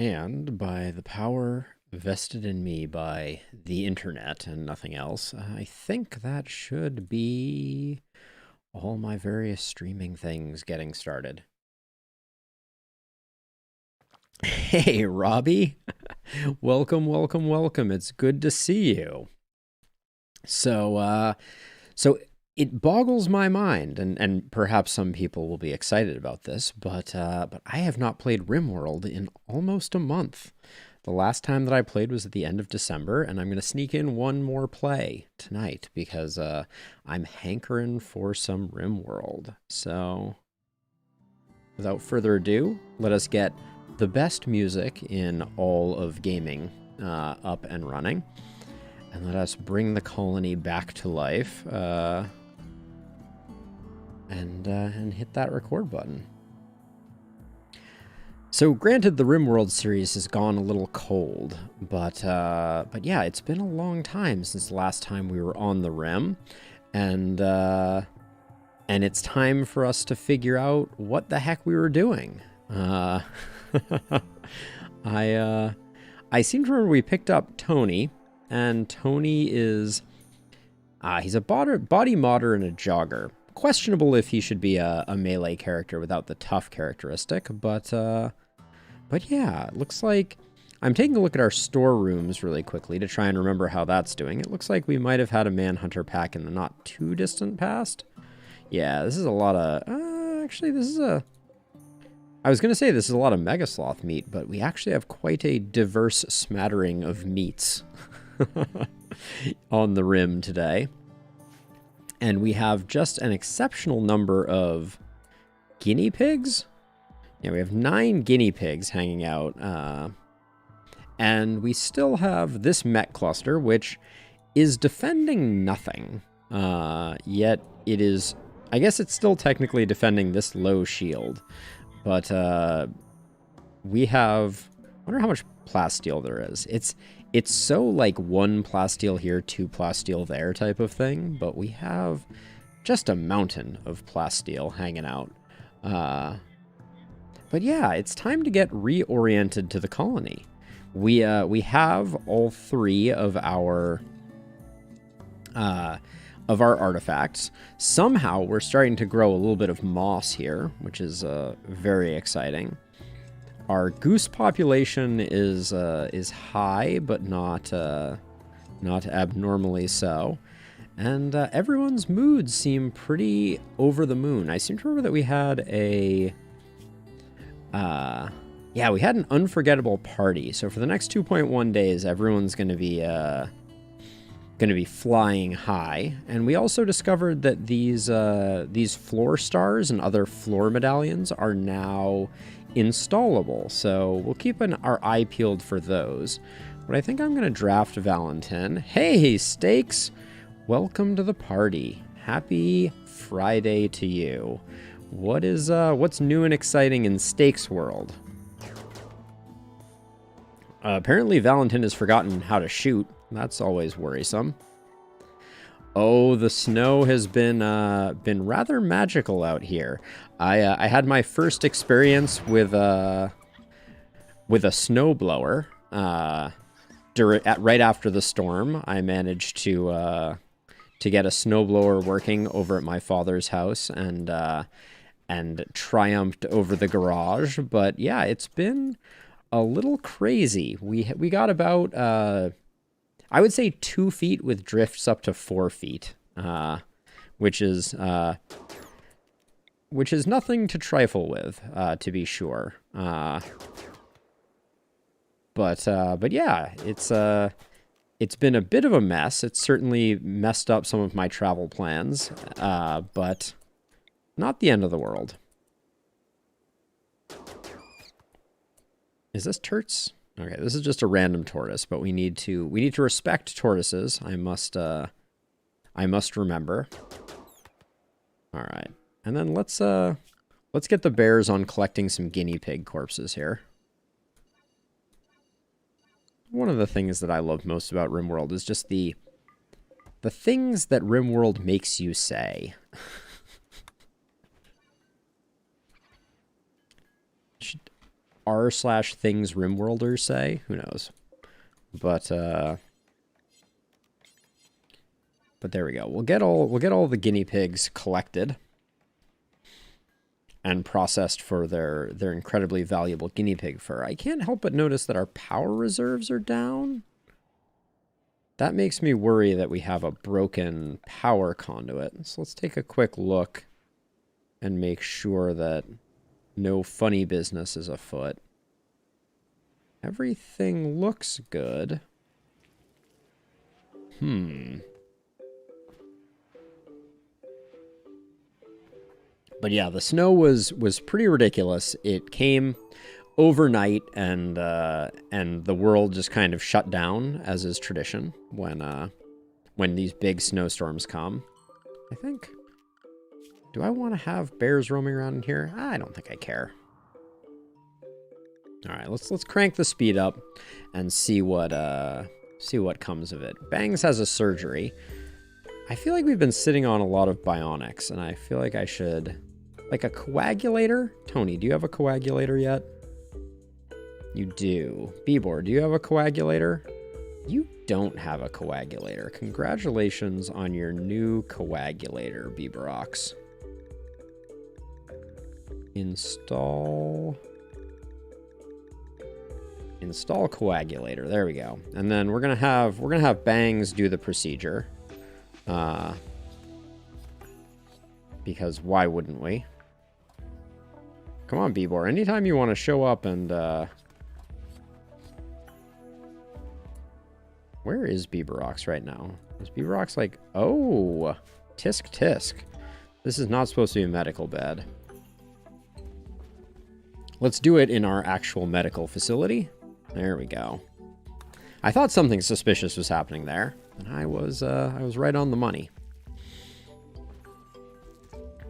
And by the power vested in me by the internet and nothing else, I think that should be all my various streaming things getting started. Hey, Robbie. Welcome, welcome, welcome. It's good to see you. So it boggles my mind, and perhaps some people will be excited about this, but I have not played RimWorld in almost a month. The last time that I played was at the end of December, and I'm going to sneak in one more play tonight because I'm hankering for some RimWorld. So, without further ado, let us get the best music in all of gaming up and running, and let us bring the colony back to life and hit that record button. So, granted, the RimWorld series has gone a little cold, but yeah, it's been a long time since the last time we were on the Rim, and it's time for us to figure out what the heck we were doing. I seem to remember we picked up Tony, and Tony is he's a body modder and a jogger. Questionable if he should be a melee character without the tough characteristic, but yeah, it looks like I'm taking a look at our storerooms really quickly to try and remember how that's doing. It looks like we might have had a Manhunter pack in the not too distant past. Yeah, this is a lot of actually this is a I was going to say this is a lot of Mega Sloth meat, but we actually have quite a diverse smattering of meats on the Rim today. And we have just an exceptional number of guinea pigs. Yeah, we have 9 guinea pigs hanging out. And we still have this mech cluster, which is defending nothing. Yet it is, I guess it's still technically defending this low shield. But we have, I wonder how much plasteel there is. It's so like 1 plasteel here, 2 plasteel there type of thing, but we have just a mountain of plasteel hanging out. But yeah, it's time to get reoriented to the colony. We have all 3 of our artifacts. Somehow we're starting to grow a little bit of moss here, which is very exciting. Our goose population is high, but not abnormally so. And everyone's moods seem pretty over the moon. I seem to remember that we had we had an unforgettable party. So for the next 2.1 days, everyone's going to be flying high. And we also discovered that these floor stars and other floor medallions are now installable, so we'll keep our eye peeled for those. But I think I'm going to draft Valentin. Hey, Steaks! Welcome to the party. Happy Friday to you. What's new and exciting in Steaks world? Apparently Valentin has forgotten how to shoot. That's always worrisome. Oh, the snow has been rather magical out here. I had my first experience with a snowblower. Right after the storm, I managed to get a snowblower working over at my father's house and triumphed over the garage. But yeah, it's been a little crazy. We got about I would say 2 feet with drifts up to 4 feet, which is nothing to trifle with, to be sure. But yeah, it's been a bit of a mess. It's certainly messed up some of my travel plans, but not the end of the world. Is this Turts? Okay, this is just a random tortoise, but we need to respect tortoises. I must remember. All right, and then let's get the bears on collecting some guinea pig corpses here. One of the things that I love most about RimWorld is just the things that RimWorld makes you say. r/things RimWorlders say. Who knows? But there we go. We'll get all the guinea pigs collected and processed for their incredibly valuable guinea pig fur. I can't help but notice that our power reserves are down. That makes me worry that we have a broken power conduit. So let's take a quick look and make sure that no funny business is afoot. Everything looks good. But yeah, the snow was pretty ridiculous. It came overnight, and the world just kind of shut down, as is tradition when these big snowstorms come. I think. Do I want to have bears roaming around in here? I don't think I care. All right, let's crank the speed up and see what comes of it. Bangs has a surgery. I feel like we've been sitting on a lot of bionics, and I feel like I should... Like a coagulator? Tony, do you have a coagulator yet? You do. Bebor, do you have a coagulator? You don't have a coagulator. Congratulations on your new coagulator, Beborox. Install coagulator. There we go. And then we're gonna have Bangs do the procedure. Because why wouldn't we? Come on, Bebor. Anytime you want to show up and... Where is Beborox right now? Is Beborox like... Oh! Tisk tisk. This is not supposed to be a medical bed. Let's do it in our actual medical facility. There we go. I thought something suspicious was happening there. And I was right on the money.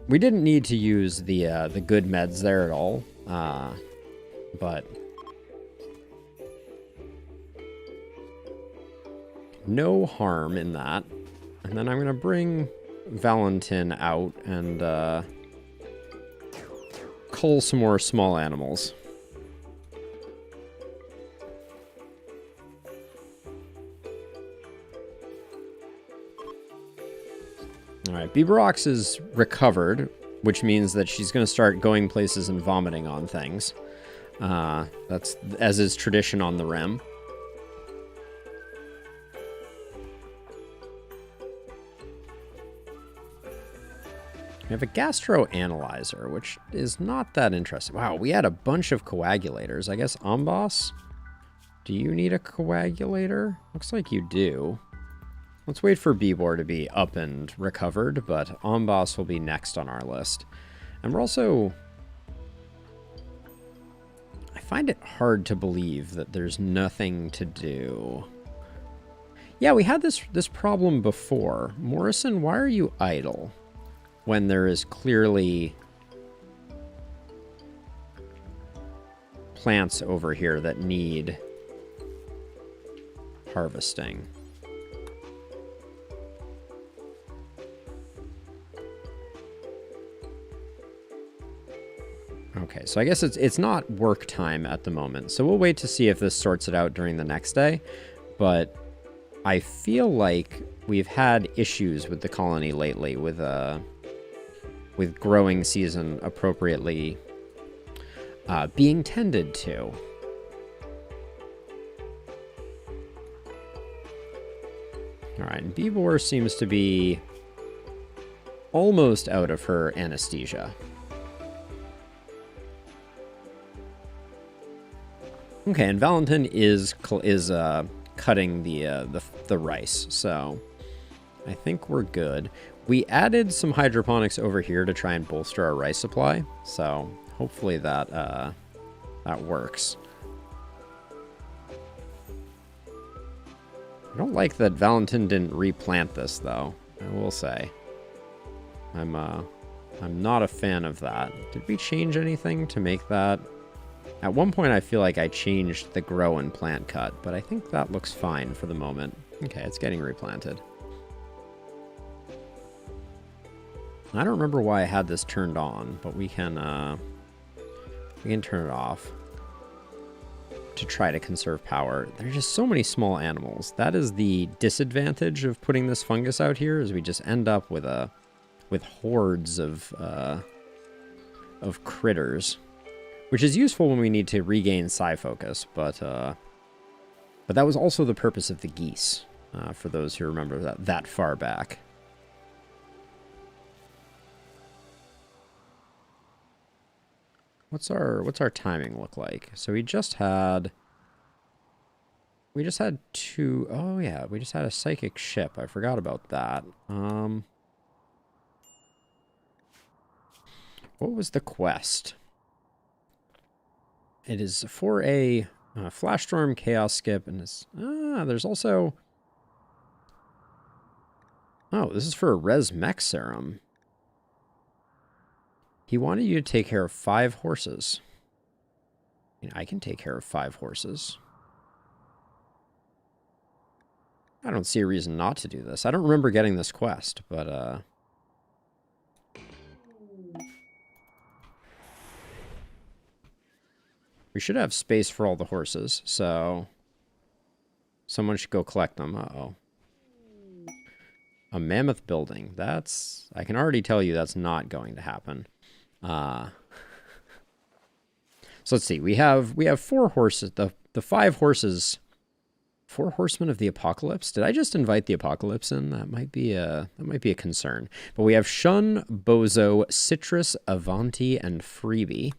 We didn't need to use the good meds there at all, but no harm in that. And then I'm going to bring Valentin out and cull some more small animals. All right, Beborox is recovered, which means that she's going to start going places and vomiting on things. That's as is tradition on the Rim. We have a gastroanalyzer, which is not that interesting. Wow, we had a bunch of coagulators. I guess Amboss, do you need a coagulator? Looks like you do. Let's wait for Bebor to be up and recovered, but Amboss will be next on our list. And we're also... I find it hard to believe that there's nothing to do. Yeah, we had this problem before. Morrison, why are you idle when there is clearly plants over here that need harvesting? Okay, so I guess it's not work time at the moment, so we'll wait to see if this sorts it out during the next day, but I feel like we've had issues with the colony lately with growing season appropriately being tended to. All right, and Bebor seems to be almost out of her anesthesia. Okay, and Valentin is cutting the rice, so I think we're good. We added some hydroponics over here to try and bolster our rice supply, so hopefully that works. I don't like that Valentin didn't replant this, though. I will say, I'm not a fan of that. Did we change anything to make that? At one point, I feel like I changed the grow and plant cut, but I think that looks fine for the moment. Okay, it's getting replanted. I don't remember why I had this turned on, but we can turn it off. to try to conserve power. There are just so many small animals. That is the disadvantage of putting this fungus out here, is we just end up with hordes of critters, which is useful when we need to regain psi focus, but that was also the purpose of the geese, for those who remember that far back. What's our timing look like? So we just had two. Oh yeah, we just had a psychic ship. I forgot about that. What was the quest? It is for a flash storm, chaos skip, and there's also. Oh, this is for a res mech serum. He wanted you to take care of 5 horses. I can take care of 5 horses. I don't see a reason not to do this. I don't remember getting this quest, but we should have space for all the horses, so someone should go collect them. Uh-oh. A mammoth building. I can already tell you that's not going to happen. So let's see. We have 4 horses. The 5 horses. 4 horsemen of the apocalypse. Did I just invite the apocalypse in? That might be a concern. But we have Shun, Bozo, Citrus, Avanti, and Freebie,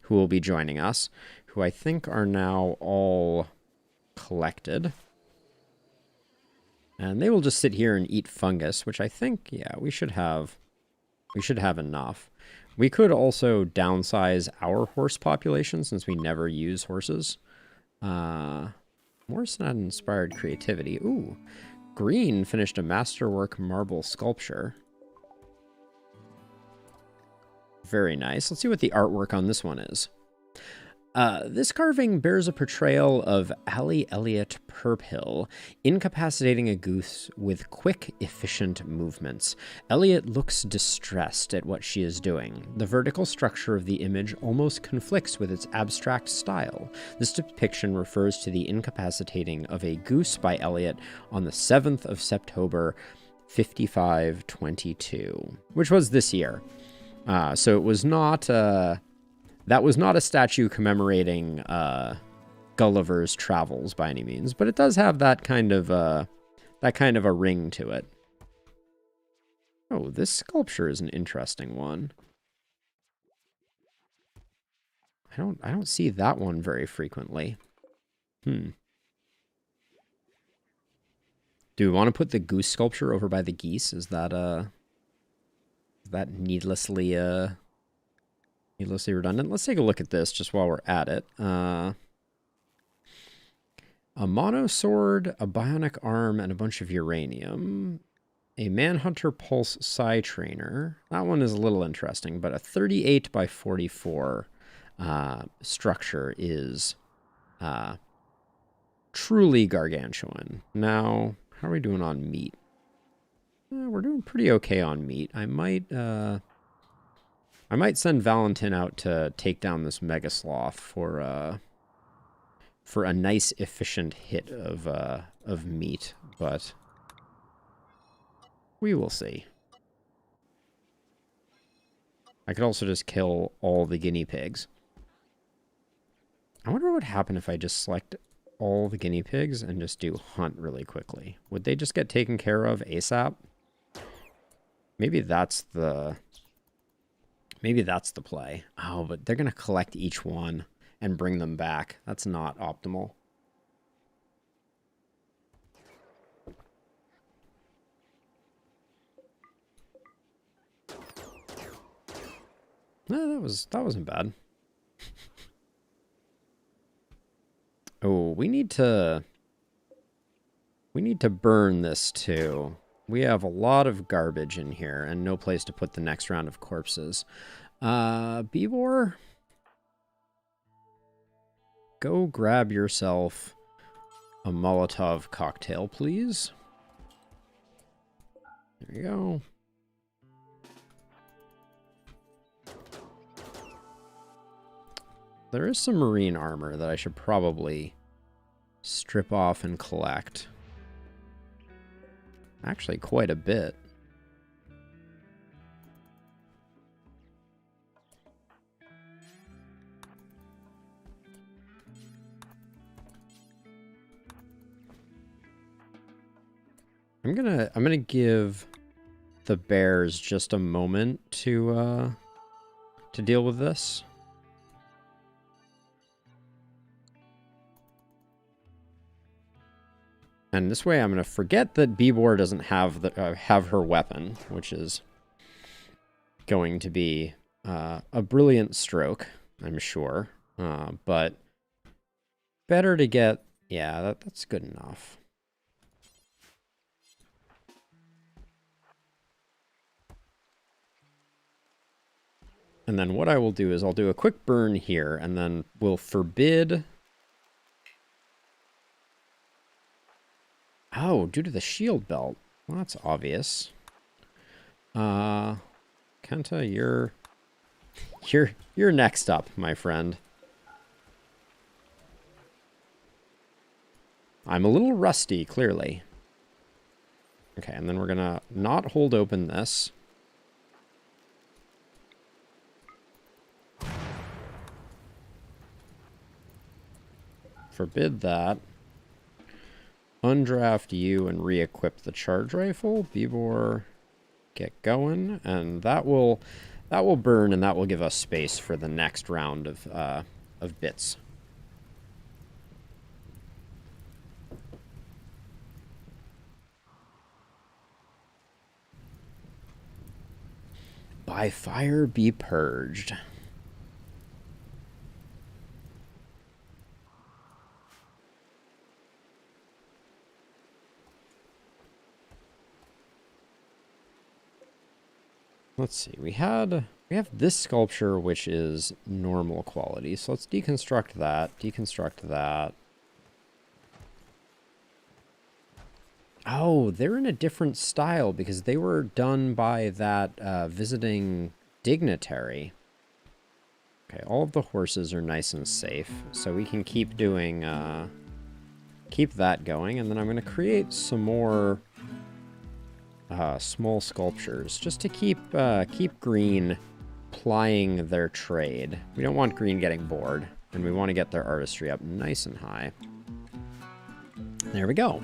who will be joining us, who I think are now all collected. And they will just sit here and eat fungus, which I think, yeah, we should have enough. We could also downsize our horse population since we never use horses. Morrison-inspired creativity. Ooh. Green finished a masterwork marble sculpture. Very nice. Let's see what the artwork on this one is. This carving bears a portrayal of Allie Elliott Purpill, incapacitating a goose with quick, efficient movements. Elliott looks distressed at what she is doing. The vertical structure of the image almost conflicts with its abstract style. This depiction refers to the incapacitating of a goose by Elliott on the 7th of September, 5522, which was this year. So it was not... That was not a statue commemorating Gulliver's travels by any means, but it does have that kind of a ring to it. Oh, this sculpture is an interesting one. I don't see that one very frequently. Do we want to put the goose sculpture over by the geese? Is that needlessly redundant? Let's take a look at this just while we're at it. A mono sword, a bionic arm, and a bunch of uranium. A Manhunter Pulse Psi Trainer. That one is a little interesting, but a 38 by 44 structure is truly gargantuan. Now, how are we doing on meat? We're doing pretty okay on meat. I might send Valentin out to take down this Mega Sloth for a nice efficient hit of meat, but we will see. I could also just kill all the guinea pigs. I wonder what would happen if I just select all the guinea pigs and just do hunt really quickly. Would they just get taken care of ASAP? Maybe that's the play. Oh, but they're going to collect each one and bring them back. That's not optimal. No, that wasn't bad. Oh, we need to burn this too. We have a lot of garbage in here and no place to put the next round of corpses. Bebor, go grab yourself a Molotov cocktail, please. There you go. There is some marine armor that I should probably strip off and collect. Actually, quite a bit. I'm gonna give the bears just a moment to deal with this. And this way I'm going to forget that Bibor doesn't have have her weapon, which is going to be a brilliant stroke, I'm sure. But better to get... Yeah, that's good enough. And then what I will do is I'll do a quick burn here, and then we'll forbid... Oh, due to the shield belt. Well, that's obvious. Kenta, you're next up, my friend. I'm a little rusty, clearly. Okay, and then we're gonna not hold open this. Forbid that. Undraft you and re-equip the charge rifle. Bibor, get going, and that will burn, and that will give us space for the next round of bits. By fire be purged. Let's see, we have this sculpture, which is normal quality. So let's deconstruct that. Oh, they're in a different style because they were done by that visiting dignitary. Okay, all of the horses are nice and safe, so we can keep doing, keep that going, and then I'm going to create some more small sculptures, just to keep green plying their trade. We don't want green getting bored, and we want to get their artistry up nice and high. There we go.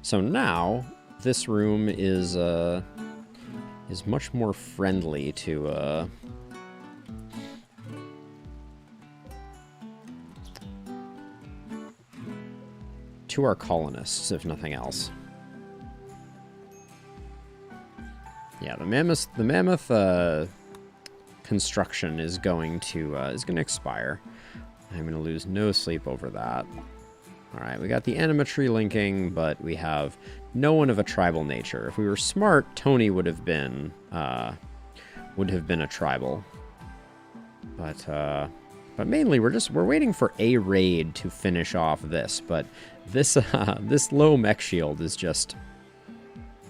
So now this room is much more friendly to our colonists, if nothing else. Yeah, the mammoth construction is going to expire. I'm going to lose no sleep over that. All right, we got the animatry linking, but we have no one of a tribal nature. If we were smart, Tony would have been a tribal. But mainly we're waiting for a raid to finish off this. But this this low mech shield is just,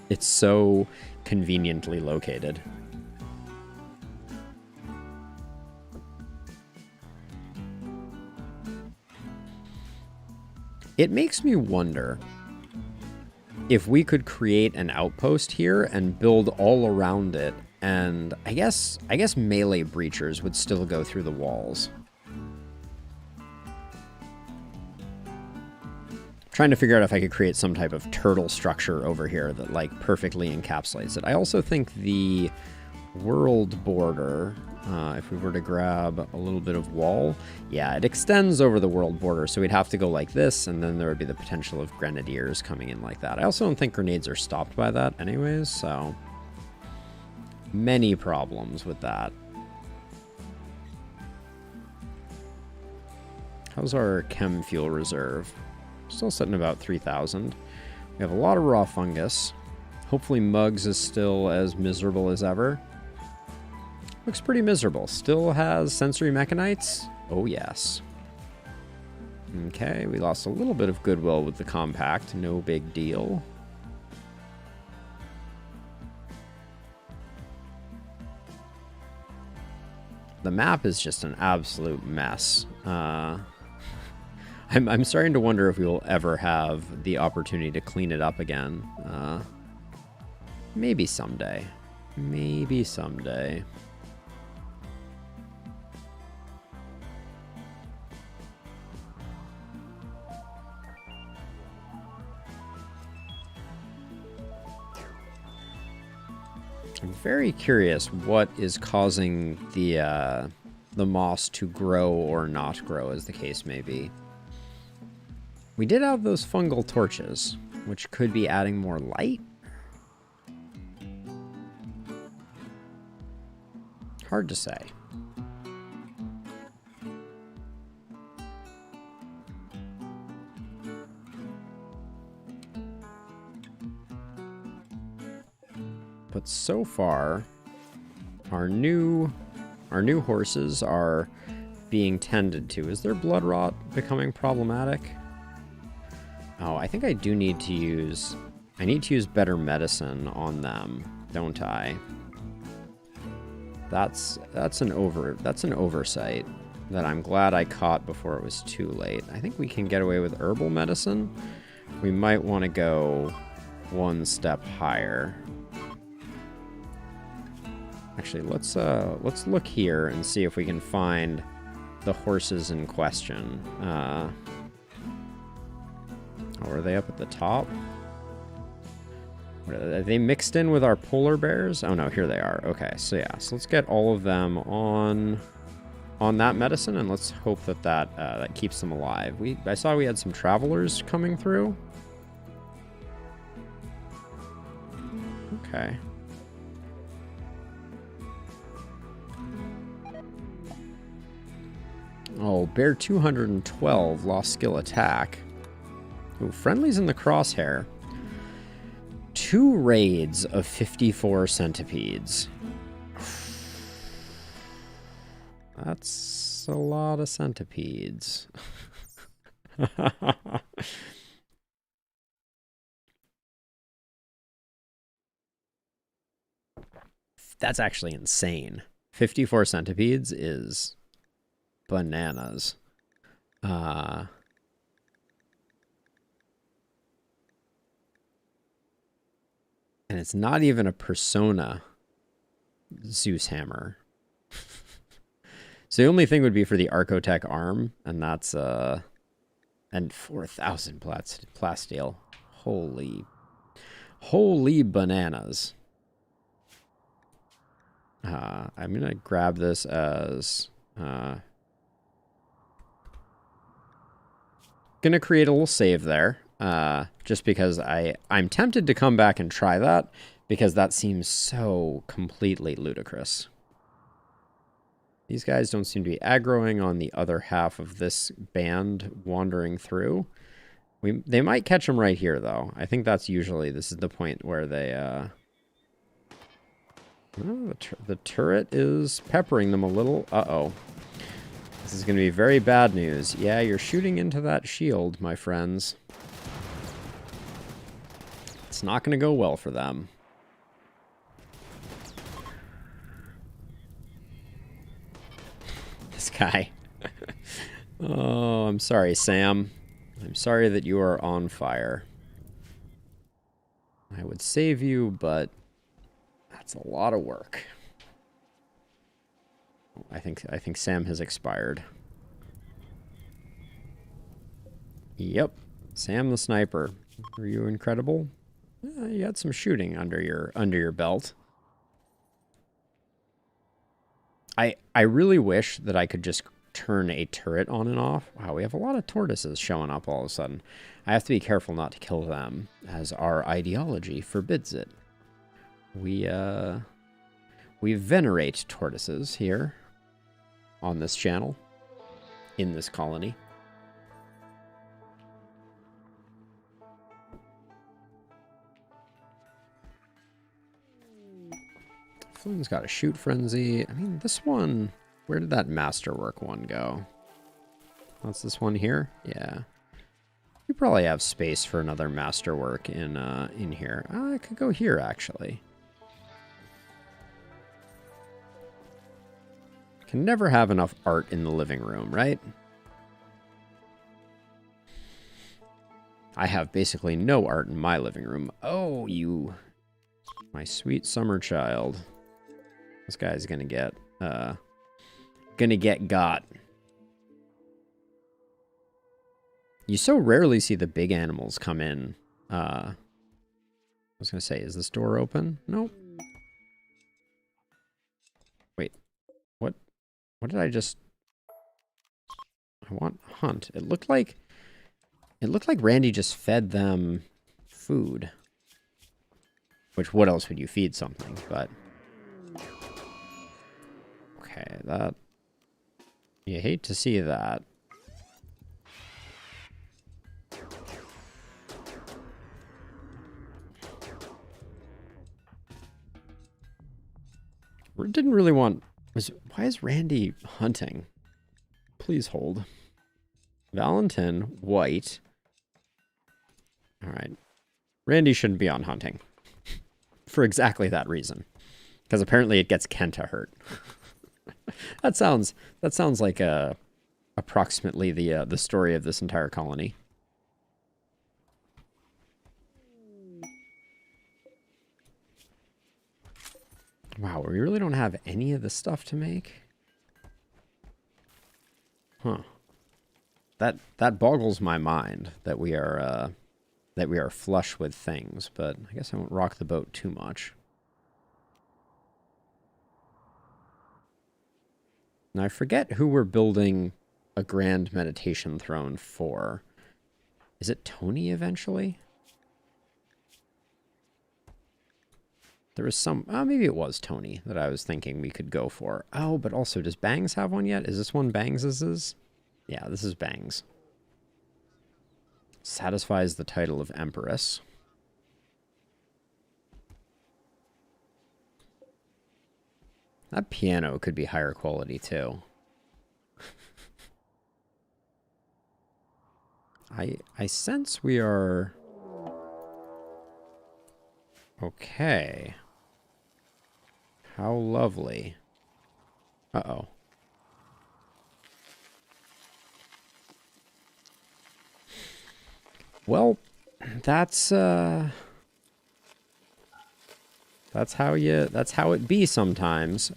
it's so conveniently located. It makes me wonder if we could create an outpost here and build all around it, and I guess melee breachers would still go through the walls. Trying to figure out if I could create some type of turtle structure over here that like perfectly encapsulates it. I also think the world border, if we were to grab a little bit of wall, yeah, it extends over the world border, so we'd have to go like this, and then there would be the potential of grenadiers coming in like that. I also don't think grenades are stopped by that anyways, so many problems with that. How's our chem fuel reserve? Still sitting about 3,000. We have a lot of raw fungus. Hopefully Muggs is still as miserable as ever. Looks pretty miserable. Still has sensory mechanites? Oh yes. Okay, we lost a little bit of goodwill with the compact. No big deal. the map is just an absolute mess. I'm starting to wonder if we will ever have the opportunity to clean it up again. Maybe someday. Maybe someday. I'm very curious what is causing the moss to grow or not grow, as the case may be. We did have those fungal torches, which could be adding more light. Hard to say. But so far, our new horses are being tended to. Is their blood rot becoming problematic? Oh, I think I do need to use... I need to use better medicine on them, don't I? That's an oversight that I'm glad I caught before it was too late. I think we can get away with herbal medicine. We might want to go one step higher. Actually, let's look here and see if we can find the horses in question. Oh, are they up at the top? Are they mixed in with our polar bears? Oh no, here they are. Okay, so yeah, so let's get all of them on that medicine, and let's hope that that keeps them alive. I saw we had some travelers coming through. Okay. Oh, bear 212 lost skill attack. Ooh, friendlies in the crosshair. 2 raids of 54 centipedes. That's a lot of centipedes. That's actually insane. 54 centipedes is bananas. And it's not even a persona Zeus hammer. So the only thing would be for the Archotech arm, and that's and 4,000 plasteel. Holy bananas. I'm gonna grab this as gonna create a little save there. Just because I'm tempted to come back and try that, because that seems so completely ludicrous. These guys don't seem to be aggroing on the other half of this band wandering through. They might catch them right here, though. I think this is the point where they, oh, the turret is peppering them a little. Uh-oh. This is going to be very bad news. Yeah, you're shooting into that shield, my friends. It's not going to go well for them. This guy. Oh, I'm sorry, Sam. I'm sorry that you are on fire. I would save you, but that's a lot of work. I think Sam has expired. Yep. Sam the sniper. Were you incredible? You had some shooting under your belt. I really wish that I could just turn a turret on and off. Wow, we have a lot of tortoises showing up all of a sudden. I have to be careful not to kill them, as our ideology forbids it. We venerate tortoises here on this channel, in this colony. Flynn's got a shoot frenzy. I mean, this one... Where did that masterwork one go? That's this one here? Yeah. We probably have space for another masterwork in here. I could go here, actually. Can never have enough art in the living room, right? I have basically no art in my living room. Oh, you... My sweet summer child. This guy's gonna get got. You so rarely see the big animals come in. I was gonna say, is this door open? Nope. Wait, what did I just... I want hunt. It looked like Randy just fed them food. Which, what else would you feed something? But okay, that... You hate to see that. Didn't really want... Why is Randy hunting? Please hold. Valentin, white. Alright. Randy shouldn't be on hunting. For exactly that reason. Because apparently it gets Kenta hurt. That sounds like approximately the story of this entire colony. Wow, we really don't have any of the stuff to make? Huh. That boggles my mind that we are flush with things, but I guess I won't rock the boat too much. Now I forget who we're building a grand meditation throne for. Is it Tony eventually? There was some... maybe it was Tony that I was thinking we could go for. Oh, but also, does Bangs have one yet? Is this one Bangs'? Yeah, this is Bangs. Satisfies the title of Empress. That piano could be higher quality, too. I sense we are... Okay. How lovely. Uh-oh. Well, that's how it be sometimes.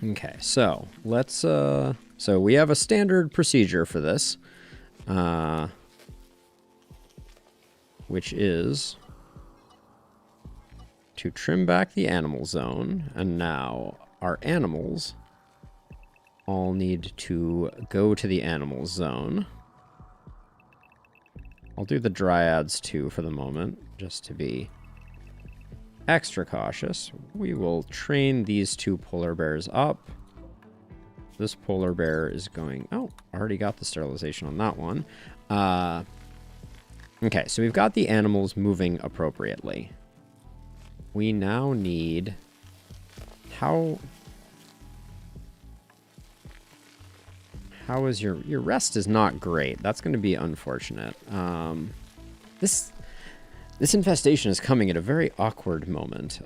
Okay, so let's so we have a standard procedure for this, which is to trim back the animal zone, and now our animals all need to go to the animal zone. I'll do the dryads too for the moment, just to be extra cautious. We will train these two polar bears up. This polar bear is going... Oh, already got the sterilization on that one. Okay, so we've got the animals moving appropriately. We now need... How is your rest is not great. That's going to be unfortunate. This infestation is coming at a very awkward moment.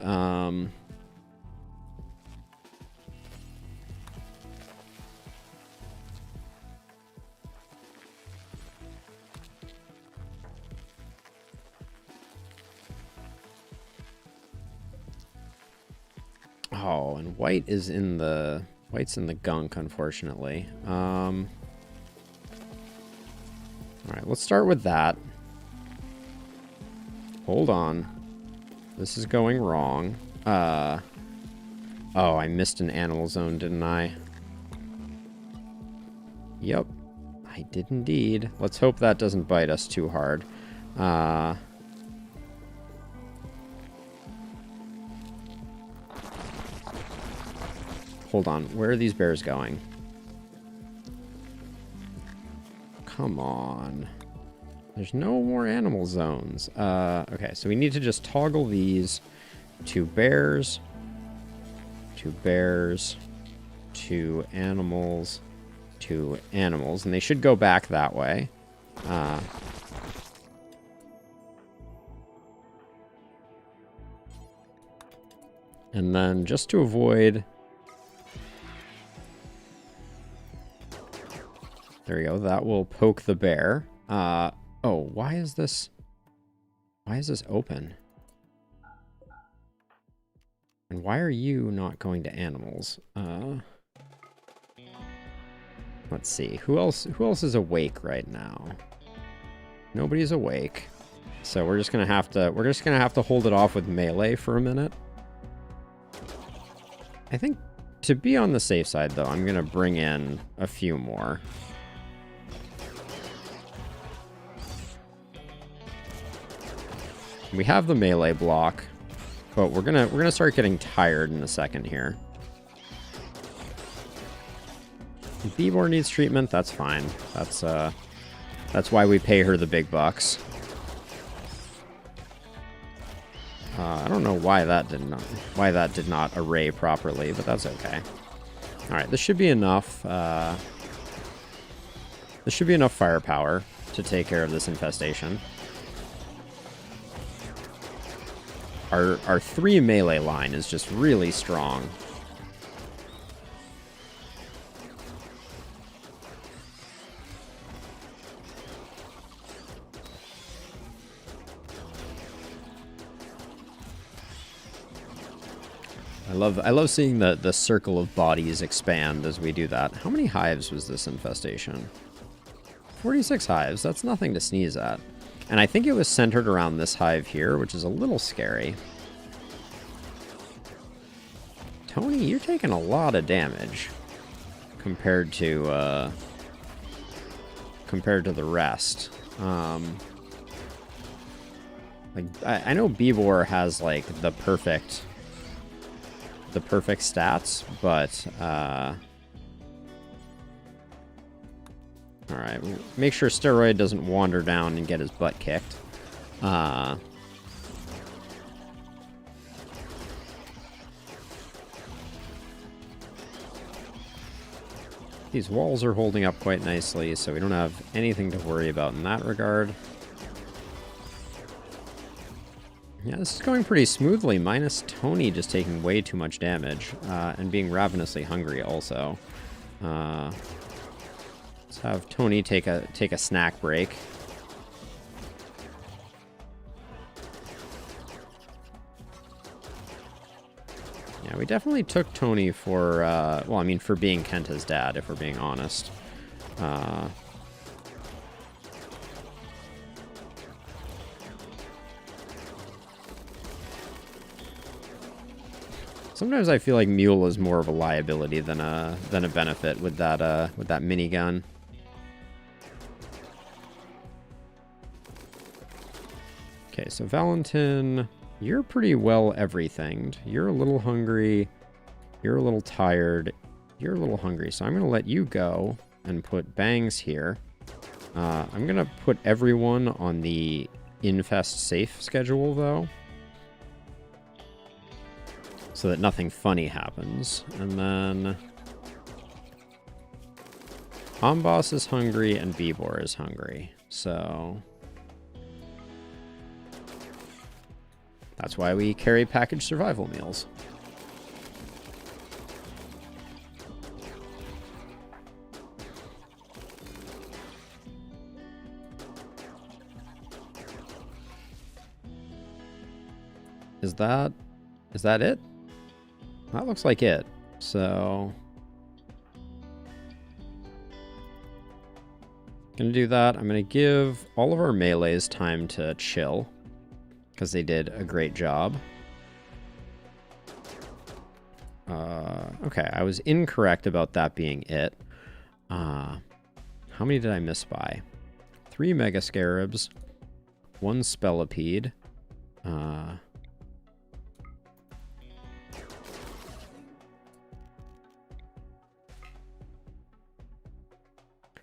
Oh, and white's in the gunk, unfortunately. All right, let's start with that. Hold on. This is going wrong. Oh, I missed an animal zone, didn't I? Yep, I did indeed. Let's hope that doesn't bite us too hard. Hold on, where are these bears going? Come on. There's no more animal zones. Okay, so we need to just toggle these to bears, to animals, and they should go back that way. And then just to avoid... There we go. That will poke the bear. Oh, why is this... Why is this open? And why are you not going to animals? Let's see. Who else is awake right now? Nobody's awake. So we're just gonna have to hold it off with melee for a minute. I think to be on the safe side though, I'm gonna bring in a few more. We have the melee block, but we're gonna start getting tired in a second here. Beebor needs treatment. That's fine. That's why we pay her the big bucks. I don't know why that did not array properly, but that's okay. All right, this should be enough. This should be enough firepower to take care of this infestation. Our 3 melee line is just really strong. I love seeing the circle of bodies expand as we do that. How many hives was this infestation? 46 hives. That's nothing to sneeze at. And I think it was centered around this hive here, which is a little scary. Tony, you're taking a lot of damage compared to the rest. Like I know Beebor has like the perfect stats, but all right, make sure Steroid doesn't wander down and get his butt kicked. These walls are holding up quite nicely, so we don't have anything to worry about in that regard. Yeah, this is going pretty smoothly, minus Tony just taking way too much damage, and being ravenously hungry also. Let's have Tony take a snack break. Yeah, we definitely took Tony for, well, I mean, for being Kenta's dad, if we're being honest. Sometimes I feel like Mule is more of a liability than a benefit with that minigun. Okay, so Valentin, you're pretty well everythinged. You're a little hungry. You're a little tired. You're a little hungry. So I'm going to let you go and put Bangs here. I'm going to put everyone on the infest safe schedule, though, so that nothing funny happens. And then Amboss is hungry and Beebor is hungry. So that's why we carry packaged survival meals. Is that it? That looks like it. So gonna do that. I'm gonna give all of our melees time to chill, because they did a great job. Okay, I was incorrect about that being it. How many did I miss by? 3 Mega Scarabs, 1 Spellipede.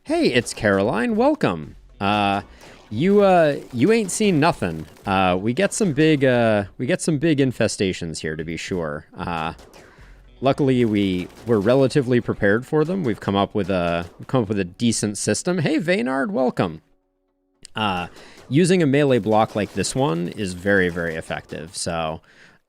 Hey, it's Caroline. Welcome. You ain't seen nothing. We get some big infestations here, to be sure. Luckily we're relatively prepared for them. We've come up with a decent system. Hey, Vaynard, welcome. Using a melee block like this one is very, very effective. So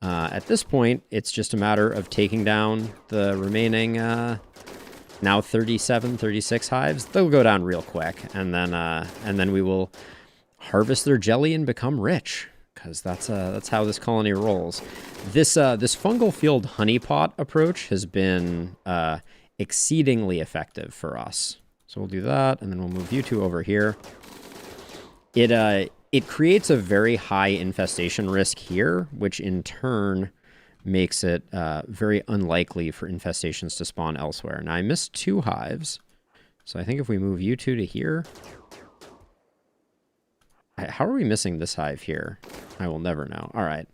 At this point, it's just a matter of taking down the remaining now 37, 36 hives. They'll go down real quick, and then we will harvest their jelly and become rich, because that's how this colony rolls. This fungal field honeypot approach has been exceedingly effective for us. So we'll do that, and then we'll move you two over here. It creates a very high infestation risk here, which in turn makes it very unlikely for infestations to spawn elsewhere. Now, I missed 2 hives, so I think if we move you two to here... How are we missing this hive here? I will never know. All right.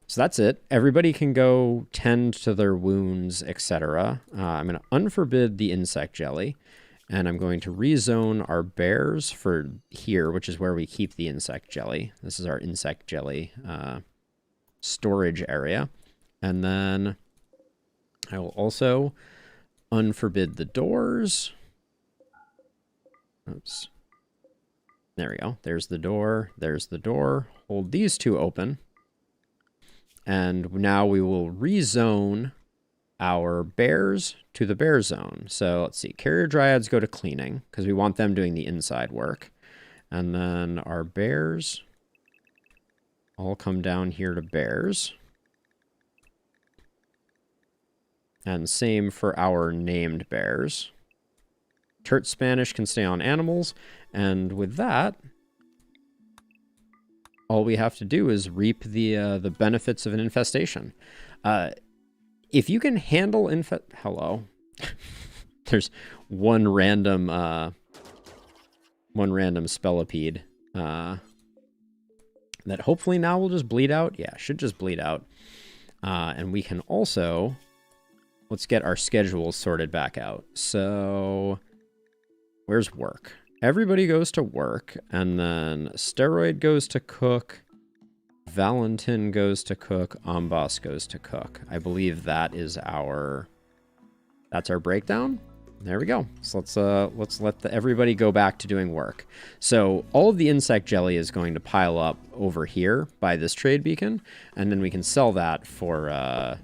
So that's it. Everybody can go tend to their wounds, etc. I'm going to unforbid the insect jelly, and I'm going to rezone our bears for here, which is where we keep the insect jelly. This is our insect jelly storage area. And then I will also unforbid the doors. Oops. There we go. There's the door. There's the door. Hold these 2 open. And now we will rezone our bears to the bear zone. So let's see. Carrier dryads go to cleaning because we want them doing the inside work. And then our bears all come down here to bears. And same for our named bears. Turt Spanish can stay on animals. And with that, all we have to do is reap the benefits of an infestation. If you can handle hello, there's one random spellipede that hopefully now will just bleed out. Yeah, should just bleed out. And we can also, let's get our schedules sorted back out. So where's work? Everybody goes to work, and then Steroid goes to cook, Valentin goes to cook, Ambas goes to cook. I believe that's our breakdown. There we go. So let's let everybody go back to doing work. So all of the insect jelly is going to pile up over here by this trade beacon, and then we can sell that for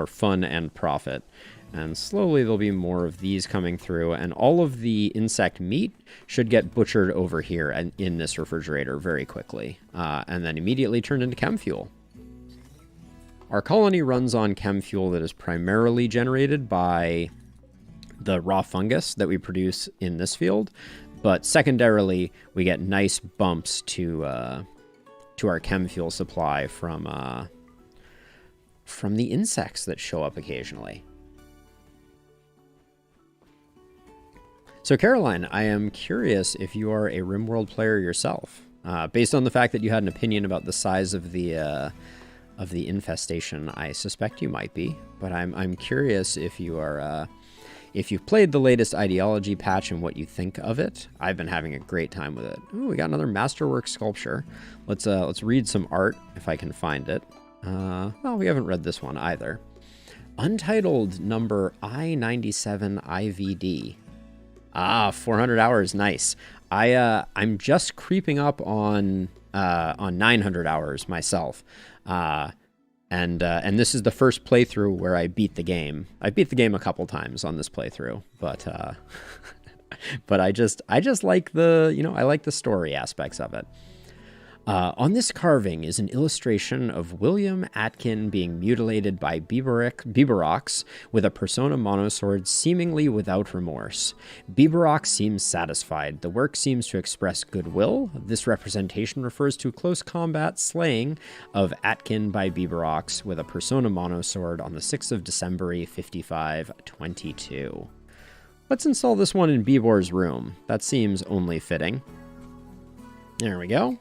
fun and profit. And slowly there'll be more of these coming through, and all of the insect meat should get butchered over here and in this refrigerator very quickly, and then immediately turned into chem fuel. Our colony runs on chem fuel that is primarily generated by the raw fungus that we produce in this field, but secondarily we get nice bumps to our chem fuel supply from the insects that show up occasionally. So Caroline, I am curious if you are a RimWorld player yourself. Based on the fact that you had an opinion about the size of the infestation, I suspect you might be. But I'm curious if you are if you've played the latest ideology patch and what you think of it. I've been having a great time with it. Ooh, we got another masterwork sculpture. Let's read some art if I can find it. Well, we haven't read this one either. Untitled number I-97 IVD. 400 hours, nice. I'm just creeping up on 900 hours myself, and this is the first playthrough where I beat the game. I beat the game a couple times on this playthrough, but I just like I like the story aspects of it. On this carving is an illustration of William Atkin being mutilated by Biberox with a persona monosword seemingly without remorse. Biberox seems satisfied. The work seems to express goodwill. This representation refers to close combat slaying of Atkin by Biberox with a persona monosword on the 6th of December 5522. Let's install this one in Bibor's room. That seems only fitting. There we go.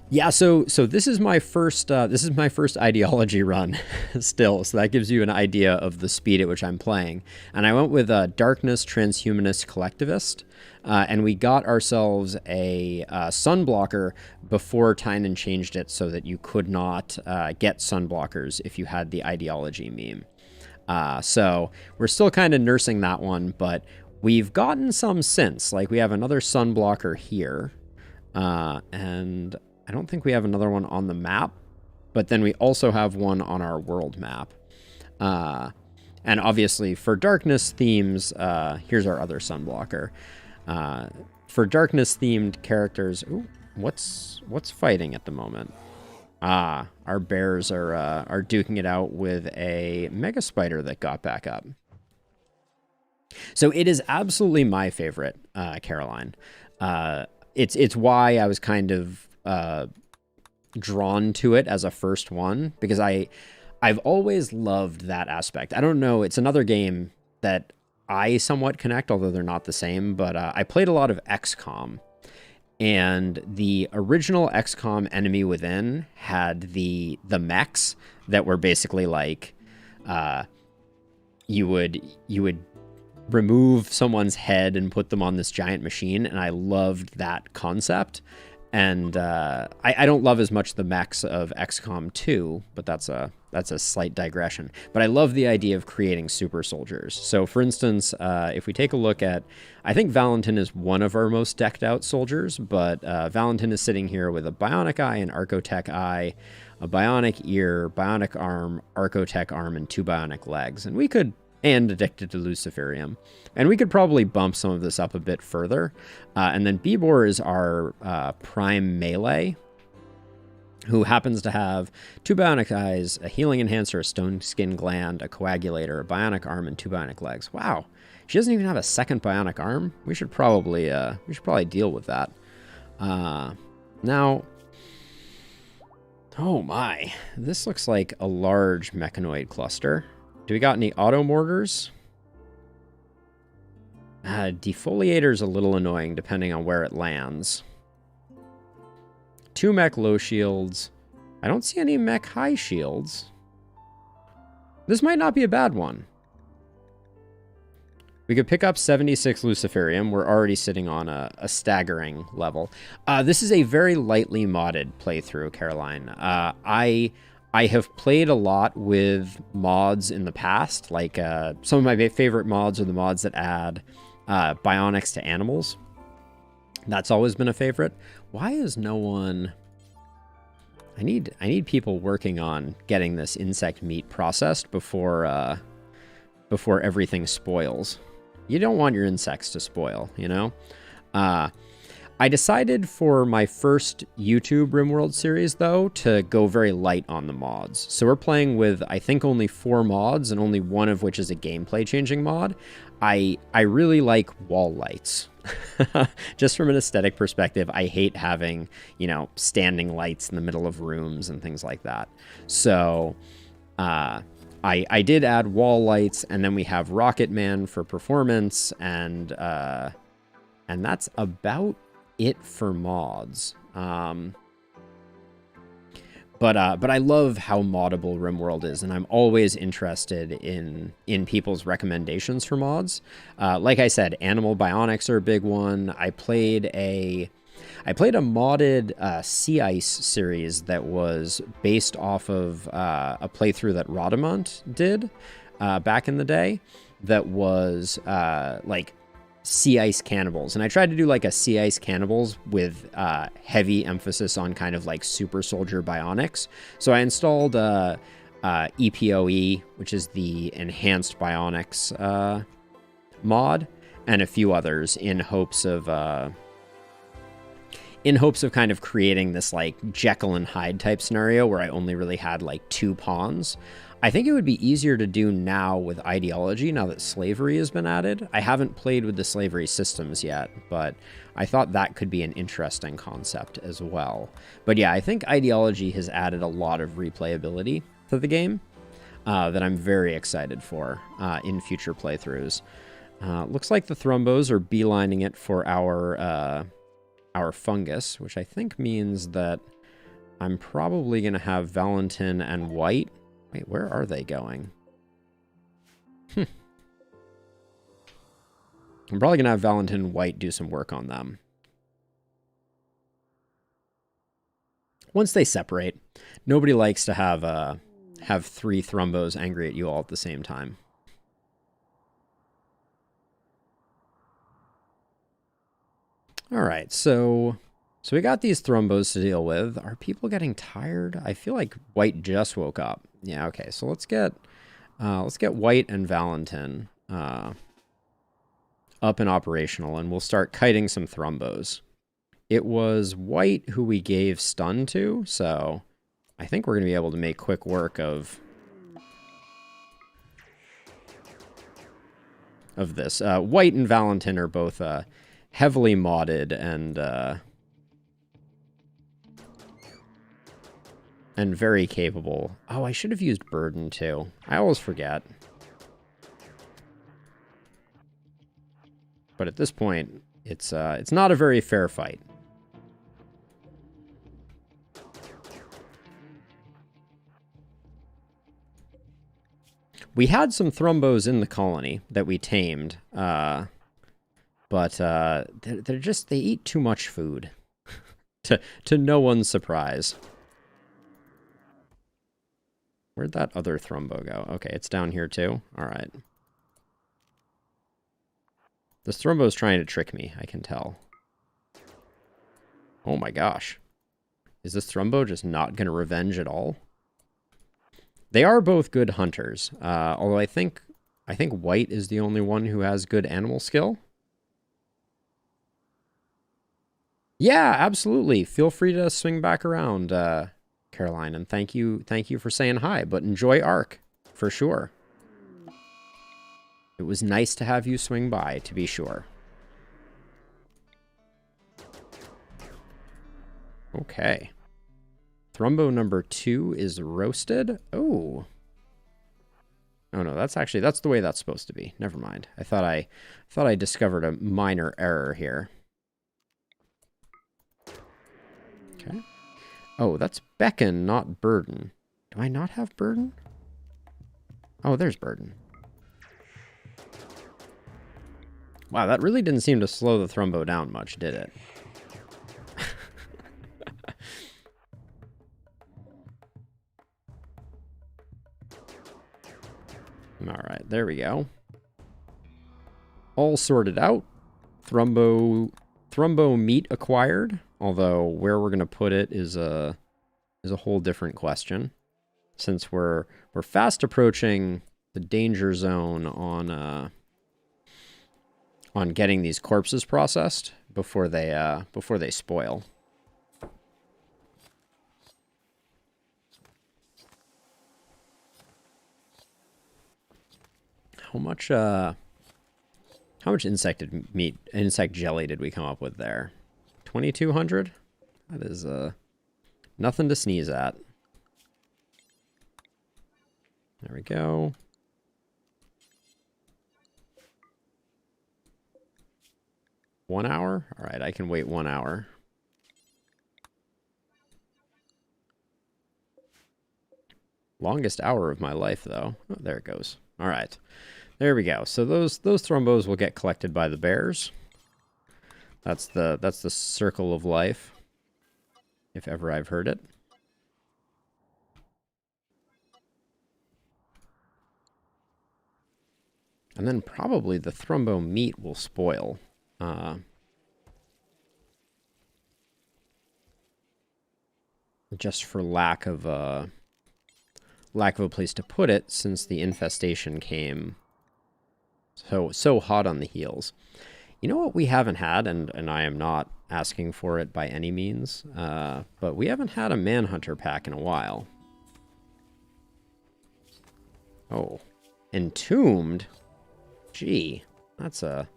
Yeah, so this is my first ideology run still, so that gives you an idea of the speed at which I'm playing. And I went with Darkness Transhumanist Collectivist, and we got ourselves a sunblocker before Tynan changed it so that you could not get sunblockers if you had the ideology meme. So we're still kind of nursing that one, but we've gotten some since. Like, we have another sunblocker here. And I don't think we have another one on the map, but then we also have one on our world map. And obviously for darkness themes, here's our other sunblocker. For darkness themed characters, ooh, what's fighting at the moment? Our bears are duking it out with a mega spider that got back up. So it is absolutely my favorite, Caroline. It's why I was kind of drawn to it as a first one, because I've always loved that aspect. I don't know, it's another game that I somewhat connect, although they're not the same, but I played a lot of XCOM, and the original XCOM Enemy Within had the mechs that were basically like, you would remove someone's head and put them on this giant machine, and I loved that concept. And I don't love as much the mechs of XCOM 2, but that's a slight digression. But I love the idea of creating super soldiers. So for instance, if we take a look at, I think Valentin is one of our most decked out soldiers, but Valentin is sitting here with a bionic eye, an Archotech eye, a bionic ear, bionic arm, Archotech arm, and 2 bionic legs. And we could, and addicted to Luciferium. And we could probably bump some of this up a bit further. And then Bibor is our prime melee, who happens to have 2 bionic eyes, a healing enhancer, a stone skin gland, a coagulator, a bionic arm, and 2 bionic legs. Wow, she doesn't even have a second bionic arm. We should probably deal with that. Now, oh my, this looks like a large mechanoid cluster. Do we got any auto mortars? Defoliator's a little annoying depending on where it lands. 2 mech low shields. I don't see any mech high shields. This might not be a bad one. We could pick up 76 Luciferium. We're already sitting on a staggering level. This is a very lightly modded playthrough, Caroline. I have played a lot with mods in the past. Like some of my favorite mods are the mods that add bionics to animals. That's always been a favorite. Why is no one... I need people working on getting this insect meat processed before everything spoils. You don't want your insects to spoil, you know? I decided for my first YouTube RimWorld series, though, to go very light on the mods. So we're playing with, I think, only 4 mods, and only one of which is a gameplay-changing mod. I really like wall lights. Just from an aesthetic perspective, I hate having, you know, standing lights in the middle of rooms and things like that. So I did add wall lights, and then we have Rocket Man for performance, and that's about it for mods. But I love how moddable RimWorld is, and I'm always interested in people's recommendations for mods. Like I said, animal bionics are a big one. I played a modded Sea Ice series that was based off of a playthrough that Rodamont did back in the day. That was like Sea Ice Cannibals, and I tried to do like a Sea Ice Cannibals with heavy emphasis on kind of like super soldier bionics. So I installed EPOE, which is the enhanced bionics mod, and a few others in hopes of kind of creating this like Jekyll and Hyde type scenario where I only really had like 2 pawns. I think it would be easier to do now with ideology, now that slavery has been added. I haven't played with the slavery systems yet, but I thought that could be an interesting concept as well. But yeah, I think ideology has added a lot of replayability to the game that I'm very excited for in future playthroughs. Looks like the Thrumbos are beelining it for our fungus, which I think means that I'm probably going to have Valentin and White. Wait, where are they going? I'm probably going to have Valentin and White do some work on them. Once they separate, nobody likes to have 3 Thrumbos angry at you all at the same time. All right, so So we got these thrombos to deal with. Are people getting tired? I feel like White just woke up. Yeah, okay. So let's get White and Valentin up and operational, and we'll start kiting some thrombos. It was White who we gave stun to, so I think we're going to be able to make quick work of this. White and Valentin are both heavily modded and very capable. Oh, I should have used Burden too. I always forget. But at this point, it's not a very fair fight. We had some thrombos in the colony that we tamed, but they're just, they eat too much food, to no one's surprise. Where'd that other thrombo go? Okay, it's down here too. All right. This thrombo's trying to trick me, I can tell. Oh my gosh. Is this thrombo just not going to revenge at all? They are both good hunters, although I think White is the only one who has good animal skill. Yeah, absolutely. Feel free to swing back around, Caroline, and thank you for saying hi, but enjoy Ark, for sure. It was nice to have you swing by, to be sure. Okay. Thrombo number 2 is roasted. Oh. Oh no, that's the way that's supposed to be. Never mind. I thought I discovered a minor error here. Okay. Oh, that's Beckon, not Burden. Do I not have Burden? Oh, there's Burden. Wow, that really didn't seem to slow the thrombo down much, did it? All right, there we go. All sorted out. Thrombo meat acquired. Although where we're gonna put it is a whole different question, since we're fast approaching the danger zone on getting these corpses processed before they spoil. How much insect jelly did we come up with there? 2,200? That is nothing to sneeze at. There we go. One hour? All right, I can wait 1 hour. Longest hour of my life, though. Oh, there it goes. All right. There we go. So those thrombos will get collected by the bears. That's the circle of life, if ever I've heard it. And then probably the thrombo meat will spoil. Just for lack of a place to put it, since the infestation came so hot on the heels. You know what we haven't had, and I am not asking for it by any means, but we haven't had a Manhunter pack in a while. Oh, Entombed? Gee, that's a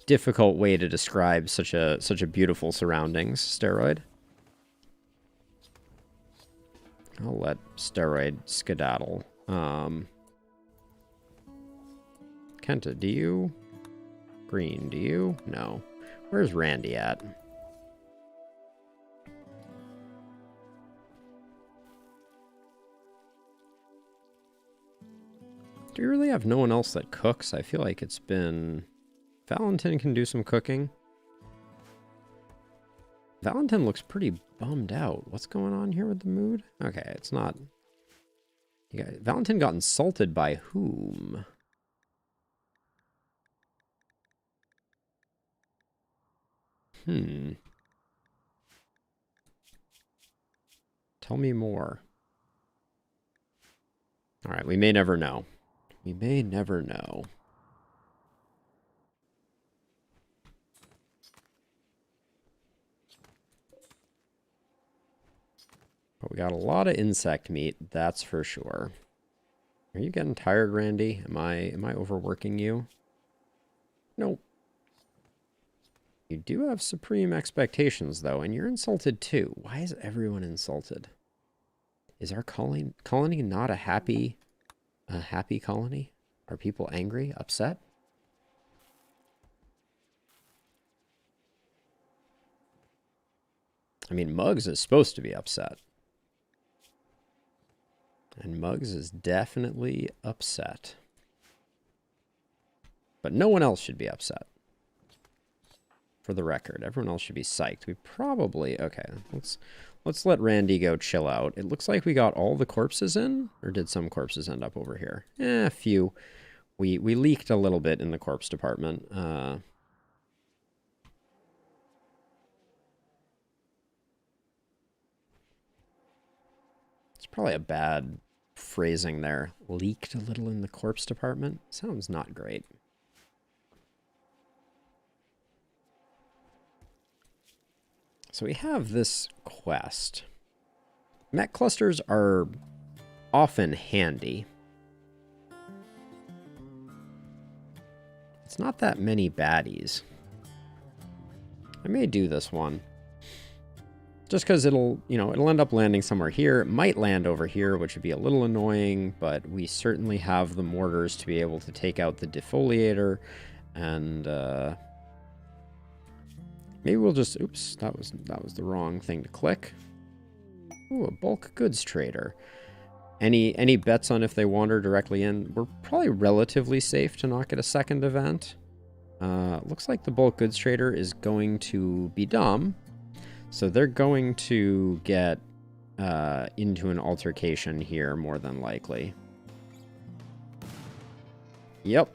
difficult way to describe such a beautiful surroundings, Steroid. I'll let Steroid skedaddle. Kenta, do you? Green, do you? No. Where's Randy at? Do you really have no one else that cooks? I feel like it's been... Valentin can do some cooking. Valentin looks pretty bummed out. What's going on here with the mood? Okay, it's not... Valentin got insulted by whom? Tell me more. All right, we may never know. We may never know. But we got a lot of insect meat, that's for sure. Are you getting tired, Randy? Am I overworking you? Nope. You do have supreme expectations, though, and you're insulted too. Why is everyone insulted? Is our colony not a happy colony? Are people angry, upset? I mean, Muggs is supposed to be upset. And Muggs is definitely upset. But no one else should be upset. For the record, everyone else should be psyched. We probably... Okay, let's let Randy go chill out. It looks like we got all the corpses in. Or did some corpses end up over here? A few. We leaked a little bit in the corpse department. It's probably a bad phrasing there. Leaked a little in the corpse department? Sounds not great. So we have this quest. Mech clusters are often handy. It's not that many baddies. I may do this one. Just because it'll end up landing somewhere here. It might land over here, which would be a little annoying, but we certainly have the mortars to be able to take out the defoliator, and maybe we'll just... Oops, that was the wrong thing to click. Ooh, a bulk goods trader. Any bets on if they wander directly in? We're probably relatively safe to not get a second event. Looks like the bulk goods trader is going to be dumb. So they're going to get into an altercation here, more than likely. Yep.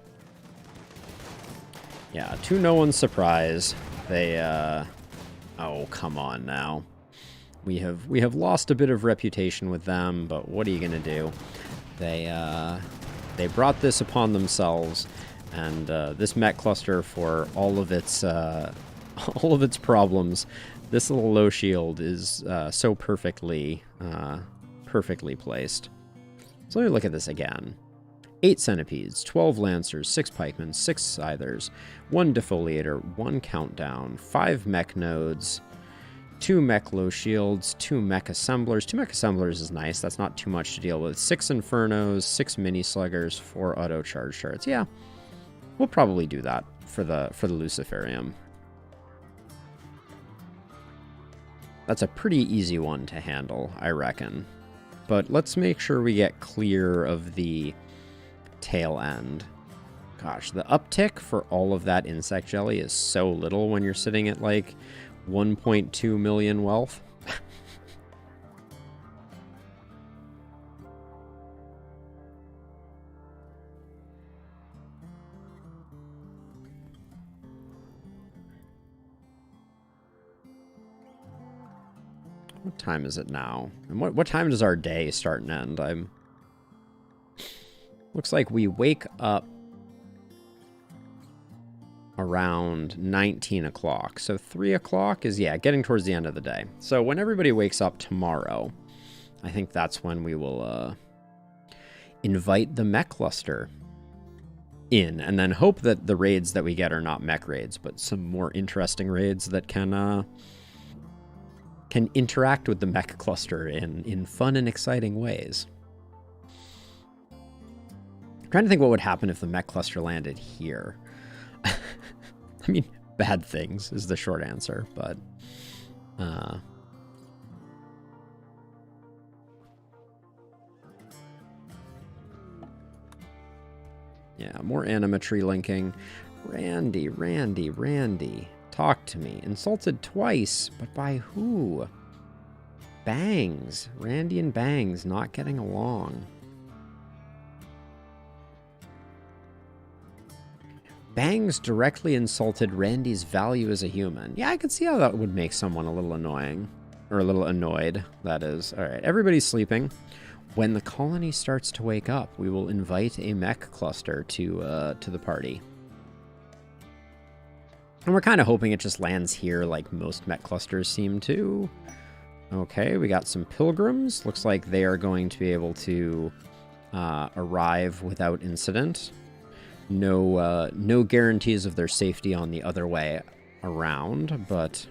Yeah, to no one's surprise, they... Oh, come on now. We have lost a bit of reputation with them, but what are you gonna do? They brought this upon themselves, and this mech cluster, for all of its problems, this little low shield is so perfectly placed. So let me look at this again. 8 centipedes, 12 lancers, 6 pikemen, 6 scythers, 1 defoliator, 1 countdown, 5 mech nodes, 2 mech low shields, 2 mech assemblers. 2 mech assemblers is nice. That's not too much to deal with. 6 infernos, 6 mini sluggers, 4 auto charge turrets. Yeah, we'll probably do that for the Luciferium. That's a pretty easy one to handle, I reckon. But let's make sure we get clear of the tail end. Gosh, the uptick for all of that insect jelly is so little when you're sitting at like 1.2 million wealth. What time is it now? And what time does our day start and end? Looks like we wake up around 19 o'clock. So 3 o'clock is, yeah, getting towards the end of the day. So when everybody wakes up tomorrow, I think that's when we will invite the mech cluster in, and then hope that the raids that we get are not mech raids, but some more interesting raids that can interact with the mech cluster in fun and exciting ways. I'm trying to think what would happen if the mech cluster landed here. I mean, bad things is the short answer, but... yeah, more animatry linking. Randy. Talk to me. Insulted twice, but by who? Bangs. Randy and Bangs not getting along. Bangs directly insulted Randy's value as a human. Yeah, I could see how that would make someone a little annoying. Or a little annoyed, that is. All right, everybody's sleeping. When the colony starts to wake up, we will invite a mech cluster to the party. And we're kind of hoping it just lands here like most mech clusters seem to. Okay, we got some pilgrims. Looks like they are going to be able to arrive without incident. No guarantees of their safety on the other way around, but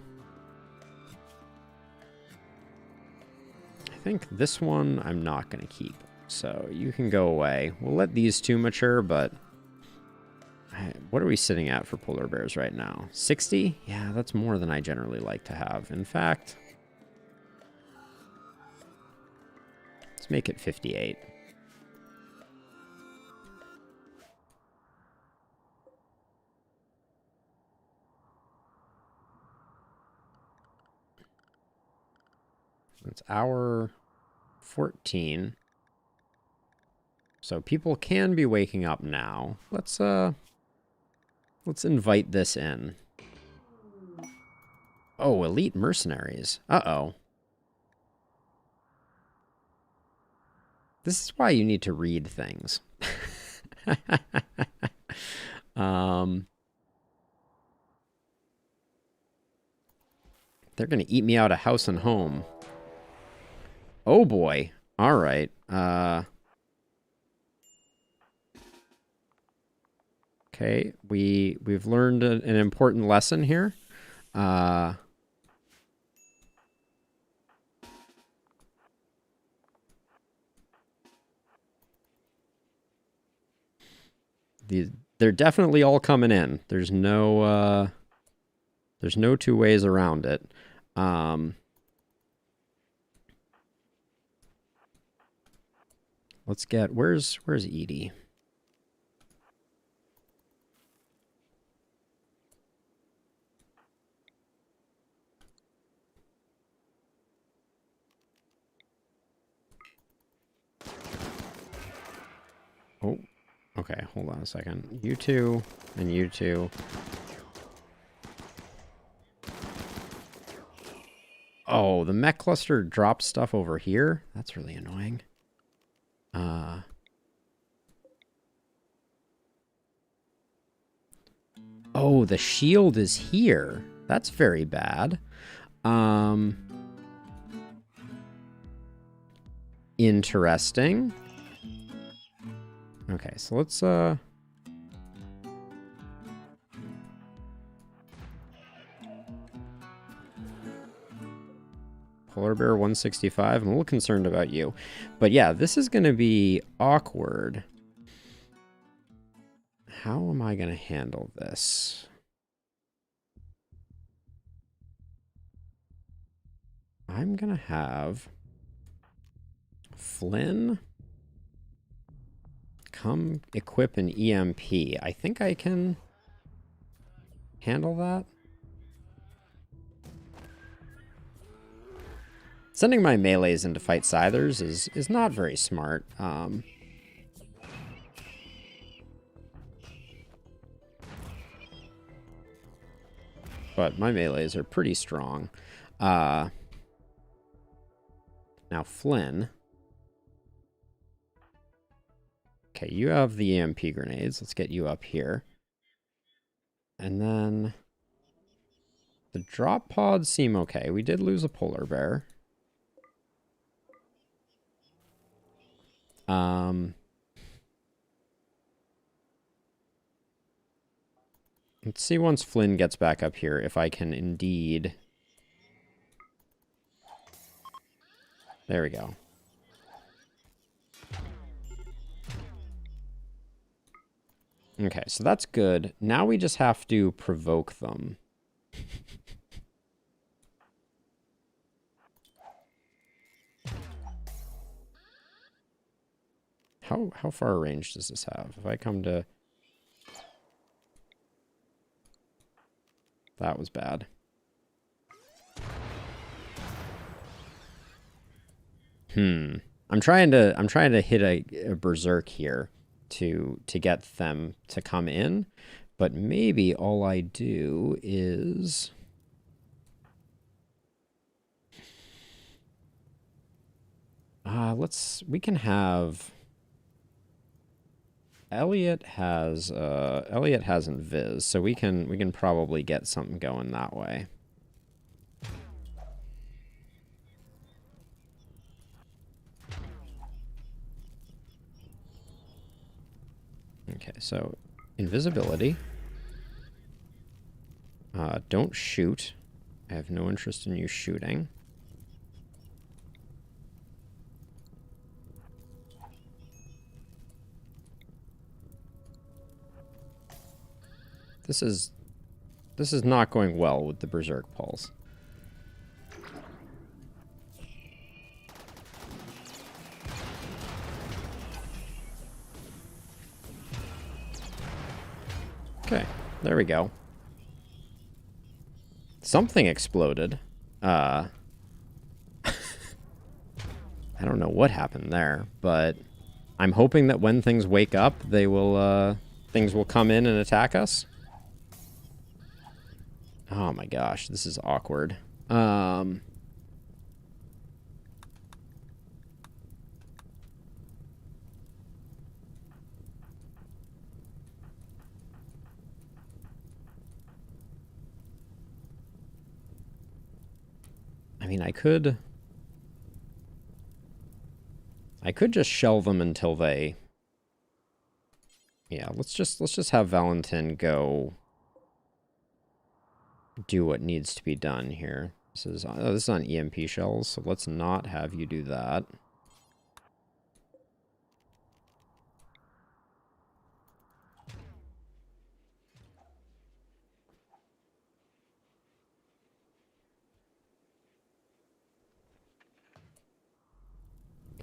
I think this one I'm not going to keep. So you can go away. We'll let these two mature, but what are we sitting at for polar bears right now? 60? Yeah, that's more than I generally like to have. In fact, let's make it 58. It's hour 14. So people can be waking up now. Let's invite this in. Oh, elite mercenaries. Uh-oh. This is why you need to read things. They're going to eat me out of house and home. Oh boy. All right. Okay, we've learned an important lesson here. They're definitely all coming in. There's no two ways around it. Let's get where's Edie? Oh, okay, hold on a second. You two and you two. Oh, the mech cluster dropped stuff over here? That's really annoying. Oh, the shield is here. That's very bad. Interesting. Okay, so let's Polar Bear 165. I'm a little concerned about you. But yeah, this is going to be awkward. How am I going to handle this? I'm going to have Flynn come equip an EMP. I think I can handle that. Sending my melees in to fight Scythers is not very smart. But my melees are pretty strong. Now Flynn. Okay, you have the EMP grenades. Let's get you up here. And then the drop pods seem okay. We did lose a polar bear. Let's see once Flynn gets back up here if I can indeed... There we go. Okay, so that's good. Now we just have to provoke them. How far a range does this have? If I come to... That was bad. I'm trying to hit a berserk here to get them to come in, but maybe all I do is we can have... Elliot has invis, so we can probably get something going that way. Okay, so invisibility. Don't shoot. I have no interest in you shooting. This is not going well with the Berserk Pulse. Okay, there we go. Something exploded. I don't know what happened there, but I'm hoping that when things wake up, they will, things will come in and attack us. Oh my gosh, this is awkward. I mean, I could just shell them until they... Yeah, let's just have Valentin go do what needs to be done here. This is on EMP shells, so let's not have you do that.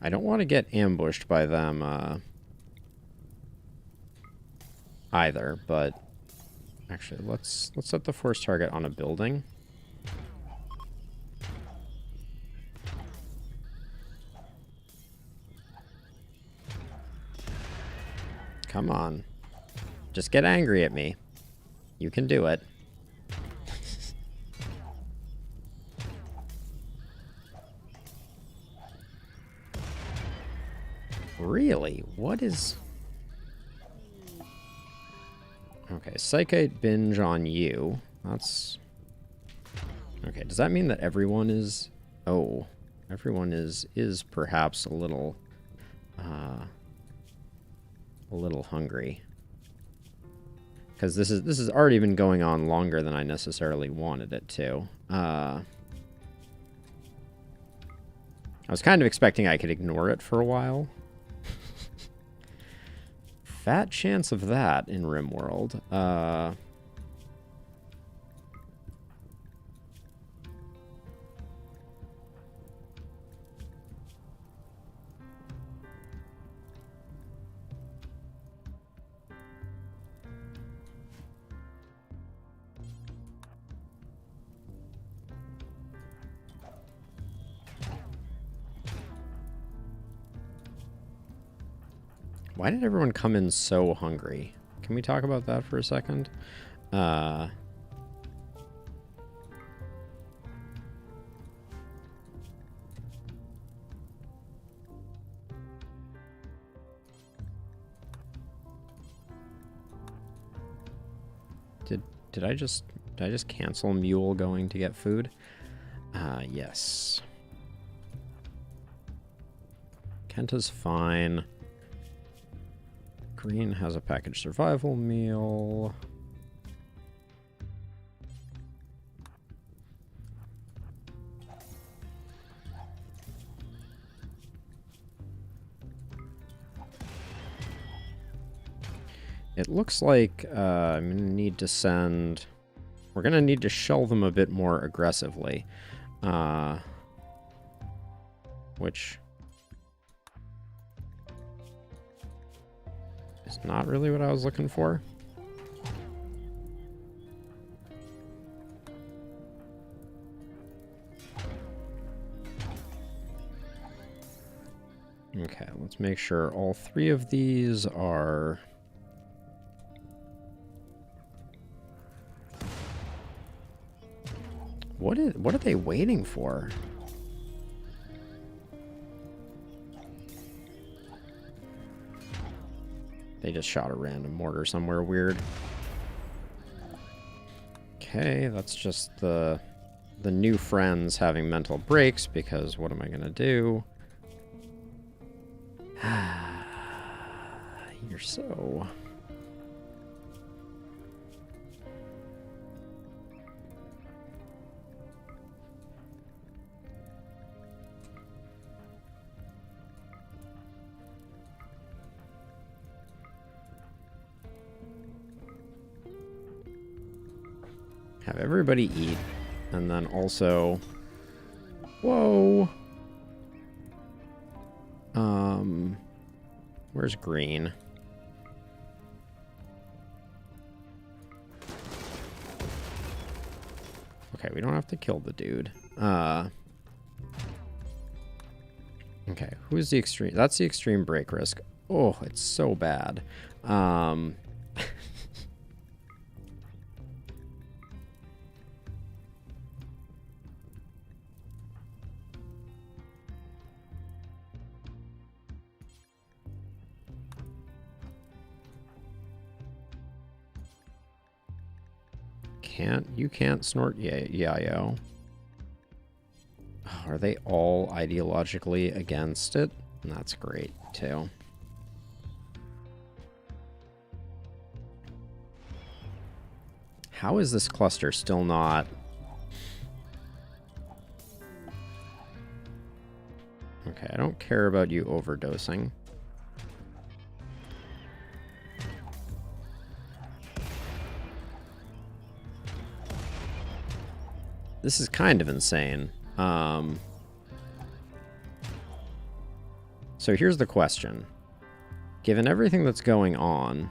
I don't want to get ambushed by them either, but actually let's set the force target on a building. Come on. Just get angry at me. You can do it. Really? What is... Okay, Psychite binge on you. That's... Okay, does that mean that everyone is... Oh, everyone is perhaps a little hungry. Because this has already been going on longer than I necessarily wanted it to. I was kind of expecting I could ignore it for a while. Fat chance of that in RimWorld. Why did everyone come in so hungry? Can we talk about that for a second? Did I just cancel Mule going to get food? Yes. Kenta's fine. Green has a packaged survival meal. It looks like I'm going to need to send... We're going to need to shell them a bit more aggressively. Which... is not really what I was looking for. Okay, let's make sure all three of these are... What are they waiting for? they just shot a random mortar somewhere weird. Okay, that's just the new friends having mental breaks, because what am I gonna do? You're so... Have everybody eat, and then also... Whoa! Where's green? Okay, we don't have to kill the dude. Okay, who's the extreme? That's the extreme break risk. Oh, it's so bad. You can't snort yayo. Are they all ideologically against it? That's great too. How is this cluster still not... Okay, I don't care about you overdosing. This is kind of insane. So here's the question. Given everything that's going on,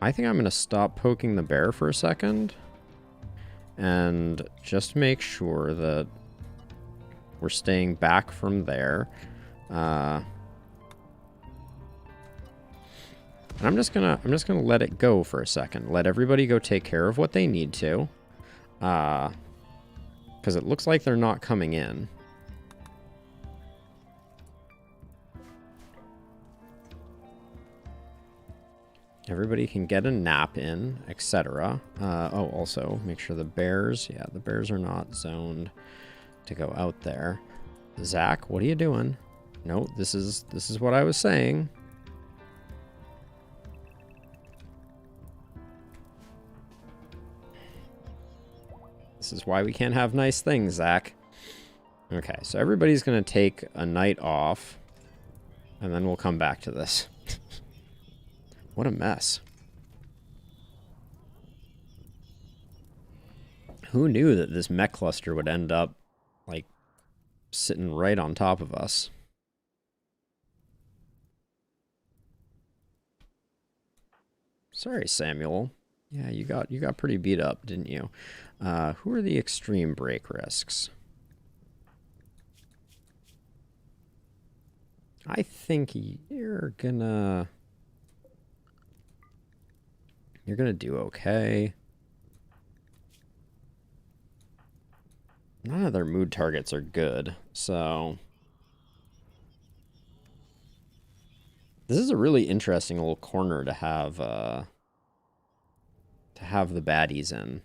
I think I'm going to stop poking the bear for a second and just make sure that we're staying back from there. And I'm just gonna let it go for a second. Let everybody go take care of what they need to. Because it looks like they're not coming in. Everybody can get a nap in, etc. Oh, also, make sure the bears... Yeah, the bears are not zoned to go out there. Zach, what are you doing? No, this is what I was saying. This is why we can't have nice things, Zach. Okay, so everybody's going to take a night off, and then we'll come back to this. What a mess. Who knew that this mech cluster would end up, like, sitting right on top of us? Sorry, Samuel. Yeah, you got pretty beat up, didn't you? Who are the extreme break risks? I think you're gonna do okay. None of their mood targets are good, so this is a really interesting little corner to have the baddies in.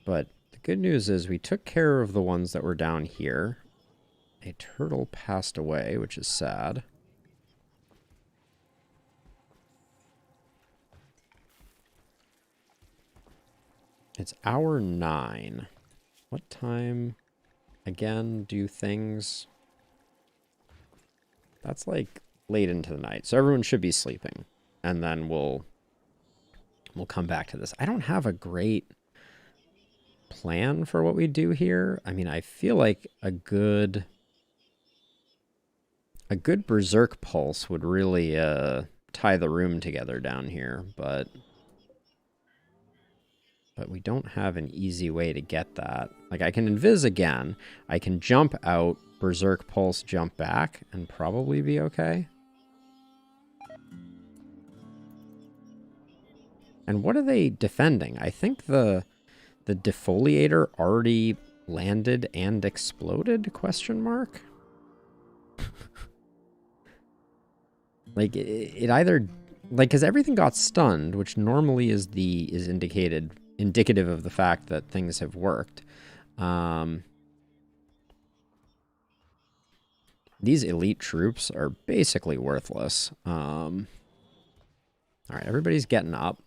But the good news is we took care of the ones that were down here. A turtle passed away, which is sad. It's hour 9. What time, again, do things? That's like late into the night, so everyone should be sleeping. And then we'll come back to this. I don't have a great plan for what we do here. I mean, I feel like a good berserk pulse would really tie the room together down here, but we don't have an easy way to get that. Like, I can invis again. I can jump out, berserk pulse, jump back, and probably be okay. And what are they defending? I think the defoliator already landed and exploded, question mark? Like, it either... Like, because everything got stunned, which normally is indicative of the fact that things have worked. These elite troops are basically worthless. All right, everybody's getting up.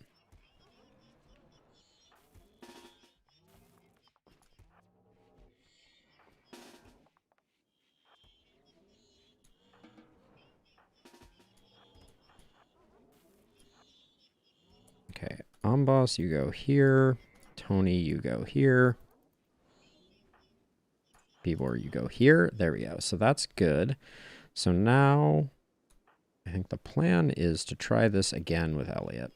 Okay, Amboss, you go here. Tony, you go here. Bibor, you go here. There we go. So that's good. So now I think the plan is to try this again with Elliot.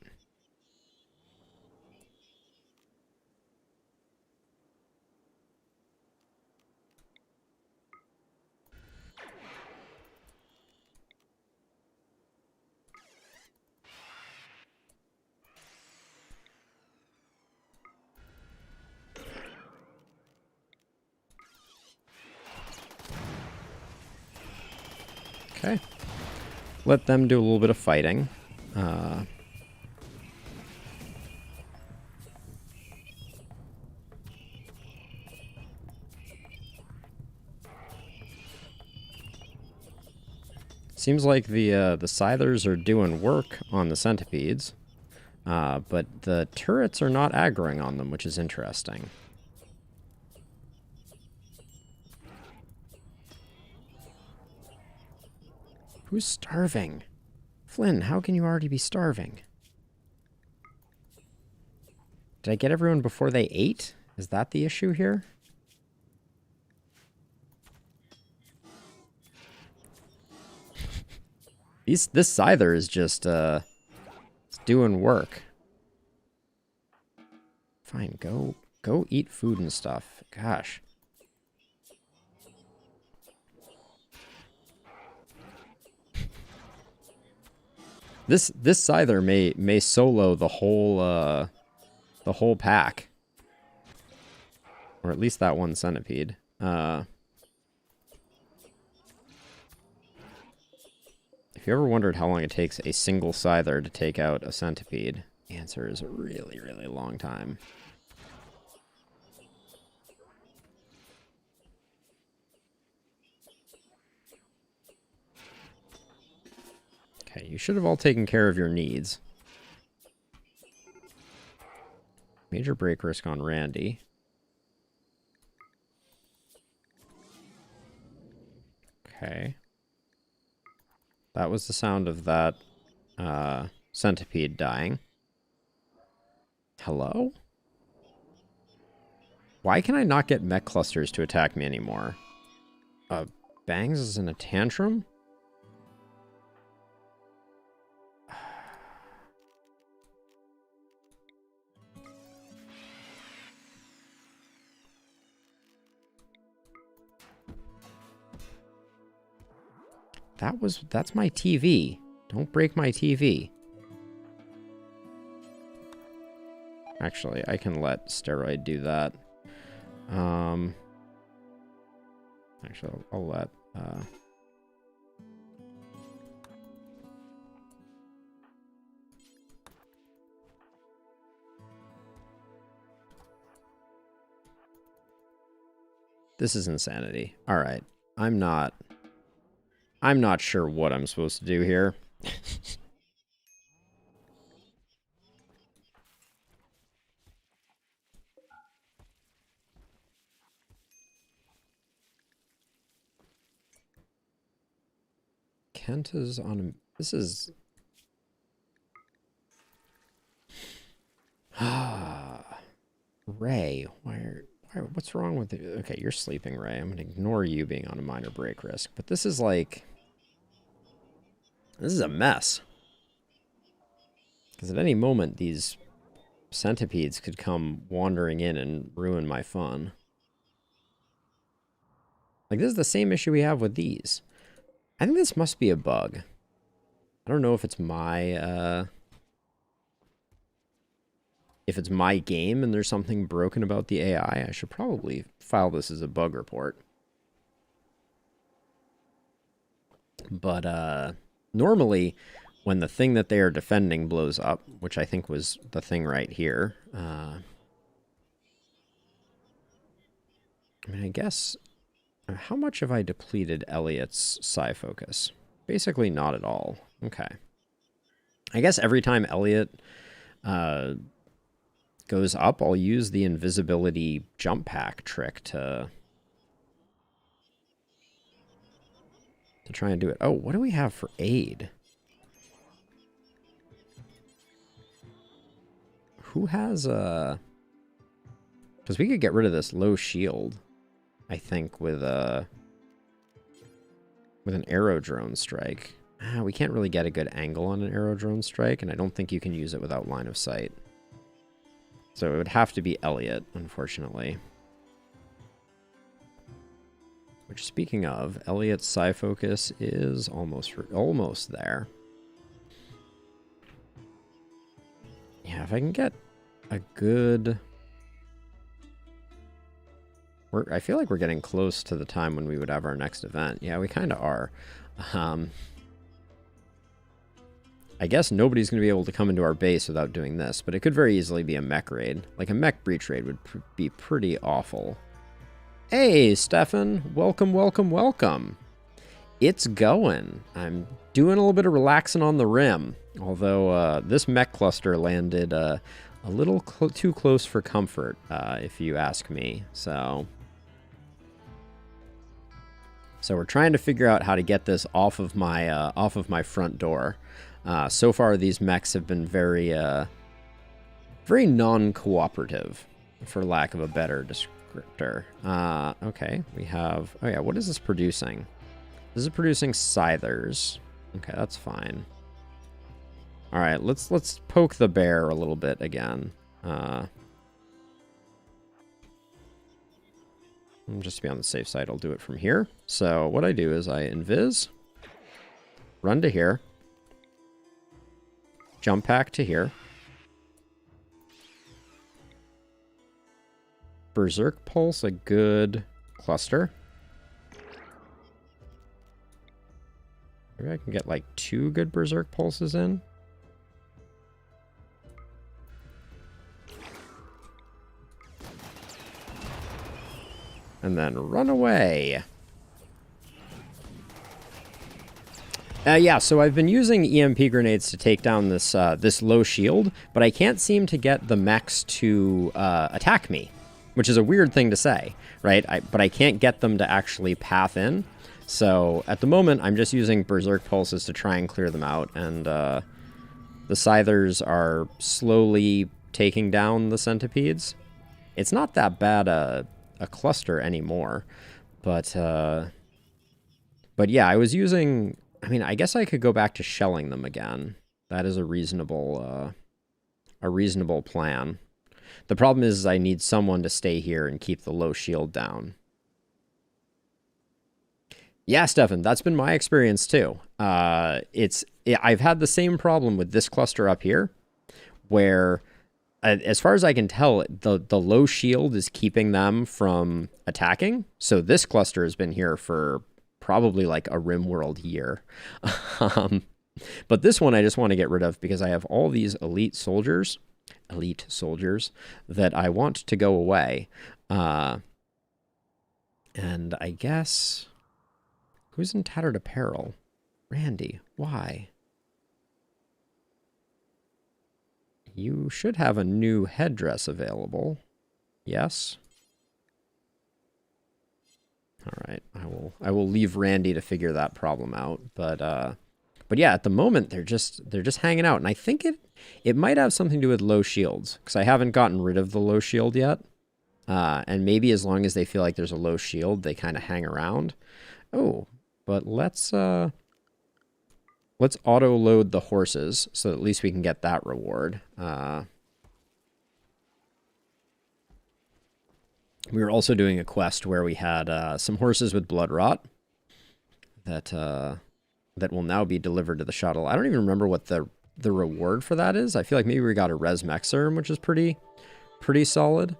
Okay. Let them do a little bit of fighting. Seems like the Scythers are doing work on the centipedes, but the turrets are not aggroing on them, which is interesting. Who's starving? Flynn, how can you already be starving? Did I get everyone before they ate? Is that the issue here? This Scyther is just it's doing work. Fine, go eat food and stuff. Gosh. This Scyther may solo the whole pack. Or at least that one centipede. If you ever wondered how long it takes a single Scyther to take out a centipede, the answer is a really, really long time. Okay, you should have all taken care of your needs. Major break risk on Randy. Okay. That was the sound of that centipede dying. Hello? Why can I not get mech clusters to attack me anymore? Bangs is in a tantrum? That's my TV. Don't break my TV. Actually, I can let Steroid do that. Actually, I'll let... This is insanity. All right. I'm not sure what I'm supposed to do here. Kent is on... This is... Ray, what's wrong with it? Okay, you're sleeping, Ray. I'm going to ignore you being on a minor break risk. But this is like... This is a mess. Because at any moment, these centipedes could come wandering in and ruin my fun. Like, this is the same issue we have with these. I think this must be a bug. I don't know if it's my, if it's my game and there's something broken about the AI. I should probably file this as a bug report. But normally, when the thing that they are defending blows up, which I think was the thing right here, I mean, I guess, how much have I depleted Elliot's psi focus? Basically not at all. Okay. I guess every time Elliot goes up, I'll use the invisibility jump pack trick to try and do it. Oh, what do we have for aid? Who has a... Because we could get rid of this low shield, I think, with an arrow drone strike. We can't really get a good angle on an arrow drone strike, and I don't think you can use it without line of sight. So it would have to be Elliot, unfortunately. Which, speaking of, Elliot's psi focus is almost there. Yeah, if I can get a good... I feel like we're getting close to the time when we would have our next event. Yeah, we kind of are. I guess nobody's going to be able to come into our base without doing this, but it could very easily be a mech raid. Like, a mech breach raid would be pretty awful. Hey, Stefan. Welcome, welcome, welcome. It's going. I'm doing a little bit of relaxing on the rim, although this mech cluster landed a little too close for comfort, if you ask me. So we're trying to figure out how to get this off of my front door. So far, these mechs have been very non-cooperative, for lack of a better descriptor. Okay, we have... Oh yeah, what is this producing? This is producing scythers. Okay, that's fine. All right, let's poke the bear a little bit again. Just to be on the safe side, I'll do it from here. So what I do is I invis, run to here, jump pack to here, Berserk Pulse, a good cluster. Maybe I can get like 2 good Berserk Pulses in. And then run away. Yeah, so I've been using EMP grenades to take down this this low shield, but I can't seem to get the mechs to attack me, which is a weird thing to say, right? But I can't get them to actually path in. So at the moment, I'm just using Berserk Pulses to try and clear them out, and the Scythers are slowly taking down the centipedes. It's not that bad a cluster anymore, but yeah, I was using... I mean, I guess I could go back to shelling them again. That is a reasonable plan. The problem is I need someone to stay here and keep the low shield down. Yeah, Stefan, that's been my experience too. I've had the same problem with this cluster up here, where, as far as I can tell, the low shield is keeping them from attacking. So this cluster has been here for probably like a RimWorld year. But this one I just want to get rid of because I have all these elite soldiers that I want to go away. And I guess... Who's in tattered apparel? Randy, why? You should have a new headdress available. Yes? All right, I will leave Randy to figure that problem out. But yeah, at the moment they're just hanging out, and I think it might have something to do with low shields, because I haven't gotten rid of the low shield yet. And maybe as long as they feel like there's a low shield, they kind of hang around. Oh, but let's auto load the horses so at least we can get that reward. We were also doing a quest where we had some horses with blood rot that will now be delivered to the shuttle. I don't even remember what the reward for that is. I feel like maybe we got a res mech serum, which is pretty solid.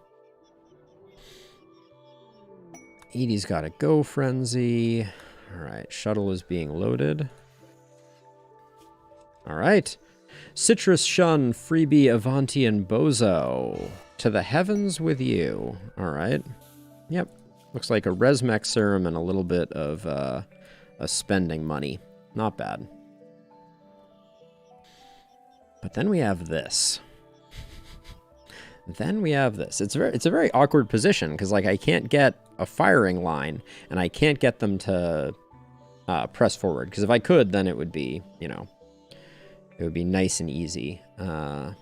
Edie's got a go frenzy. All right, shuttle is being loaded. All right. Citrus, Shun, Freebie, Avanti, and Bozo. To the heavens with you. All right. Yep. Looks like a Resmec serum and a little bit of a spending money. Not bad. But then we have this. It's a very awkward position because like I can't get a firing line and I can't get them to press forward, because if I could, then it would be, you know, it would be nice and easy. All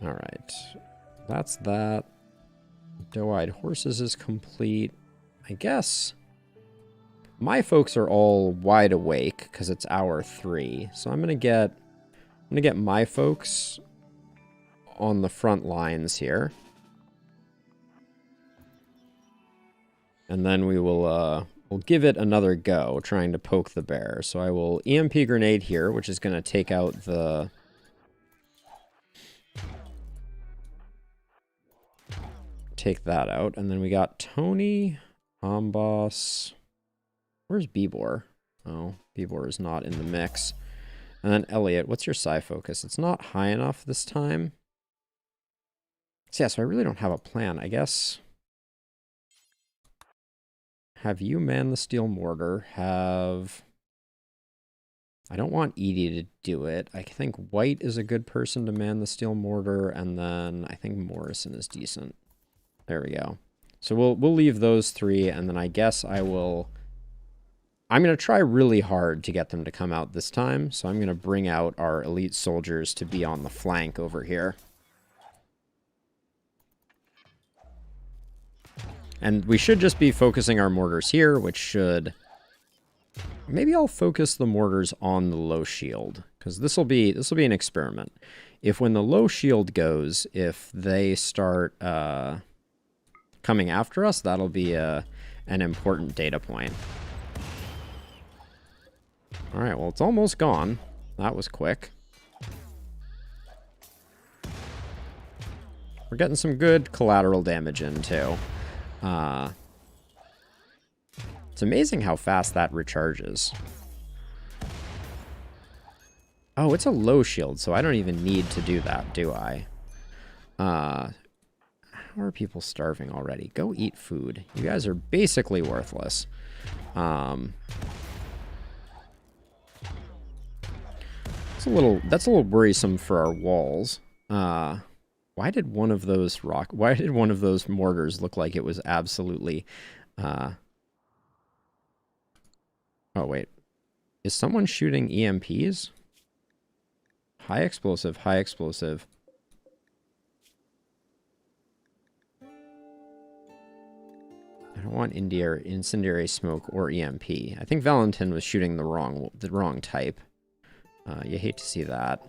right, that's that. Doe-eyed horses is complete. I guess my folks are all wide awake because it's hour 3. So I'm gonna get my folks on the front lines here. And then we will we'll give it another go trying to poke the bear. So I will EMP grenade here, which is going to take out the take that out. And then we got Tony, Amboss. Where's Bebor? Oh, Bebor is not in the mix. And then Elliot, what's your psi focus? It's not high enough this time. So yeah, so I really don't have a plan, I guess. Have you man the steel mortar? I don't want Edie to do it. I think White is a good person to man the steel mortar, and then I think Morrison is decent. There we go. So we'll leave those 3, and then I guess I'm going to try really hard to get them to come out this time, so I'm going to bring out our elite soldiers to be on the flank over here. And we should just be focusing our mortars here, which should... Maybe I'll focus the mortars on the low shield, because this will be an experiment. If when the low shield goes, if they start coming after us, that'll be an important data point. All right, well, it's almost gone. That was quick. We're getting some good collateral damage in, too. It's amazing how fast that recharges. Oh, it's a low shield, so I don't even need to do that, do I? How are people starving already? Go eat food. You guys are basically worthless. That's a little worrisome for our walls. Why did one of those mortars look like it was absolutely Oh wait. Is someone shooting EMPs? High explosive, high explosive. I don't want incendiary smoke or EMP. I think Valentin was shooting the wrong type. You hate to see that.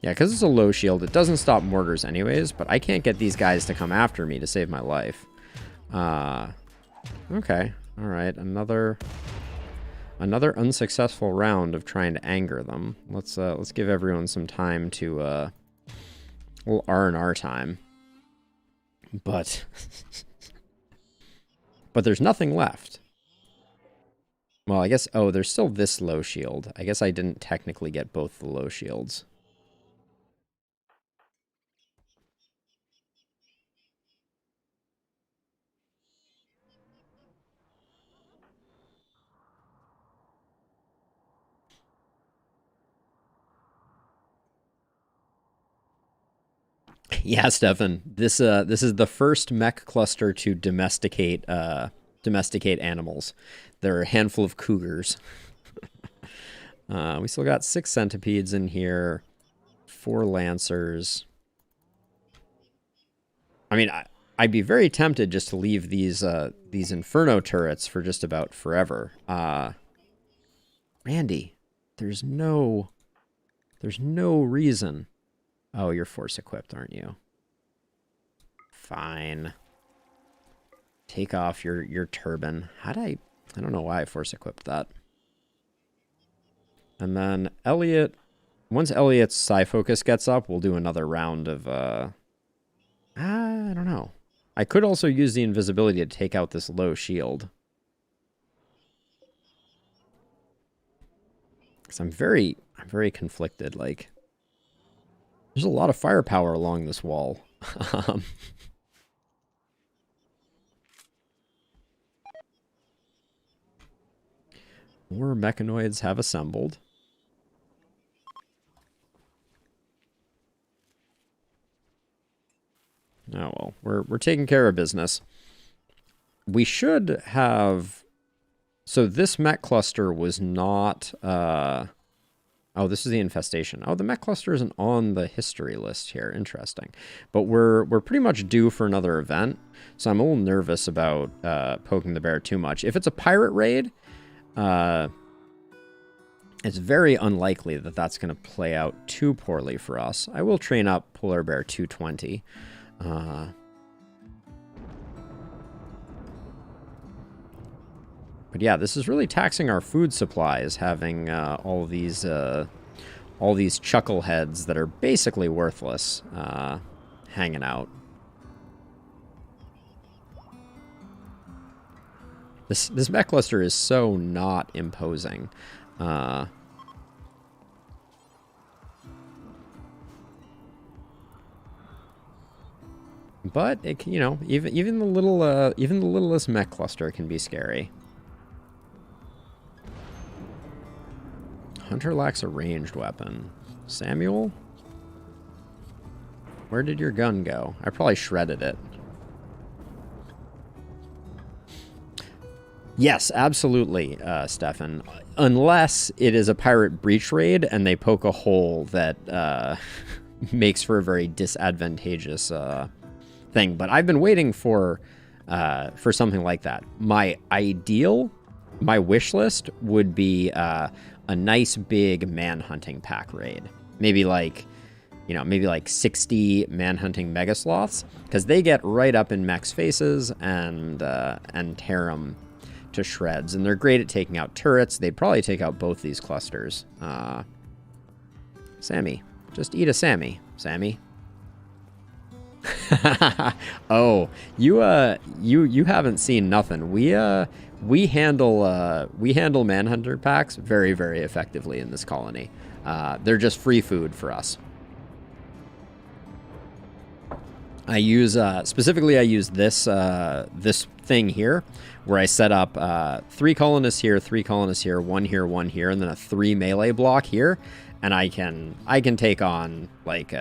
Yeah, because it's a low shield, it doesn't stop mortars anyways, but I can't get these guys to come after me to save my life. Okay, all right, another unsuccessful round of trying to anger them. Let's give everyone some time to a little R&R time. But but there's nothing left. Well, I guess there's still this low shield. I guess I didn't technically get both the low shields. Yeah, Stefan. This is the first mech cluster to domesticate animals. There are a handful of cougars. We still got 6 centipedes in here, 4 lancers. I mean, I'd be very tempted just to leave these inferno turrets for just about forever. Randy, there's no reason. Oh, you're force equipped, aren't you? Fine. Take off your turban. I don't know why I force equipped that. And then Elliot, once Elliot's Psi Focus gets up, we'll do another round of, I don't know. I could also use the invisibility to take out this low shield. Because I'm very conflicted. Like, there's a lot of firepower along this wall. More mechanoids have assembled. Oh well, we're taking care of business. We should have. So this mech cluster was not. Oh, this is the infestation. Oh, the mech cluster isn't on the history list here. Interesting, but we're pretty much due for another event. So I'm a little nervous about poking the bear too much. If it's a pirate raid, it's very unlikely that that's going to play out too poorly for us. I will train up Polar Bear 220. But yeah, this is really taxing our food supplies, having all these chuckleheads that are basically worthless hanging out. This mech cluster is so not imposing. But it, you know, even the littlest mech cluster can be scary. Hunter lacks a ranged weapon. Samuel? Where did your gun go? I probably shredded it. Yes, absolutely, Stefan. Unless it is a pirate breach raid and they poke a hole that makes for a very disadvantageous thing. But I've been waiting for something like that. My wish list would be a nice big manhunting pack raid. Maybe like 60 manhunting mega sloths, because they get right up in mechs' faces and tear them to shreds, and they're great at taking out turrets. They'd probably take out both these clusters. Sammy, just eat a Sammy, Sammy. Oh, you haven't seen nothing. We handle manhunter packs very, very effectively in this colony. They're just free food for us. I use specifically this thing here, where I set up 3 colonists here, 3 colonists here, 1 here, 1 here, and then a 3 melee block here, and I can take on like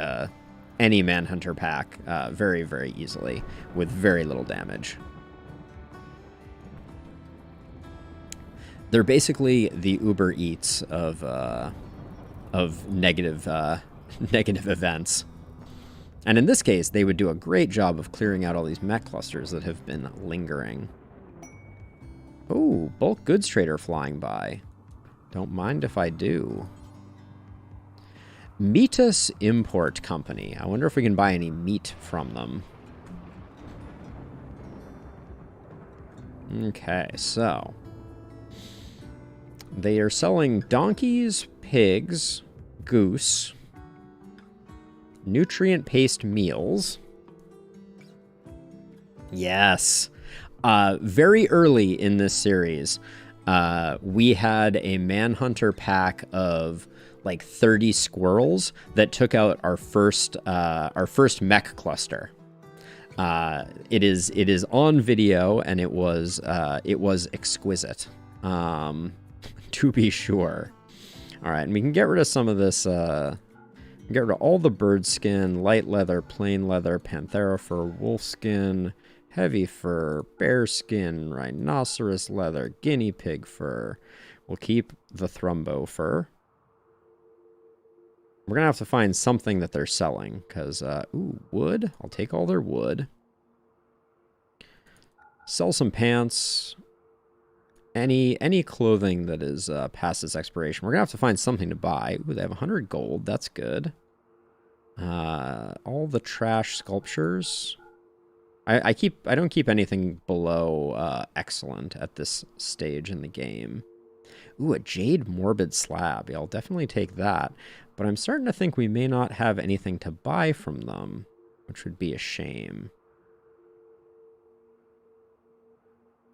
any manhunter pack very, very easily with very little damage. They're basically the Uber Eats of negative negative events. And in this case, they would do a great job of clearing out all these mech clusters that have been lingering. Oh, bulk goods trader flying by. Don't mind if I do. Meatus Import Company. I wonder if we can buy any meat from them. Okay, so they are selling donkeys, pigs, goose, nutrient paste meals. Yes. Very early in this series, we had a manhunter pack of like 30 squirrels that took out our first mech cluster. It is on video, and it was exquisite, to be sure. All right, and we can get rid of some of this. Get rid of all the bird skin, light leather, plain leather, panthera fur, wolf skin, heavy fur, bear skin, rhinoceros leather, guinea pig fur. We'll keep the thrumbo fur. We're going to have to find something that they're selling, because, ooh, wood. I'll take all their wood. Sell some pants. Any clothing that is past its expiration. We're going to have to find something to buy. Ooh, they have 100 gold. That's good. All the trash sculptures. I don't keep anything below excellent at this stage in the game. Ooh, a Jade Morbid Slab. Yeah, I'll definitely take that. But I'm starting to think we may not have anything to buy from them, which would be a shame.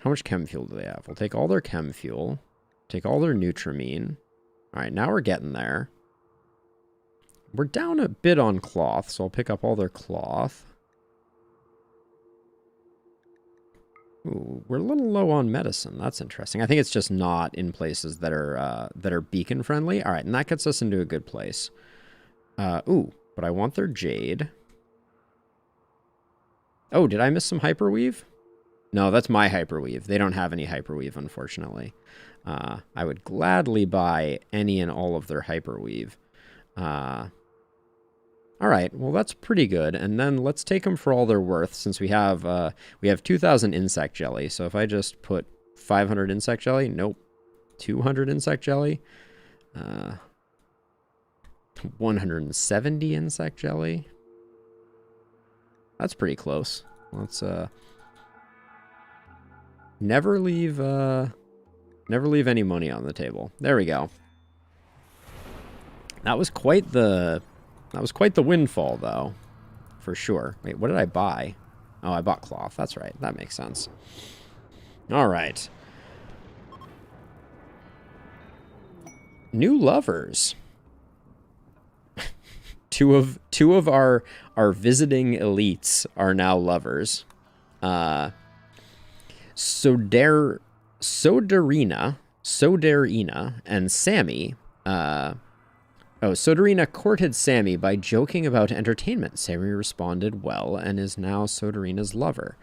How much chem fuel do they have? We'll take all their chem fuel. Take all their Nutramine. All right, now we're getting there. We're down a bit on cloth, so I'll pick up all their cloth. Ooh, we're a little low on medicine. That's interesting. I think it's just not in places that are beacon friendly. All right, and that gets us into a good place. Ooh, but I want their jade. Oh, did I miss some hyperweave? No, that's my hyperweave. They don't have any hyperweave, unfortunately. I would gladly buy any and all of their hyperweave. All right, well, that's pretty good. And then let's take them for all they're worth, since we have 2,000 insect jelly. So if I just put 500 insect jelly, nope, 200 insect jelly, 170 insect jelly. That's pretty close. Let's never leave any money on the table. There we go. That was quite the windfall, though, for sure. Wait, what did I buy? Oh, I bought cloth. That's right. That makes sense. All right. New lovers. two of our visiting elites are now lovers. Soderina, and Sammy. Soderina courted Sammy by joking about entertainment. Sammy responded well and is now Soderina's lover.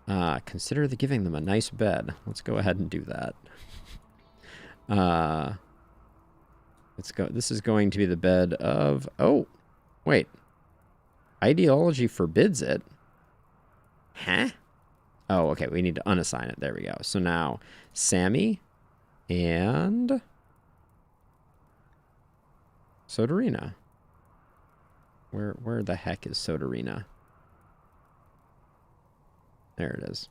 Consider giving them a nice bed. Let's go ahead and do that. Let's go. This is going to be the bed of... Oh, wait. Ideology forbids it. Huh? Oh, okay. We need to unassign it. There we go. So now, Sammy and... Soderina. Where the heck is Soderina? There it is.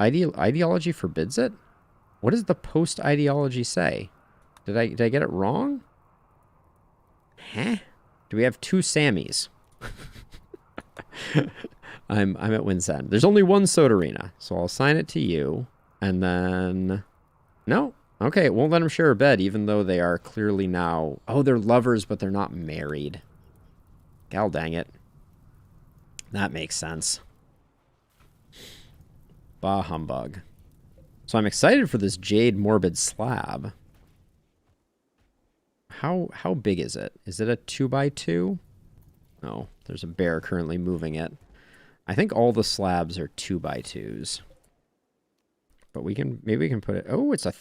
Ideology forbids it? What does the post ideology say? Did I get it wrong? Huh? Do we have two Sammys? I'm at Wind's End. There's only one Soderina, so I'll assign it to you. And then... No. Okay, it won't let them share a bed, even though they are clearly now... Oh, they're lovers, but they're not married. Gal dang it. That makes sense. Bah humbug. So I'm excited for this Jade Morbid Slab. How big is it? Is it a 2x2? No, there's a bear currently moving it. I think all the slabs are 2x2s. But maybe we can put it... Oh, it's a...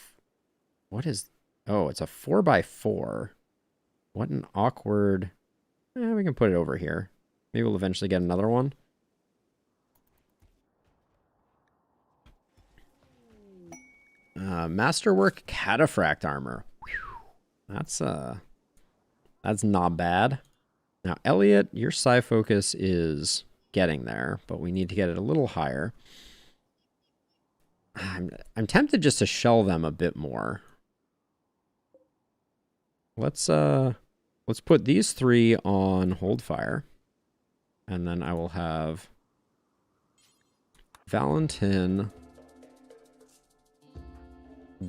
What is... Oh, it's a 4x4. What an awkward... we can put it over here. Maybe we'll eventually get another one. Masterwork Cataphract Armor. Whew. That's not bad. Now, Elliot, your psi focus is getting there, but we need to get it a little higher. I'm tempted just to shell them a bit more. Let's put these three on hold fire. And then I will have Valentin,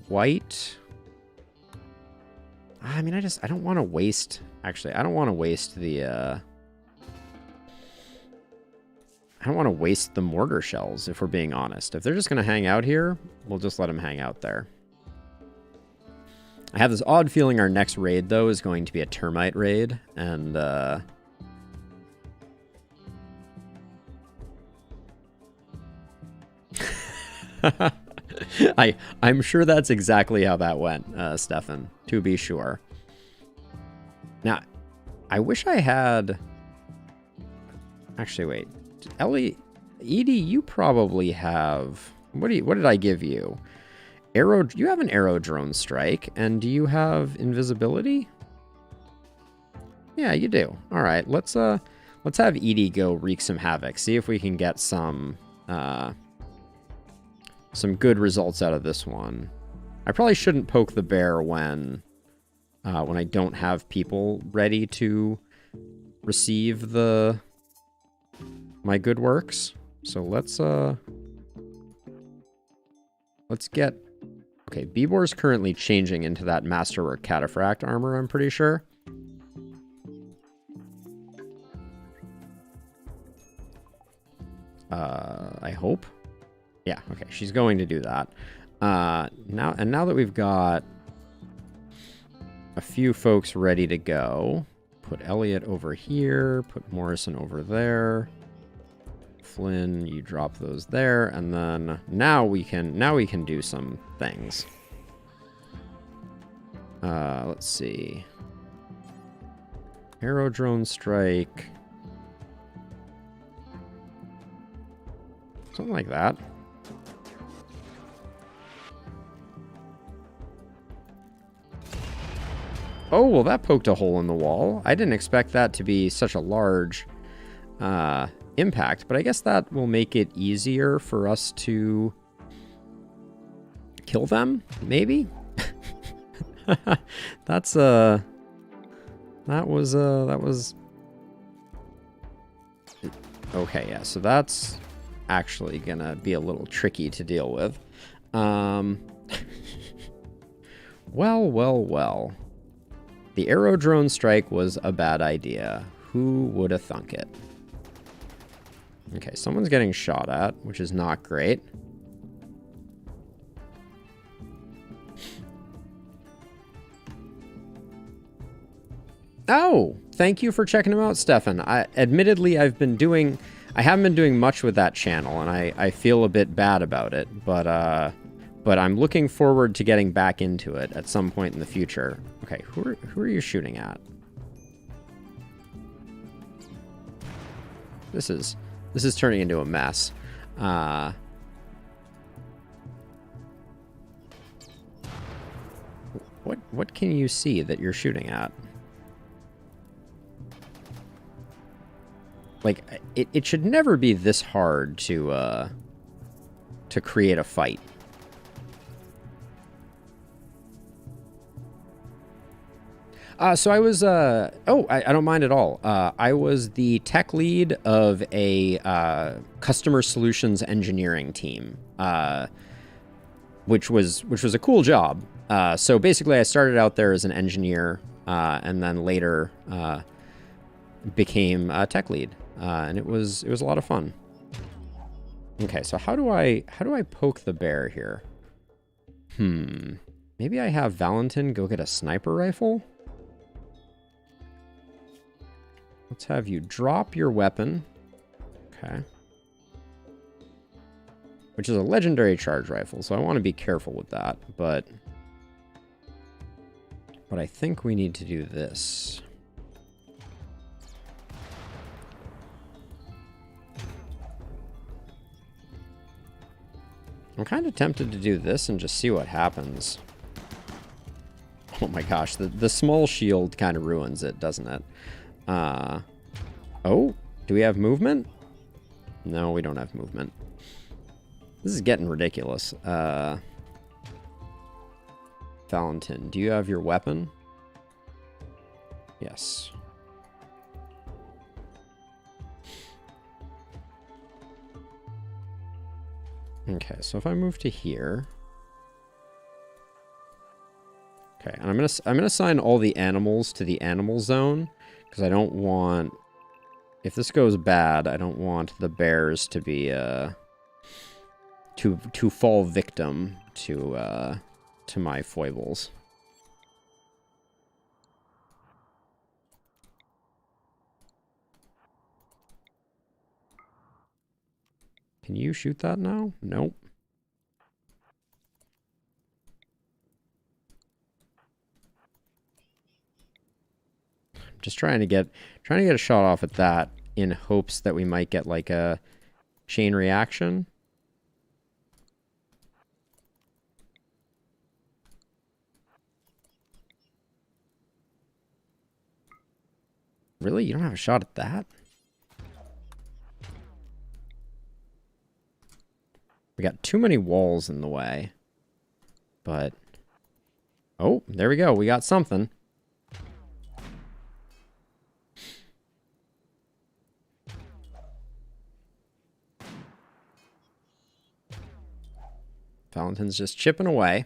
White. I mean, I don't want to waste... Actually, I don't want to waste the... I don't want to waste the mortar shells, if we're being honest. If they're just going to hang out here, we'll just let them hang out there. I have this odd feeling our next raid, though, is going to be a termite raid, and, I'm sure that's exactly how that went, Stefan, to be sure. Now, I wish I had... Actually, wait. Edie, you probably have... What did I give you? You have an arrow drone strike, and do you have invisibility? Yeah, you do. All right, let's have Edie go wreak some havoc. See if we can get some good results out of this one. I probably shouldn't poke the bear when I don't have people ready to receive my good works. So let's get... Okay, Beebor's currently changing into that Masterwork Cataphract armor, I'm pretty sure. I hope. Yeah, okay, she's going to do that. Now that we've got a few folks ready to go, put Elliot over here, put Morrison over there. Flynn, you drop those there, and then now we can do some things. Let's see. Aerodrone strike. Something like that. Oh, well, that poked a hole in the wall. I didn't expect that to be such a large impact, but I guess that will make it easier for us to kill them, maybe? That was okay, yeah, so that's actually gonna be a little tricky to deal with. Well. The aerodrone strike was a bad idea. Who would have thunk it? Okay, someone's getting shot at, which is not great. Oh, thank you for checking him out, Stefan. Admittedly, I haven't been doing much with that channel, and I feel a bit bad about it, but I'm looking forward to getting back into it at some point in the future. Okay, who are you shooting at? This is turning into a mess. What can you see that you're shooting at? Like, it should never be this hard to create a fight. So I was, I don't mind at all. I was the tech lead of a customer solutions engineering team, which was a cool job. So basically, I started out there as an engineer, and then later became a tech lead, and it was a lot of fun. Okay, so how do I poke the bear here? Maybe I have Valentin go get a sniper rifle. Let's have you drop your weapon. Okay. Which is a legendary charge rifle, so I want to be careful with that, but I think we need to do this. I'm kind of tempted to do this and just see what happens. Oh my gosh, the small shield kind of ruins it, doesn't it? Oh, do we have movement? No, we don't have movement. This is getting ridiculous. Valentin, do you have your weapon? Yes. Okay, so if I move to here. Okay, and I'm gonna assign all the animals to the animal zone, because I don't want, if this goes bad, I don't want the bears to be to fall victim to my foibles. Can you shoot that now? Nope. Just trying to get a shot off at that in hopes that we might get like a chain reaction. Really? You don't have a shot at that? We got too many walls in the way. But Oh, there we go. We got something. Valentin's just chipping away.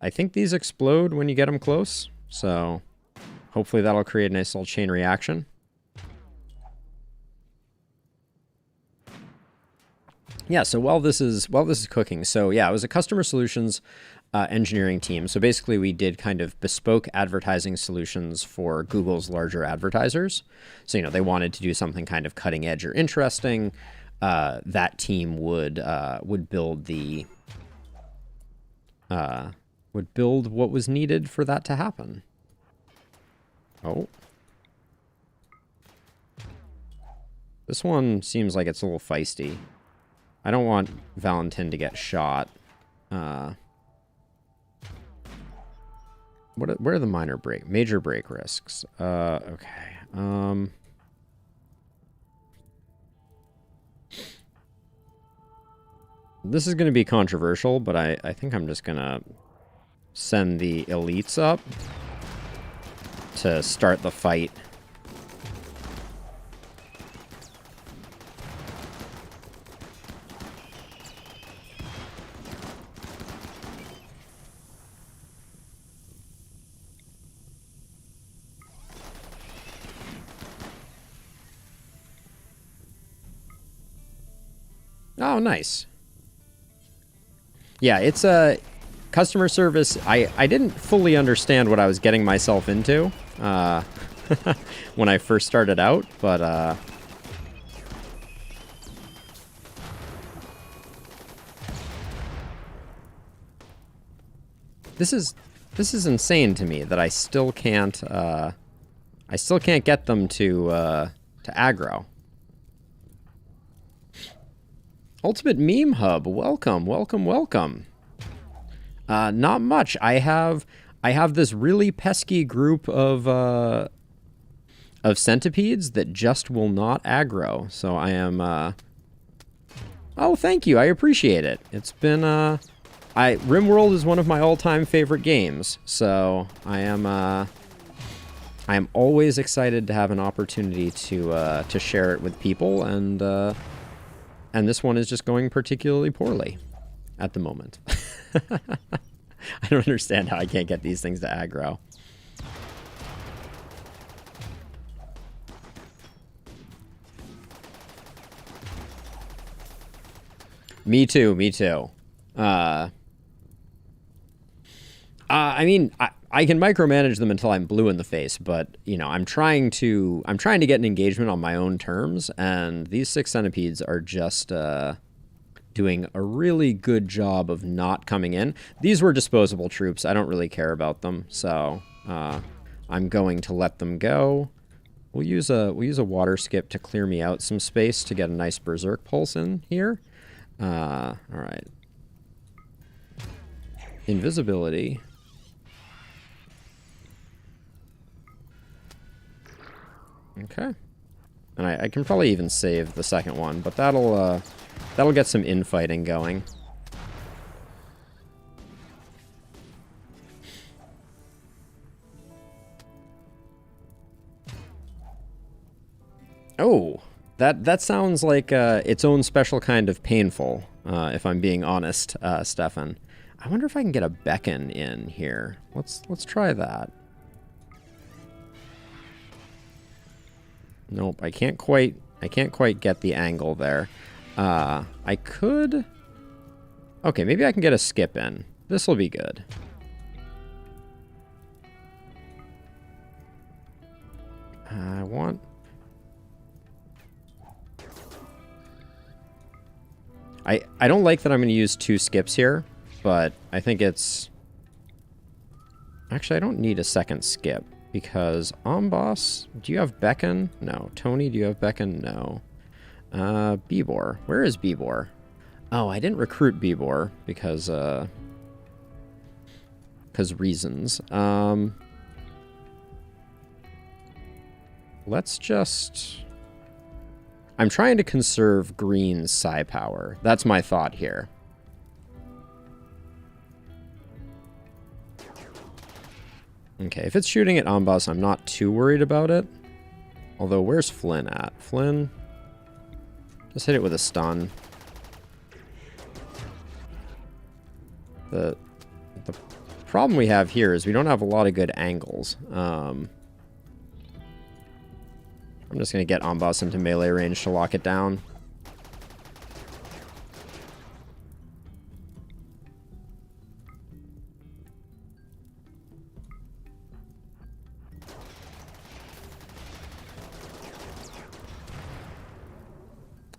I think these explode when you get them close, so hopefully that'll create a nice little chain reaction. Yeah, so while this is cooking, so yeah, it was a customer solutions engineering team. So basically we did kind of bespoke advertising solutions for Google's larger advertisers. So, you know, they wanted to do something kind of cutting edge or interesting. That team would build the would build what was needed for that to happen. Oh. This one seems like it's a little feisty. I don't want Valentin to get shot. Where are the major break risks? Okay. This is going to be controversial, but I think I'm just going to send the elites up to start the fight. Oh, nice. Yeah, it's a customer service. I didn't fully understand what I was getting myself into when I first started out, but this is insane to me that I still can't get them to aggro. Ultimate Meme Hub, welcome, welcome, welcome. Not much. I have this really pesky group of centipedes that just will not aggro. So I am. Oh, thank you. I appreciate it. It's been. RimWorld is one of my all-time favorite games. So I am always excited to have an opportunity to share it with people, and this one is just going particularly poorly at the moment. I don't understand how I can't get these things to aggro. Me too, me too. I mean, I can micromanage them until I'm blue in the face, but you know, I'm trying to get an engagement on my own terms, and these 6 centipedes are just doing a really good job of not coming in. These were disposable troops. I don't really care about them, so I'm going to let them go. We'll use a water skip to clear me out some space to get a nice berserk pulse in here. All right. Invisibility. Okay. And I can probably even save the second one, but that'll get some infighting going. Oh, that sounds like its own special kind of painful, if I'm being honest, Stefan. I wonder if I can get a beacon in here. Let's try that. Nope, I can't quite get the angle there. I could... Okay, maybe I can get a skip in. This will be good. I want... I don't like that I'm going to use 2 skips here, but I think it's... Actually, I don't need a second skip, because Amboss, do you have Beacon? No. Tony, do you have Beacon? No. Bibor. Where is Bibor? Oh, I didn't recruit Bibor because reasons. Let's just... I'm trying to conserve green psi power. That's my thought here. Okay, if it's shooting at Amboss, I'm not too worried about it. Although, where's Flynn at? Flynn? Just hit it with a stun. The problem we have here is we don't have a lot of good angles. I'm just going to get Amboss into melee range to lock it down.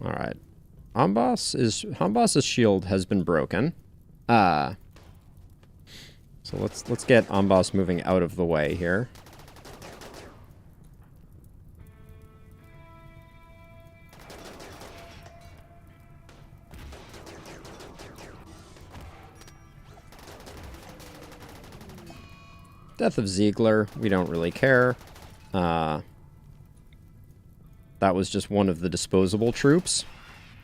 Alright. Amboss's shield has been broken. So let's get Amboss moving out of the way here. Death of Ziegler, we don't really care. That was just one of the disposable troops.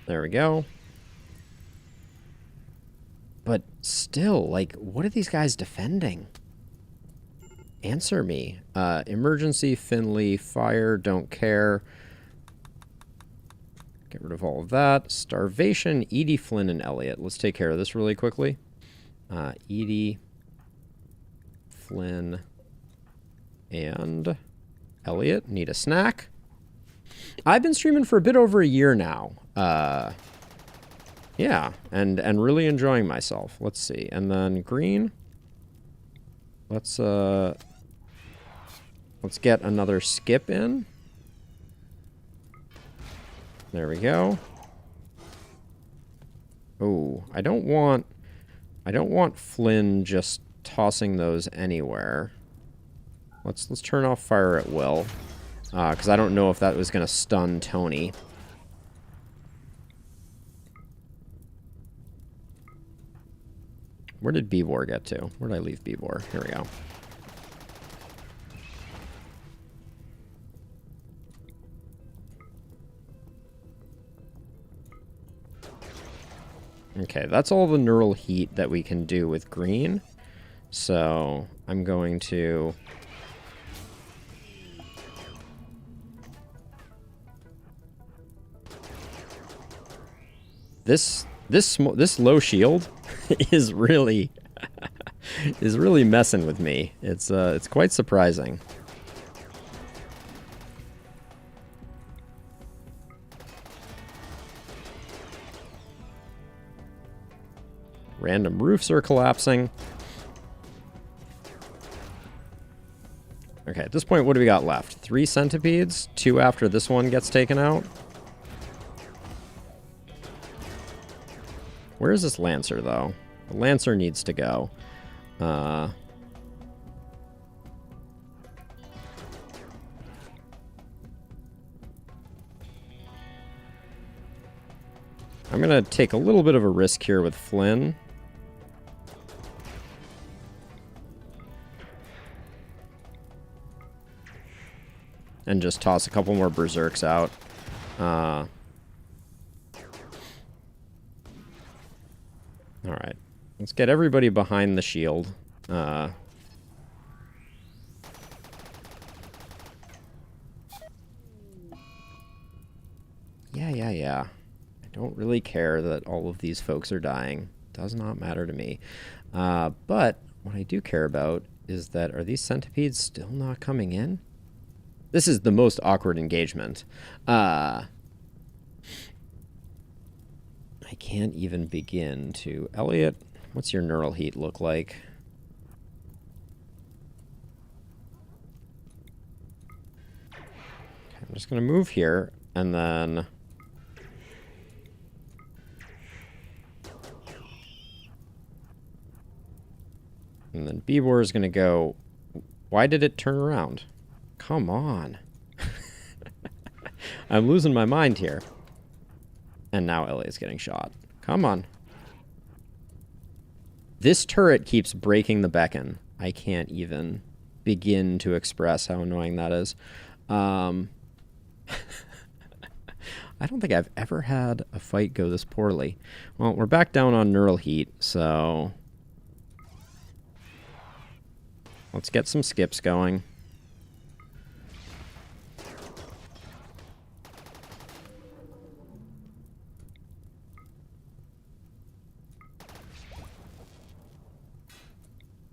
There we go. But still, like, what are these guys defending? Answer me. Emergency, Finley, fire, don't care. Get rid of all of that. Starvation, Edie, Flynn, and Elliot. Let's take care of this really quickly. Edie, Flynn, and Elliot need a snack. I've been streaming for a bit over a year now. Yeah, and really enjoying myself. Let's see. And then green. Let's get another skip in. There we go. Oh, I don't want Flynn just tossing those anywhere. Let's turn off fire at will. Because I don't know if that was going to stun Tony. Where did Bebor get to? Where did I leave Bebor? Here we go. Okay, that's all the neural heat that we can do with green. So I'm going to... This low shield is really messing with me. It's quite surprising. Random roofs are collapsing. Okay, at this point, what do we got left? 3 centipedes, 2 after this one gets taken out. Where is this Lancer, though? The Lancer needs to go. I'm going to take a little bit of a risk here with Flynn. And just toss a couple more Berserks out. Alright. Let's get everybody behind the shield. Yeah. I don't really care that all of these folks are dying. Does not matter to me. But what I do care about is that, are these centipedes still not coming in? This is the most awkward engagement. I can't even begin to... Elliot, what's your neural heat look like? Okay, I'm just going to move here, and then... And then Bebor is going to go... Why did it turn around? Come on. I'm losing my mind here. And now Elliot's getting shot. Come on. This turret keeps breaking the beacon. I can't even begin to express how annoying that is. I don't think I've ever had a fight go this poorly. Well, we're back down on neural heat, so... Let's get some skips going.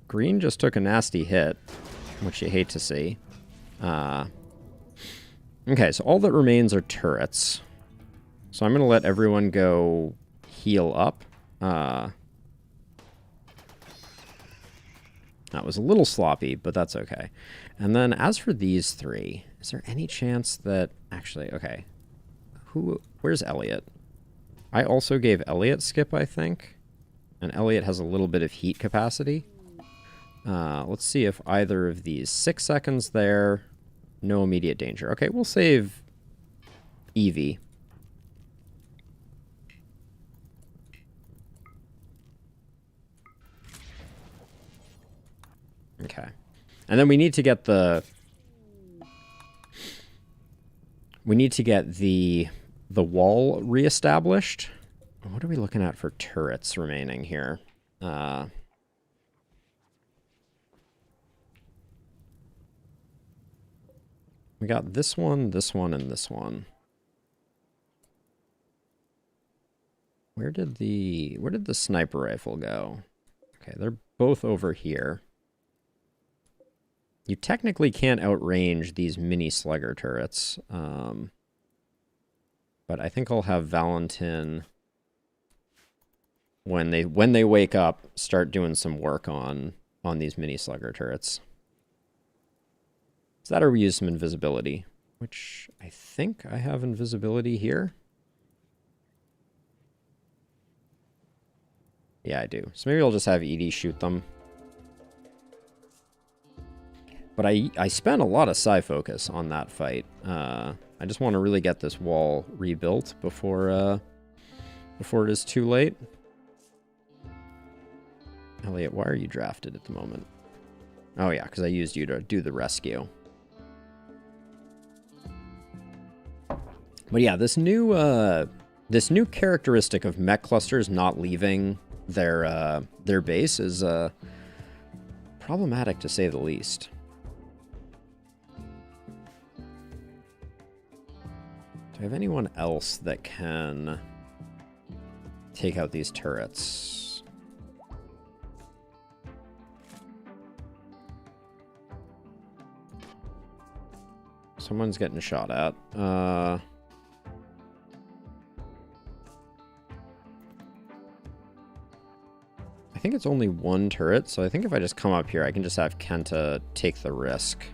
Green just took a nasty hit, which you hate to see. Okay, so all that remains are turrets. So I'm going to let everyone go heal up. That was a little sloppy, but that's okay. And then as for these three, is there any chance that... Actually, okay. Where's Elliot? I also gave Elliot skip, I think. And Elliot has a little bit of heat capacity. Let's see if either of these... 6 seconds there. No immediate danger. Okay, we'll save Evie. Okay. And then we need to get the... We need to get the wall reestablished. What are we looking at for turrets remaining here? We got this one, and this one. Where did the sniper rifle go? Okay, they're both over here. You technically can't outrange these mini slugger turrets. But I think I'll have Valentin, when they wake up, start doing some work on these mini slugger turrets. So that, or we use some invisibility, which I think I have invisibility here. Yeah, I do. So maybe I'll just have Edie shoot them. But I spent a lot of psi focus on that fight. I just want to really get this wall rebuilt before it is too late. Elliot, why are you drafted at the moment? Oh yeah, because I used you to do the rescue. But yeah, this new characteristic of mech clusters not leaving their base is problematic to say the least. Do I have anyone else that can take out these turrets? Someone's getting shot at. I think it's only one turret, so I think if I just come up here, I can just have Kenta take the risk.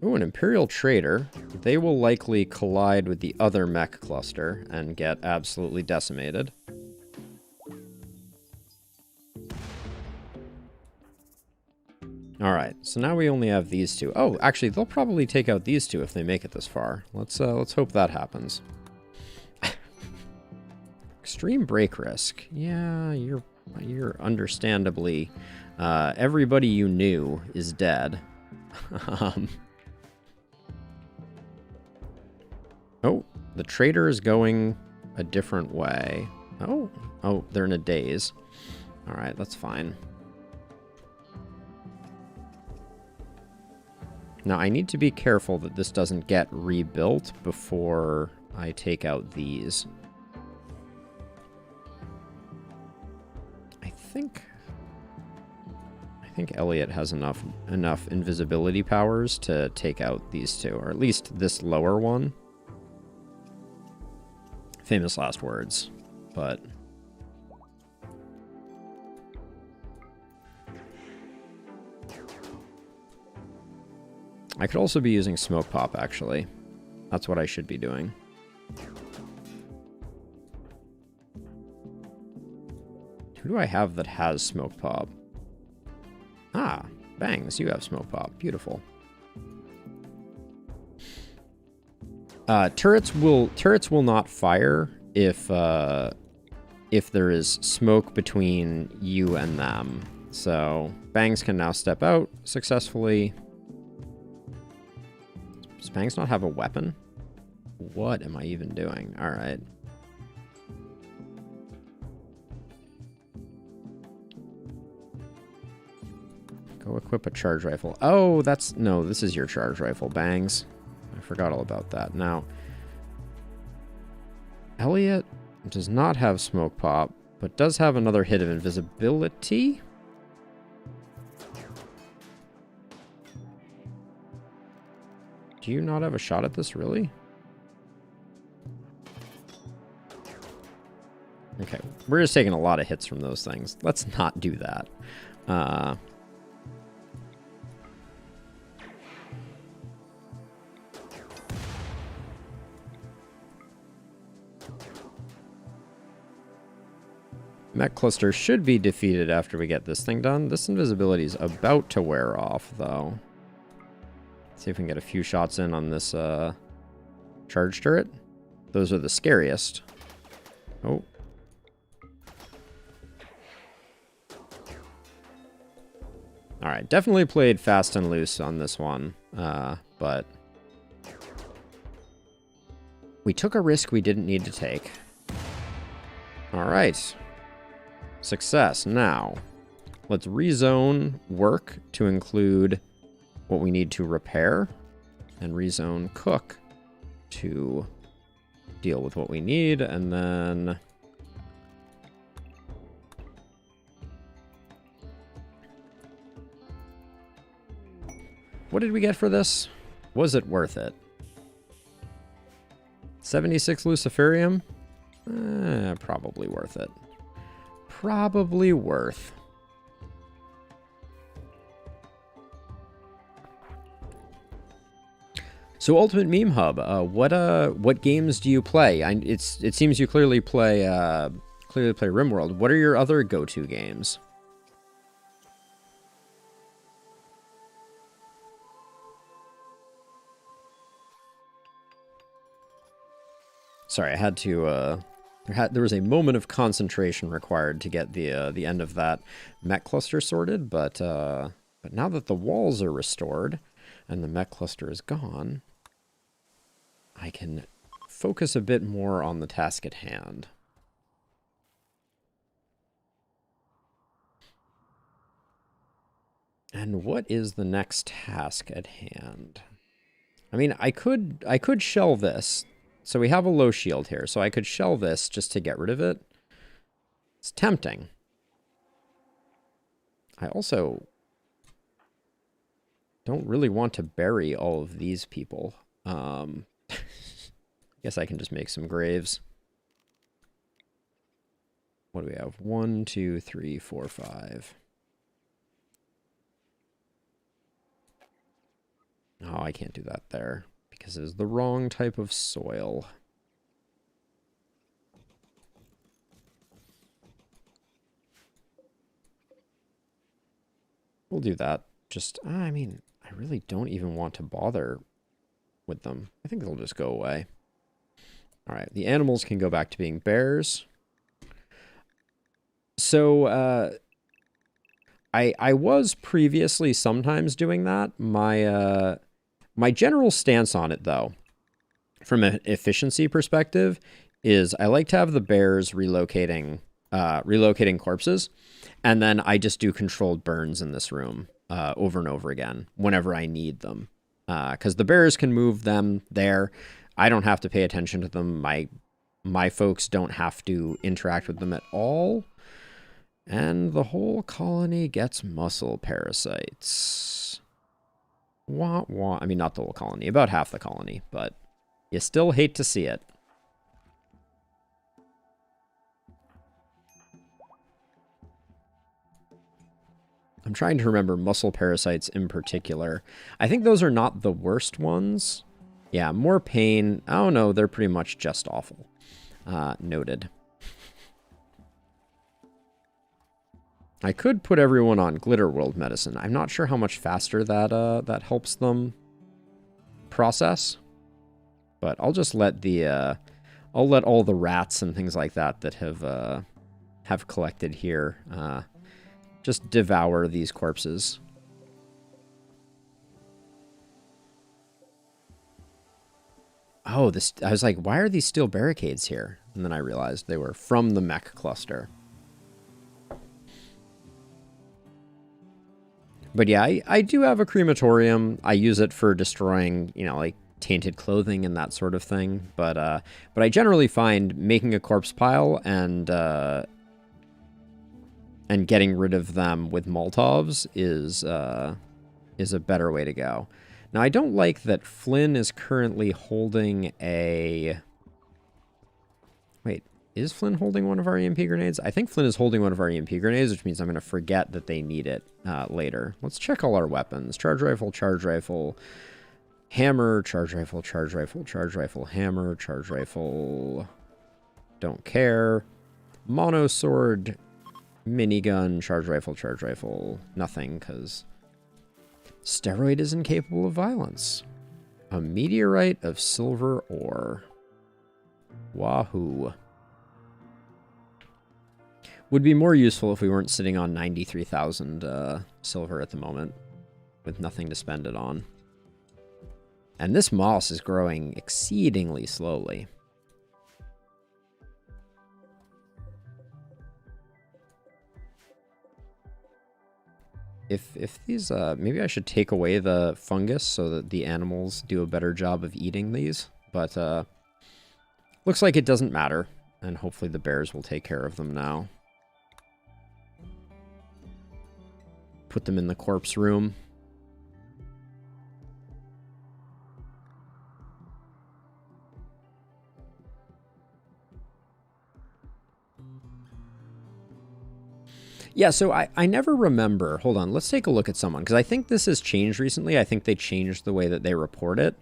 Ooh, an Imperial Trader. They will likely collide with the other mech cluster and get absolutely decimated. Alright, so now we only have these two. Oh, actually, they'll probably take out these two if they make it this far. Let's hope that happens. Extreme break risk. Yeah, you're understandably... everybody you knew is dead. Oh, the trader is going a different way. Oh, they're in a daze. Alright, that's fine. Now, I need to be careful that this doesn't get rebuilt before I take out these. I think Elliot has enough invisibility powers to take out these two, or at least this lower one. Famous last words, but... I could also be using Smoke Pop, actually. That's what I should be doing. Who do I have that has Smoke Pop? Ah, Bangs, you have Smoke Pop. Beautiful. Turrets will not fire if there is smoke between you and them. So Bangs can now step out successfully. Does Bangs not have a weapon? What am I even doing? All right. Go equip a charge rifle. Oh, that's... No, this is your charge rifle. Bangs. I forgot all about that. Now, Elliot does not have smoke pop, but does have another hit of invisibility. Do you not have a shot at this, really? Okay, we're just taking a lot of hits from those things. Let's not do that. Mech cluster should be defeated after we get this thing done. This invisibility is about to wear off, though. See if we can get a few shots in on this charge turret. Those are the scariest. Oh. Alright, definitely played fast and loose on this one. But we took a risk we didn't need to take. Alright. Success. Now, let's rezone work to include what we need to repair, and rezone cook to deal with what we need, and then what did we get for this? Was it worth it? 76 Luciferium? Probably worth it. Probably worth. So Ultimate Meme Hub, what games do you play? It seems you clearly play RimWorld. What are your other go-to games? Sorry, I had to. There was a moment of concentration required to get the end of that mech cluster sorted, but now that the walls are restored and the mech cluster is gone, I can focus a bit more on the task at hand. And what is the next task at hand? I mean, I could shell this. So we have a low shield here, so I could shell this just to get rid of it. It's tempting. I also don't really want to bury all of these people. Guess I can just make some graves. What do we have? 1, 2, 3, 4, 5. Oh, I can't do that there, because it is the wrong type of soil. We'll do that. Just, I mean, I really don't even want to bother with them. I think they'll just go away. All right, the animals can go back to being bears. So, I was previously sometimes doing that. My general stance on it, though, from an efficiency perspective, is I like to have the bears relocating corpses, and then I just do controlled burns in this room over and over again whenever I need them. Because the bears can move them there. I don't have to pay attention to them. My folks don't have to interact with them at all. And the whole colony gets muscle parasites. Wah, wah. I mean, not the whole colony. About half the colony. But you still hate to see it. I'm trying to remember muscle parasites in particular. I think those are not the worst ones. Yeah, more pain. Oh no, they're pretty much just awful. Noted. I could put everyone on Glitter World medicine. I'm not sure how much faster that helps them process. But I'll just let I'll let all the rats and things like that have collected here just devour these corpses. Oh, I was like, why are these steel barricades here? And then I realized they were from the mech cluster. But yeah, I do have a crematorium. I use it for destroying, you know, like tainted clothing and that sort of thing. But I generally find making a corpse pile and getting rid of them with Molotovs is a better way to go. Now, I don't like that Flynn is currently holding a... Wait, is Flynn holding one of our EMP grenades? I think Flynn is holding one of our EMP grenades, which means I'm going to forget that they need it later. Let's check all our weapons. Charge rifle, hammer, charge rifle, hammer, charge rifle, don't care. Mono sword, minigun, charge rifle, nothing, because steroid is incapable of violence. A meteorite of silver ore. Wahoo. Would be more useful if we weren't sitting on 93,000 silver at the moment, with nothing to spend it on. And this moss is growing exceedingly slowly. If these, maybe I should take away the fungus so that the animals do a better job of eating these. But looks like it doesn't matter, and hopefully the bears will take care of them now. Put them in the corpse room. Yeah, so I never remember. Hold on, let's take a look at someone, because I think this has changed recently. I think they changed the way that they report it.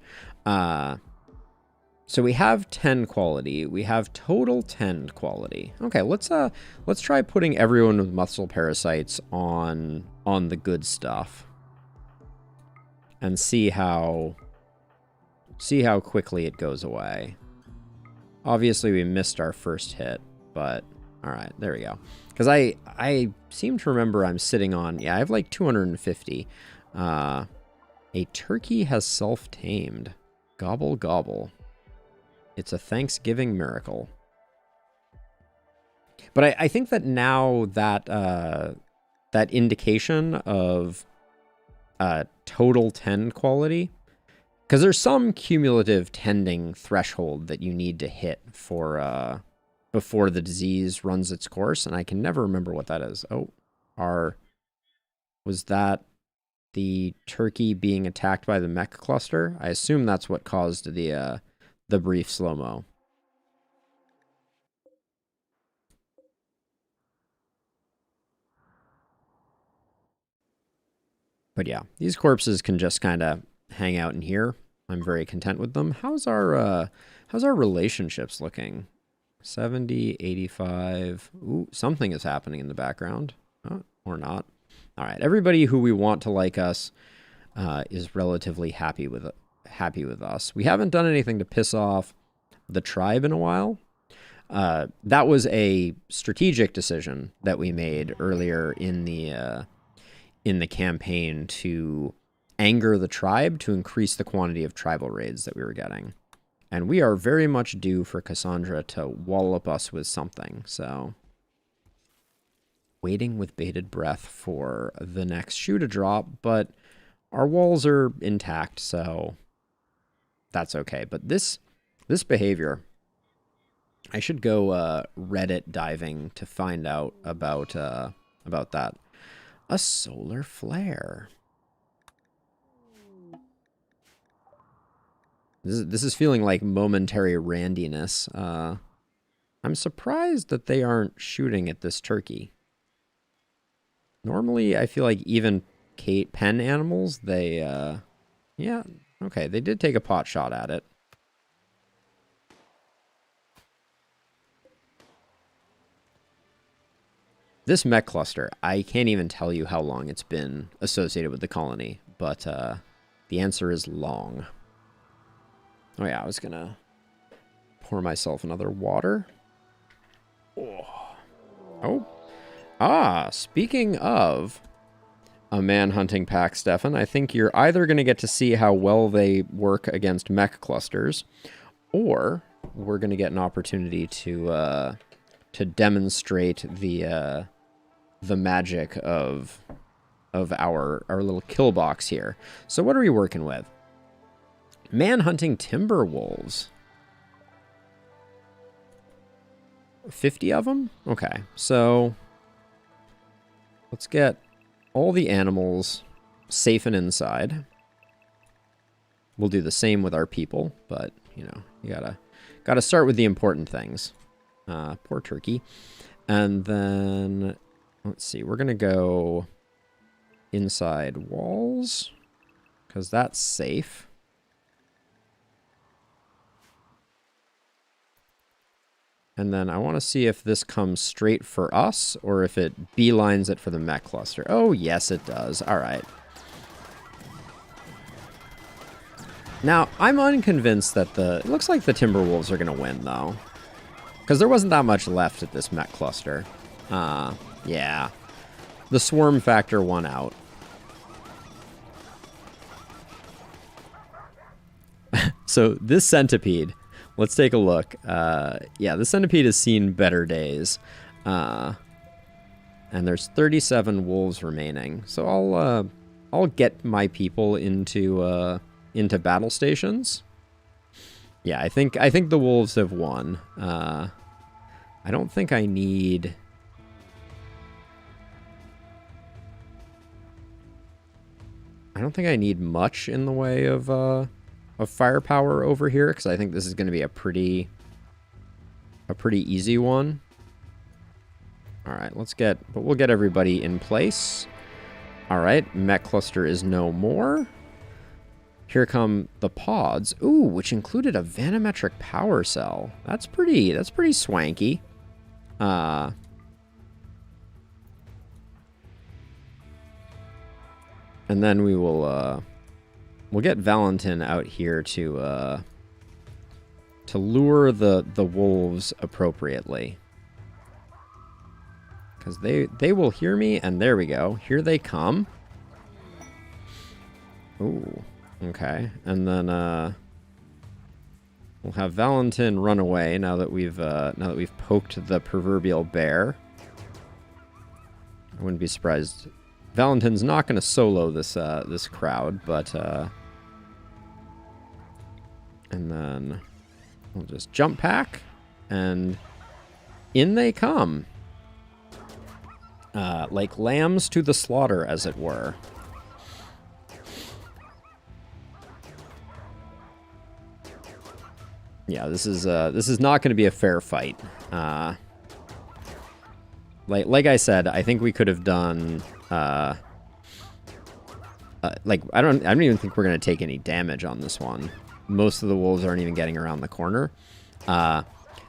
So we have 10 quality. We have total 10 quality. Okay, let's try putting everyone with muscle parasites on the good stuff. And see how quickly it goes away. Obviously we missed our first hit, but all right, there we go. Because I seem to remember I'm sitting on, yeah, I have like 250. A turkey has self-tamed. Gobble, gobble. It's a Thanksgiving miracle. But I think that now that that indication of total 10 quality, because there's some cumulative tending threshold that you need to hit for before the disease runs its course, and I can never remember what that is. Oh, was that the turkey being attacked by the mech cluster? I assume that's what caused the brief slow-mo. But yeah, these corpses can just kind of hang out in here. I'm very content with them. How's our relationships looking? 70, 85. Ooh, something is happening in the background. Oh, or not. All right, everybody who we want to like us is relatively happy with us. We haven't done anything to piss off the tribe in a while. That was a strategic decision that we made earlier in the campaign to anger the tribe to increase the quantity of tribal raids that we were getting. And we are very much due for Cassandra to wallop us with something, so... Waiting with bated breath for the next shoe to drop, but our walls are intact, so that's okay. But this behavior, I should go Reddit diving to find out about that. A solar flare. This is feeling like momentary randiness. I'm surprised that they aren't shooting at this turkey. Normally, I feel like even pen animals, they, yeah, okay, they did take a pot shot at it. This mech cluster, I can't even tell you how long it's been associated with the colony, but the answer is long. Oh yeah, I was gonna pour myself another water. Oh. Ah, speaking of a man-hunting pack, Stefan, I think you're either going to get to see how well they work against mech clusters, or we're going to get an opportunity to demonstrate the magic of of our little kill box here. So what are we working with? Man-hunting timber wolves. 50 of them? Okay, so let's get all the animals safe and inside. We'll do the same with our people, but, you know, you gotta start with the important things. Poor turkey. And then, let's see, we're gonna go inside walls, because that's safe. And then I want to see if this comes straight for us, or if it beelines it for the mech cluster. Oh, yes, it does. All right. Now, I'm unconvinced that it looks like the Timberwolves are going to win, though. Because there wasn't that much left at this mech cluster. Yeah. The swarm factor won out. So, this centipede, let's take a look. Yeah, the centipede has seen better days. And there's 37 wolves remaining. So, I'll get my people into battle stations. Yeah, I think the wolves have won. I don't think I need... I don't think I need much in the way of firepower over here, because I think this is going to be a pretty easy one. All right, we'll get everybody in place. All right, mech cluster is no more. Here come the pods. Ooh, which included a vanometric power cell. That's pretty swanky. And then we'll get Valentin out here to lure the wolves appropriately. Because they will hear me, and there we go. Here they come. Ooh. Okay, and then we'll have Valentin run away now that we've poked the proverbial bear. I wouldn't be surprised. Valentin's not going to solo this crowd, but and then we'll just jump pack, and in they come, like lambs to the slaughter, as it were. Yeah, this is not going to be a fair fight. Like I said, I think we could have done like I don't even think we're going to take any damage on this one. Most of the wolves aren't even getting around the corner.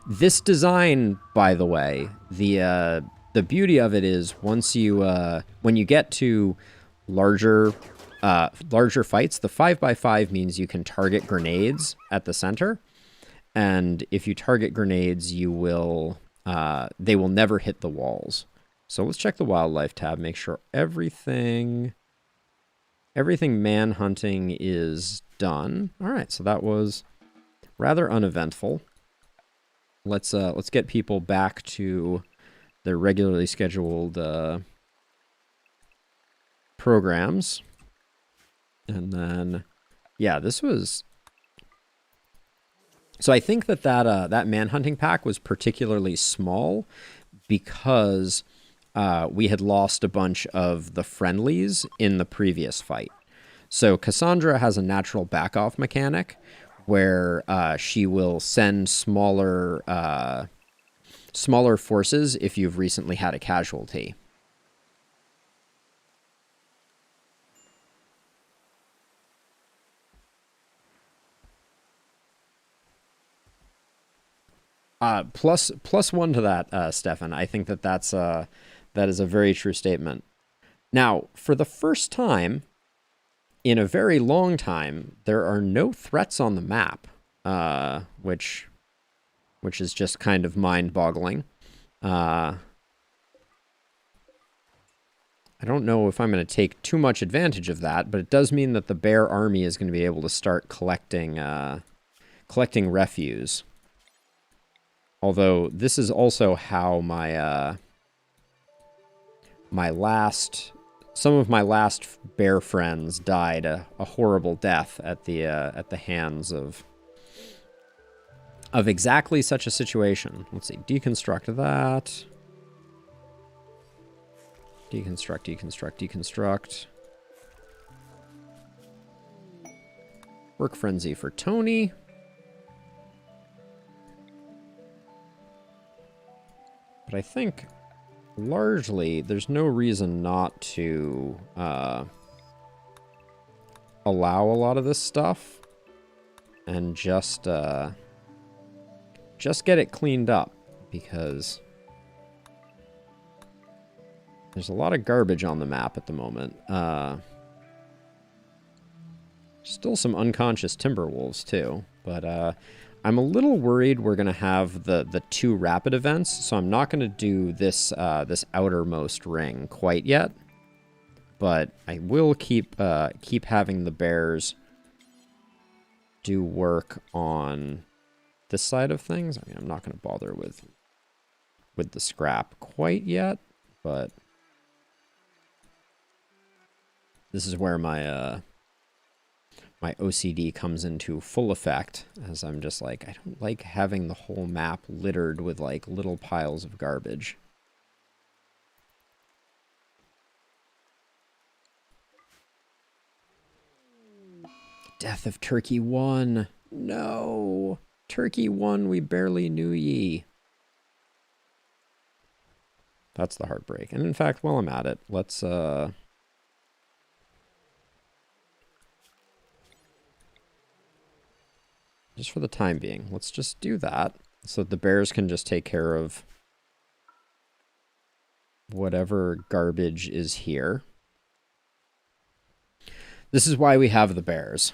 This design, by the way, the beauty of it is once you when you get to larger fights, the 5x5 means you can target grenades at the center. And if you target grenades, they will never hit the walls. So let's check the wildlife tab, make sure everything man-hunting is done. All right, so that was rather uneventful. Let's get people back to their regularly scheduled programs. And then, yeah, this was... So I think that man-hunting pack was particularly small because we had lost a bunch of the friendlies in the previous fight. So Cassandra has a natural back-off mechanic where she will send smaller forces if you've recently had a casualty. Plus one to that, Stefan. I think that is a very true statement. Now, for the first time in a very long time, there are no threats on the map, which is just kind of mind-boggling. I don't know if I'm going to take too much advantage of that, but it does mean that the bear army is going to be able to start collecting refuse. Although this is also how my last some of my last bear friends died a horrible death at the hands of exactly such a situation. Let's see, deconstruct that. Deconstruct, deconstruct, deconstruct. Work frenzy for Tony. But I think largely there's no reason not to allow a lot of this stuff and just get it cleaned up, because there's a lot of garbage on the map at the moment. Still some unconscious timber wolves too, but I'm a little worried we're gonna have the 2 rapid events, so I'm not gonna do this this outermost ring quite yet. But I will keep having the bears do work on this side of things. I mean, I'm not gonna bother with the scrap quite yet, but this is where my my OCD comes into full effect, as I'm just like, I don't like having the whole map littered with like little piles of garbage. Death of Turkey 1. No. Turkey 1, we barely knew ye. That's the heartbreak. And in fact, while I'm at it, let's just for the time being, let's just do that so that the bears can just take care of whatever garbage is here. This is why we have the bears.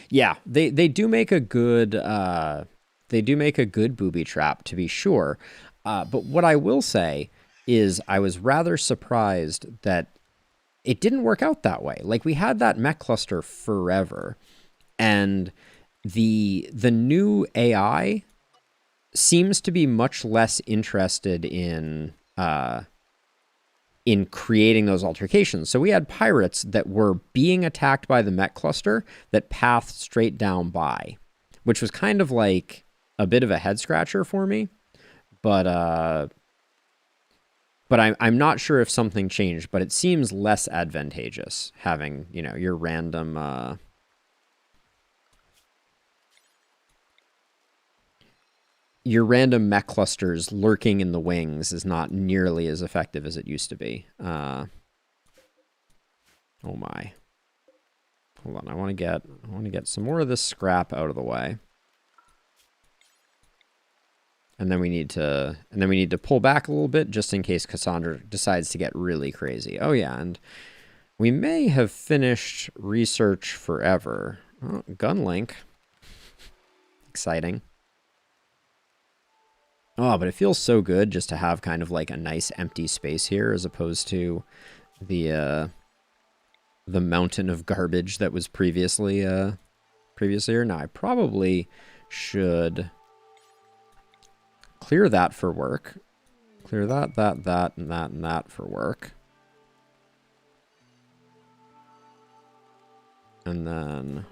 Yeah, they do make a good booby trap, to be sure. But what I will say is I was rather surprised that it didn't work out that way. Like, we had that mech cluster forever, and the new AI seems to be much less interested in creating those altercations. So we had pirates that were being attacked by the mech cluster that pathed straight down by, which was kind of like a bit of a head scratcher for me. But I'm not sure if something changed, but it seems less advantageous having, you know, your random mech clusters lurking in the wings is not nearly as effective as it used to be. Oh my. Hold on, I want to get some more of this scrap out of the way. And then we need to pull back a little bit just in case Cassandra decides to get really crazy. Oh yeah, and we may have finished research forever. Oh, gun link. Exciting. Oh, but it feels so good just to have kind of like a nice empty space here, as opposed to the mountain of garbage that was previously here. Now I probably should clear that for work. Clear that, and that for work. And then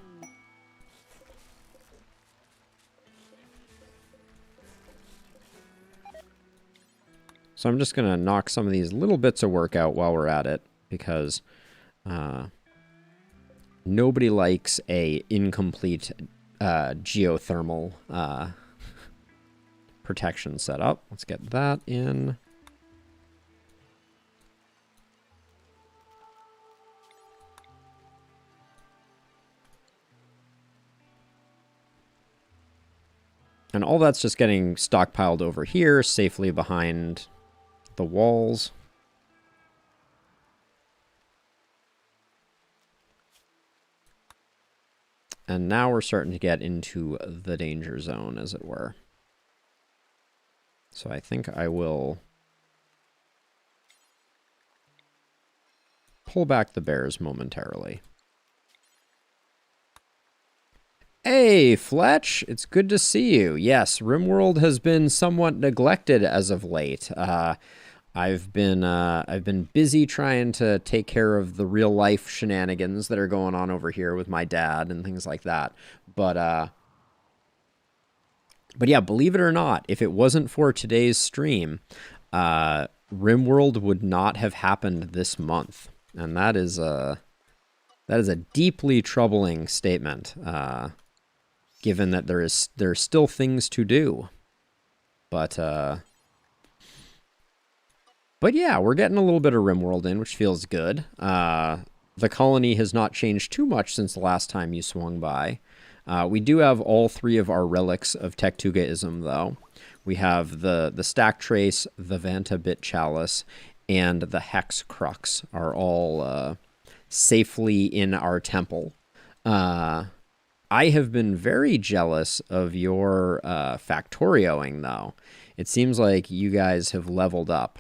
so I'm just going to knock some of these little bits of work out while we're at it, because nobody likes a incomplete geothermal protection setup. Let's get that in. And all that's just getting stockpiled over here, safely behind the walls. And now we're starting to get into the danger zone, as it were. So I think I will pull back the bears momentarily. Hey, Fletch, it's good to see you. Yes, RimWorld has been somewhat neglected as of late. I've been busy trying to take care of the real life shenanigans that are going on over here with my dad and things like that. But yeah, believe it or not, if it wasn't for today's stream, RimWorld would not have happened this month, and that is a deeply troubling statement, given that there are still things to do. But yeah, we're getting a little bit of RimWorld in, which feels good. The colony has not changed too much since the last time you swung by. We do have all 3 of our relics of Tektugaism, though. We have the Stack Trace, the Vanta Bit Chalice, and the Hex Crux are all safely in our temple. I have been very jealous of your Factorioing, though. It seems like you guys have leveled up,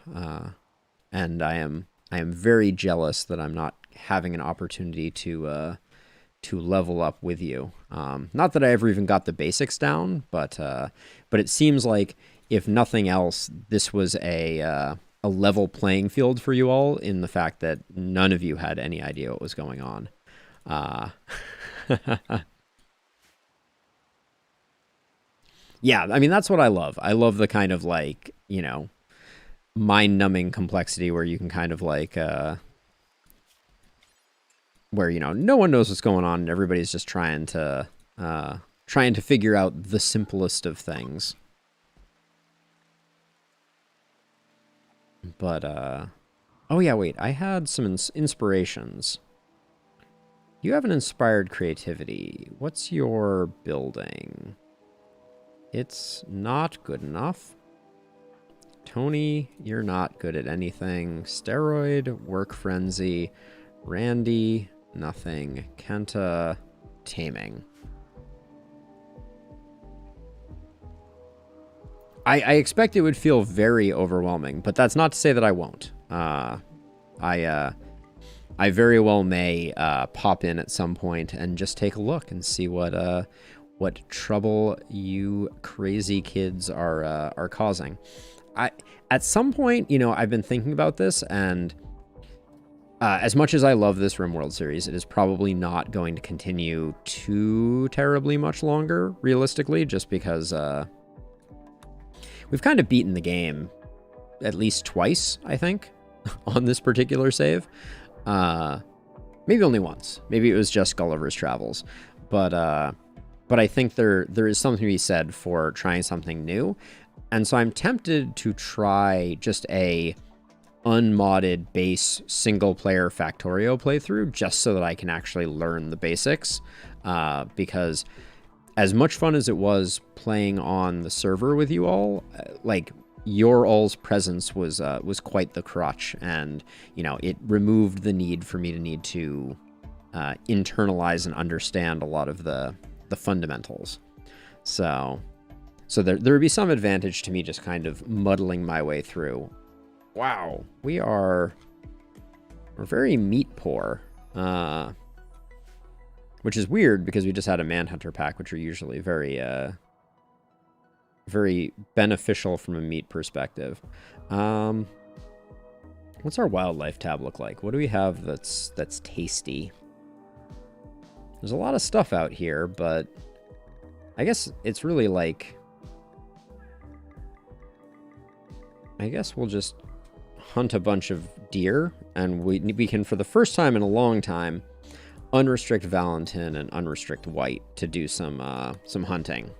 and I am very jealous that I'm not having an opportunity to level up with you. Not that I ever even got the basics down, but it seems like, if nothing else, this was a level playing field for you all, in the fact that none of you had any idea what was going on. Yeah, I mean, that's what I love. I love the kind of, like, you know, mind-numbing complexity where you can kind of, like, where, you know, no one knows what's going on and everybody's just trying to figure out the simplest of things. But, oh yeah, wait, I had some inspirations. You have an inspired creativity. What's your building? It's not good enough. Tony, you're not good at anything. Steroid, work frenzy. Randy, nothing. Kenta, taming. I expect it would feel very overwhelming, but that's not to say that I won't. I very well may pop in at some point and just take a look and see what trouble you crazy kids are causing. At some point, you know, I've been thinking about this, and as much as I love this RimWorld series, it is probably not going to continue too terribly much longer, realistically, just because we've kind of beaten the game at least twice, I think, on this particular save. Maybe only once. Maybe it was just Gulliver's Travels. But I think there is something to be said for trying something new. And so I'm tempted to try just a unmodded base single-player Factorio playthrough, just so that I can actually learn the basics. Because as much fun as it was playing on the server with you all, like, your all's presence was quite the crutch, and, you know, it removed the need for me to internalize and understand a lot of the fundamentals. So there would be some advantage to me just kind of muddling my way through. Wow, we're very meat poor, which is weird because we just had a Manhunter pack, which are usually very beneficial from a meat perspective. What's our wildlife tab look like? What do we have that's tasty? There's a lot of stuff out here, but I guess it's really like, I guess we'll just hunt a bunch of deer, and we can, for the first time in a long time, unrestrict Valentin and unrestrict White to do some hunting.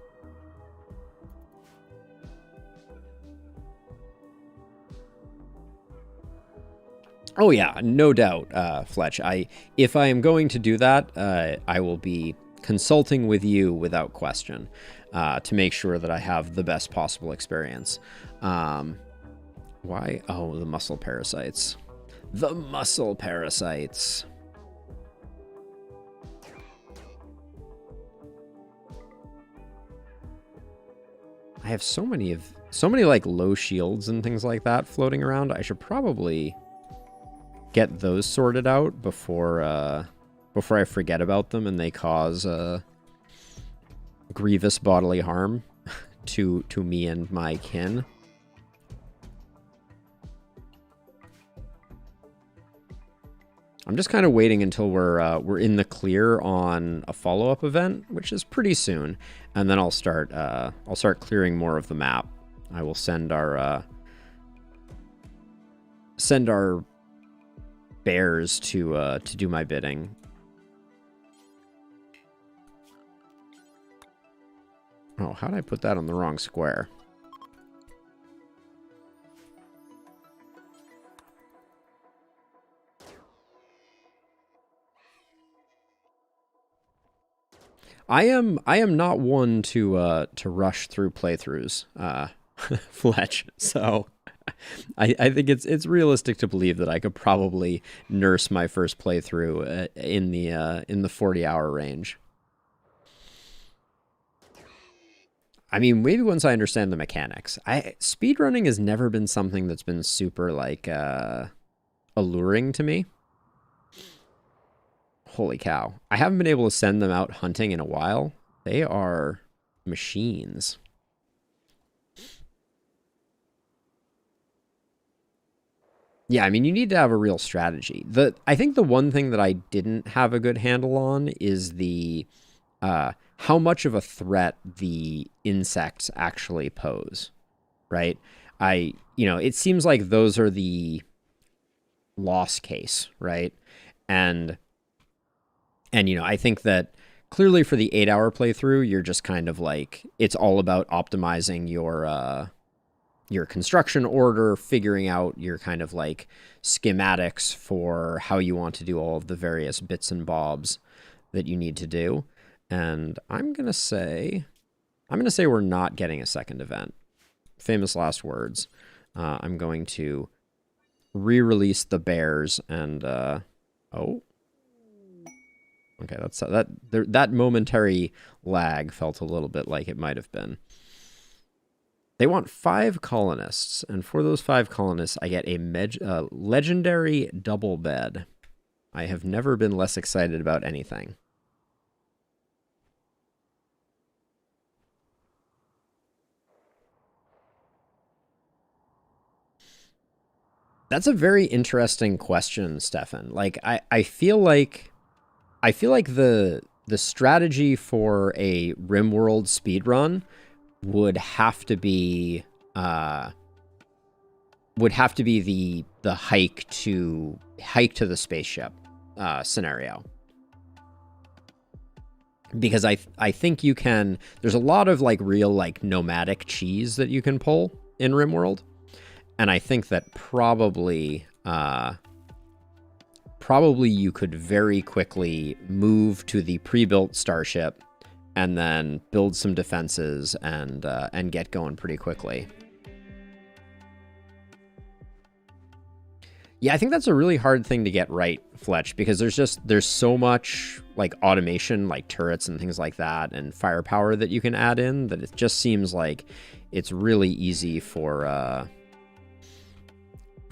Oh yeah, no doubt, Fletch. If I am going to do that, I will be consulting with you without question, to make sure that I have the best possible experience. Why? Oh, the muscle parasites. The muscle parasites. I have so many like low shields and things like that floating around. I should probably get those sorted out before I forget about them and they cause grievous bodily harm to me and my kin. I'm just kind of waiting until we're in the clear on a follow-up event, which is pretty soon, and then I'll start clearing more of the map. I will send our bears to do my bidding. Oh, how did I put that on the wrong square? I am not one to rush through playthroughs, Fletch. So I think it's realistic to believe that I could probably nurse my first playthrough in the 40-hour range. I mean, maybe once I understand the mechanics. Speedrunning has never been something that's been super like alluring to me. Holy cow. I haven't been able to send them out hunting in a while. They are machines. Yeah, I mean, you need to have a real strategy. I think the one thing that I didn't have a good handle on is the how much of a threat the insects actually pose, right? It seems like those are the loss case, right? And I think that clearly for the 8-hour playthrough, you're just kind of like, it's all about optimizing your construction order, figuring out your kind of like schematics for how you want to do all of the various bits and bobs that you need to do. And I'm going to say we're not getting a second event. Famous last words. I'm going to re-release the bears and, oh. Okay, that momentary lag felt a little bit like it might have been. They want 5 colonists, and for those 5 colonists, I get a legendary double bed. I have never been less excited about anything. That's a very interesting question, Stefan. Like, I feel like the strategy for a RimWorld speedrun would have to be the hike to the spaceship scenario. Because I think you can, there's a lot of like real like nomadic cheese that you can pull in RimWorld. And I think that probably you could very quickly move to the pre-built starship and then build some defenses and get going pretty quickly. Yeah, I think that's a really hard thing to get right, Fletch, because there's so much like automation, like turrets and things like that, and firepower that you can add in, that it just seems like it's really easy for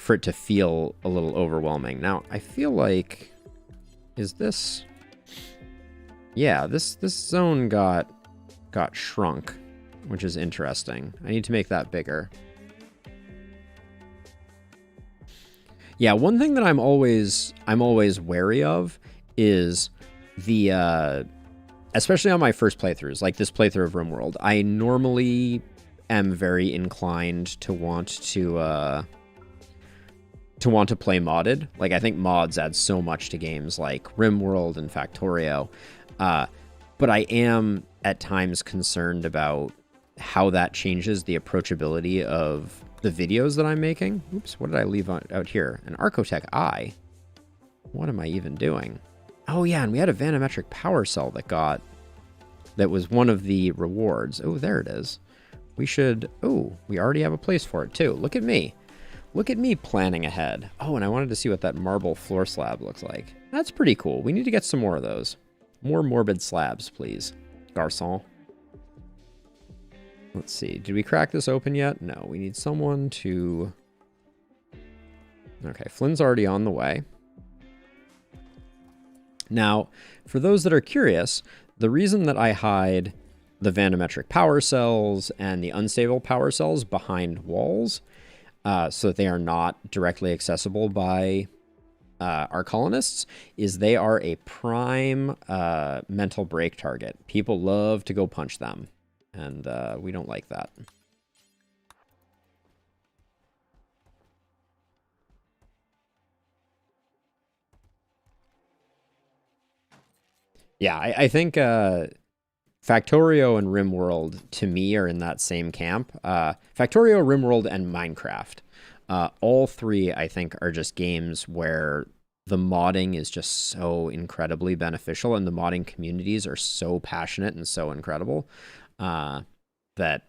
it to feel a little overwhelming. Now, I feel like, is this... Yeah, this zone got shrunk, which is interesting. I need to make that bigger. Yeah, one thing that I'm always wary of is the especially on my first playthroughs, like this playthrough of RimWorld, I normally am very inclined to want to play modded. Like, I think mods add so much to games like RimWorld and Factorio. But I am at times concerned about how that changes the approachability of the videos that I'm making. Oops, what did I leave out here? An Archotech Eye. What am I even doing? Oh yeah, and we had a vanometric power cell that was one of the rewards. Oh, there it is. We already have a place for it too. Look at me. Look at me planning ahead. Oh, and I wanted to see what that marble floor slab looks like. That's pretty cool. We need to get some more of those. More morbid slabs, please. Garçon. Let's see. Did we crack this open yet? No, we need someone to... Okay, Flynn's already on the way. Now, for those that are curious, the reason that I hide the vanometric power cells and the unstable power cells behind walls, so that they are not directly accessible by our colonists is they are a prime mental break target. People love to go punch them, and we don't like that. Yeah, I think Factorio and RimWorld, to me, are in that same camp. Factorio, RimWorld, and Minecraft. All three, I think, are just games where the modding is just so incredibly beneficial, and the modding communities are so passionate and so incredible that,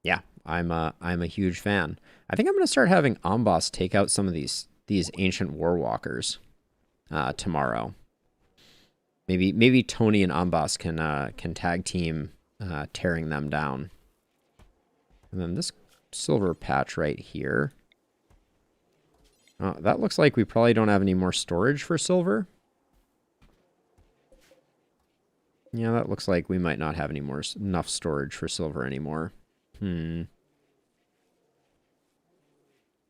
yeah, I'm a huge fan. I think I'm going to start having Amboss take out some of these ancient warwalkers tomorrow. Maybe Tony and Amboss can tag team tearing them down. And then this silver patch right here. That looks like we probably don't have any more storage for silver. Yeah, that looks like we might not have enough storage for silver anymore. We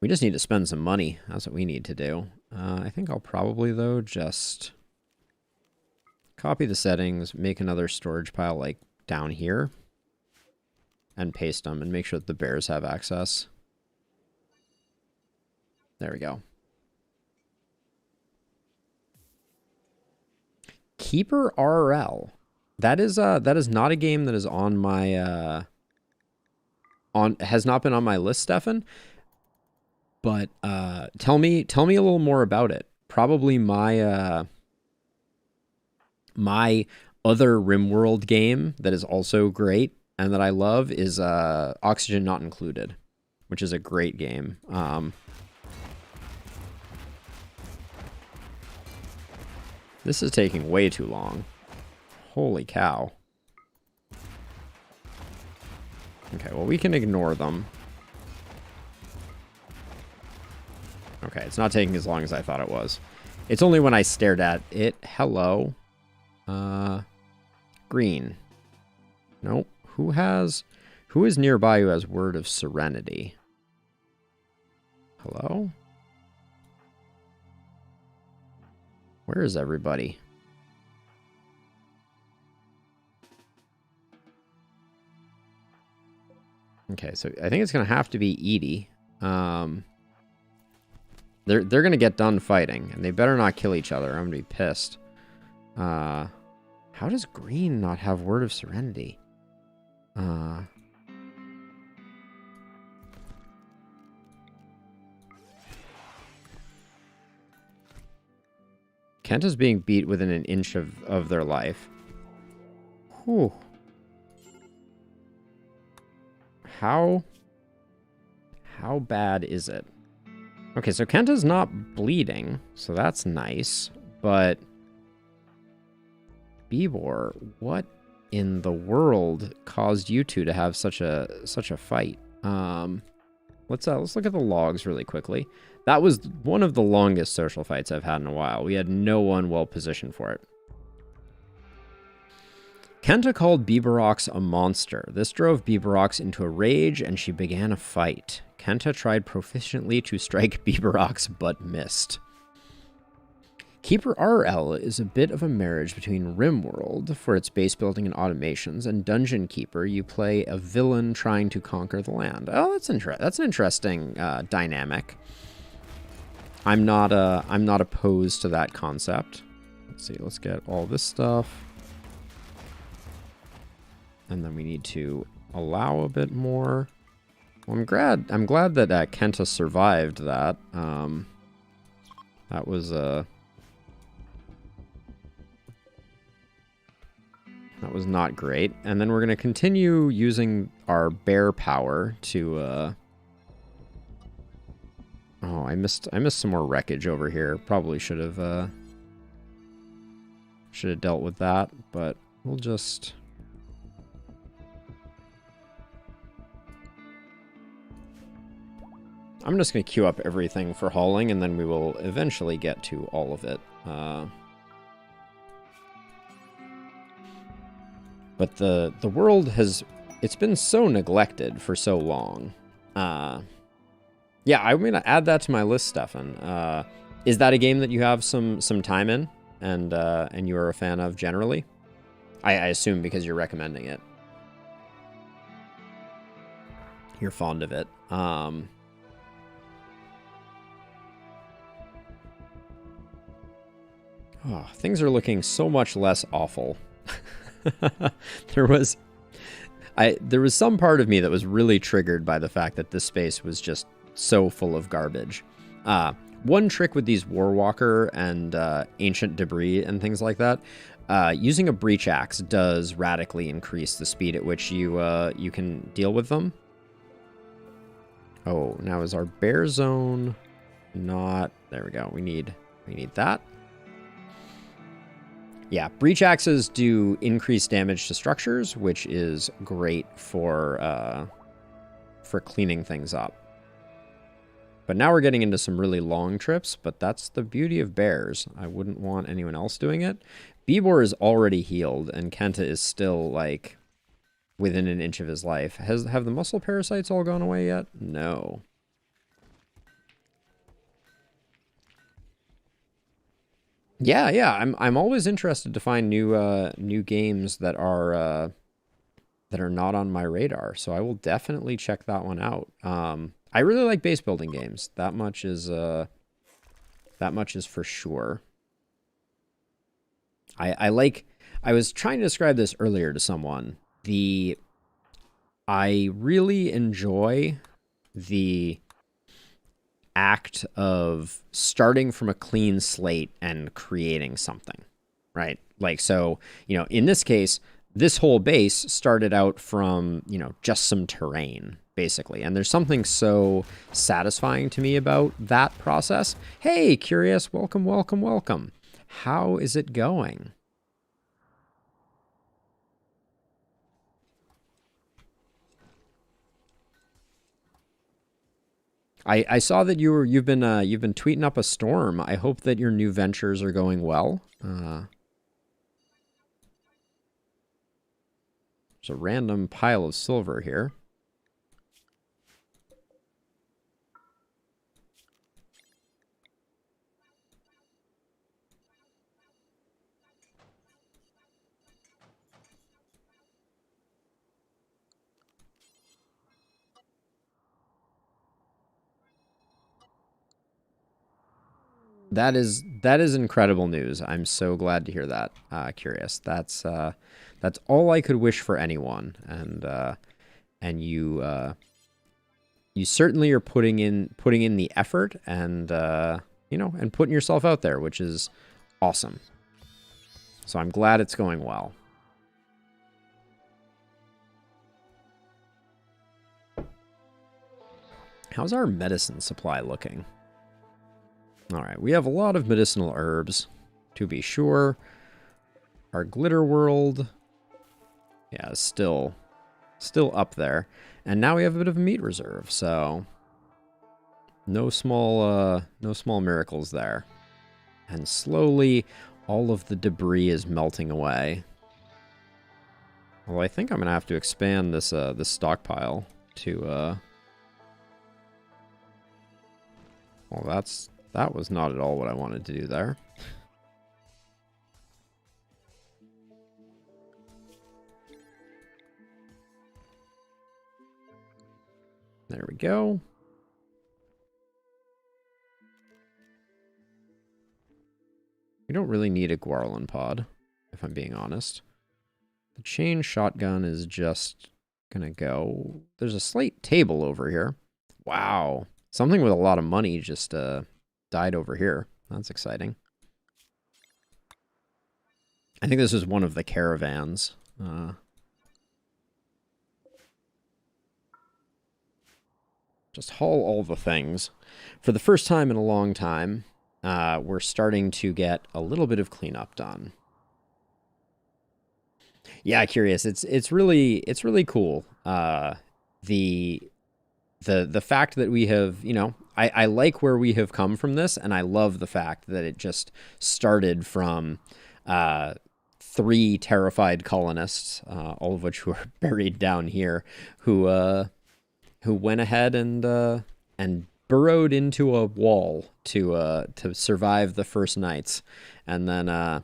just need to spend some money. That's what we need to do. I think I'll probably, though, just copy the settings, make another storage pile like down here, and paste them and make sure that the bears have access. There we go. Keeper RL. That is not a game that is on my has not been on my list, Stefan. But tell me a little more about it. Probably my my other RimWorld game that is also great and that I love is Oxygen Not Included, which is a great game. This is taking way too long. Holy cow. Okay, well, we can ignore them. Okay, it's not taking as long as I thought it was. It's only when I stared at it. Hello. Green. Nope. Who is nearby who has Word of Serenity? Hello? Where is everybody? Okay, so I think it's going to have to be Edie. They're going to get done fighting, and they better not kill each other. I'm going to be pissed. How does Green not have Word of Serenity? Kent is being beat within an inch of their life. Whew. How bad is it? Okay, so Kenta's not bleeding, so that's nice, but Bibor, what in the world caused you two to have such a fight? Let's look at the logs really quickly. That was one of the longest social fights I've had in a while. We had no one well positioned for it. Kenta called Biborox a monster. This drove Biborox into a rage, and she began a fight. Kenta tried proficiently to strike Biborox, but missed. Keeper RL is a bit of a marriage between RimWorld, for its base building and automations, and Dungeon Keeper. You play a villain trying to conquer the land. Oh, that's an interesting dynamic. I'm not opposed to that concept. Let's see. Let's get all this stuff. And then we need to allow a bit more. Well, I'm glad that Kenta survived that. That was not great. And then we're gonna continue using our bear power to. Oh, I missed some more wreckage over here. Probably should have dealt with that, but we'll just. I'm just going to queue up everything for hauling, and then we will eventually get to all of it. But the world it's been so neglected for so long. Yeah, I'm going to add that to my list, Stefan. Is that a game that you have some time in and you are a fan of generally? I assume because you're recommending it. You're fond of it. Oh, things are looking so much less awful. There was some part of me that was really triggered by the fact that this space was just so full of garbage. One trick with these Warwalker and ancient debris and things like that, using a breach axe does radically increase the speed at which you can deal with them. Oh, now is our bear zone not... There we go. We need that. Yeah, breach axes do increase damage to structures, which is great for cleaning things up. But now we're getting into some really long trips, but that's the beauty of bears. I wouldn't want anyone else doing it. Bibor is already healed, and Kenta is still, like, within an inch of his life. Have the muscle parasites all gone away yet? No. Yeah. I'm always interested to find new games that are not on my radar. So I will definitely check that one out. I really like base building games. That much is for sure. I was trying to describe this earlier to someone. I really enjoy the act of starting from a clean slate and creating something, right? Like, so, in this case, this whole base started out from, just some terrain, basically. And there's something so satisfying to me about that process. Hey, Curious, welcome. How is it going? I saw that you've been tweeting up a storm. I hope that your new ventures are going well. There's a random pile of silver here. That is incredible news. I'm so glad to hear that, Curious. That's all I could wish for anyone, and you certainly are putting in the effort and and putting yourself out there, which is awesome. So I'm glad it's going well. How's our medicine supply looking? All right, we have a lot of medicinal herbs, to be sure. Our glitter world, yeah, is still up there. And now we have a bit of a meat reserve, so no small miracles there. And slowly, all of the debris is melting away. Well, I think I'm gonna have to expand this stockpile to. Well, that was not at all what I wanted to do there. There we go. We don't really need a Guarlin pod, if I'm being honest. The chain shotgun is just gonna go. There's a slate table over here. Wow. Something with a lot of money just died over here. That's exciting. I think this is one of the caravans. Just haul all the things. For the first time in a long time, we're starting to get a little bit of cleanup done. Yeah, Curious. It's really cool. The fact that we have, I like where we have come from this, and I love the fact that it just started from 3 terrified colonists, all of which were buried down here, who went ahead and burrowed into a wall to survive the first nights, and then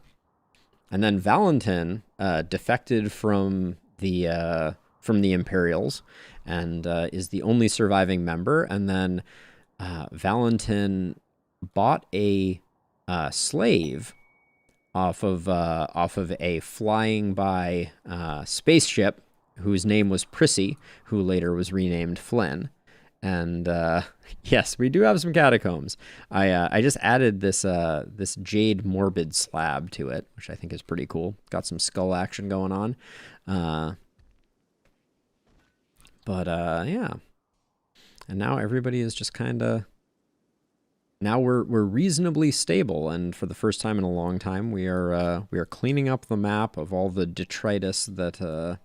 Valentin defected from the Imperials and is the only surviving member. And then Valentin bought a slave off of a flying by spaceship whose name was Prissy, who later was renamed Flynn. And yes, we do have some catacombs. I just added this jade morbid slab to it, which I think is pretty cool. Got some skull action going on. Yeah. And now everybody is just kind of... Now we're reasonably stable, and for the first time in a long time, we are cleaning up the map of all the detritus that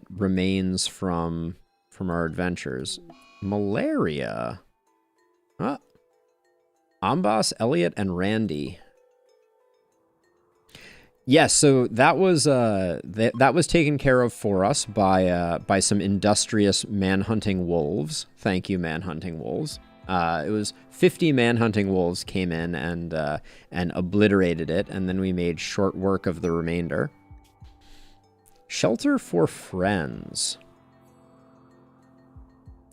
remains from our adventures. Malaria. Ambas, Elliot, and Randy. Yes, so that was taken care of for us by some industrious manhunting wolves. Thank you, manhunting wolves. It was 50 manhunting wolves came in and obliterated it, and then we made short work of the remainder. Shelter for friends.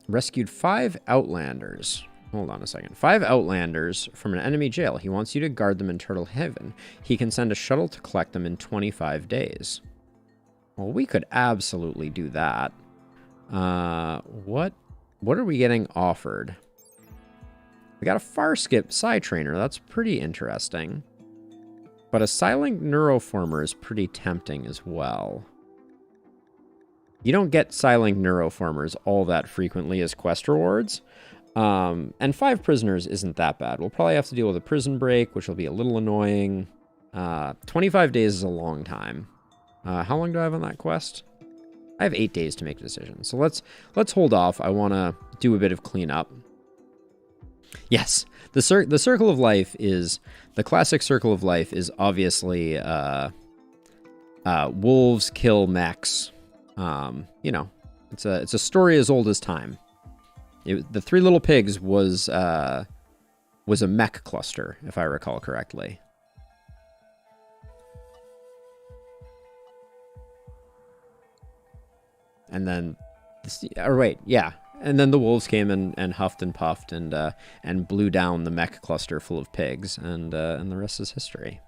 Rescued 5 outlanders. Hold on a second. 5 outlanders from an enemy jail. He wants you to guard them in Turtle Haven. He can send a shuttle to collect them in 25 days. Well, we could absolutely do that. What are we getting offered? We got a Farskip Psy Trainer. That's pretty interesting. But a Silent Neuroformer is pretty tempting as well. You don't get Silent Neuroformers all that frequently as quest rewards. And 5 prisoners isn't that bad. We'll probably have to deal with a prison break, which will be a little annoying. 25 days is a long time. How long do I have on that quest? I have 8 days to make a decision. So let's hold off. I want to do a bit of cleanup. Yes, the Circle of Life is... The classic Circle of Life is obviously wolves kill mechs. You know, it's a story as old as time. The Three Little Pigs was a mech cluster, if I recall correctly. And then, and then the wolves came and huffed and puffed and blew down the mech cluster full of pigs, and the rest is history.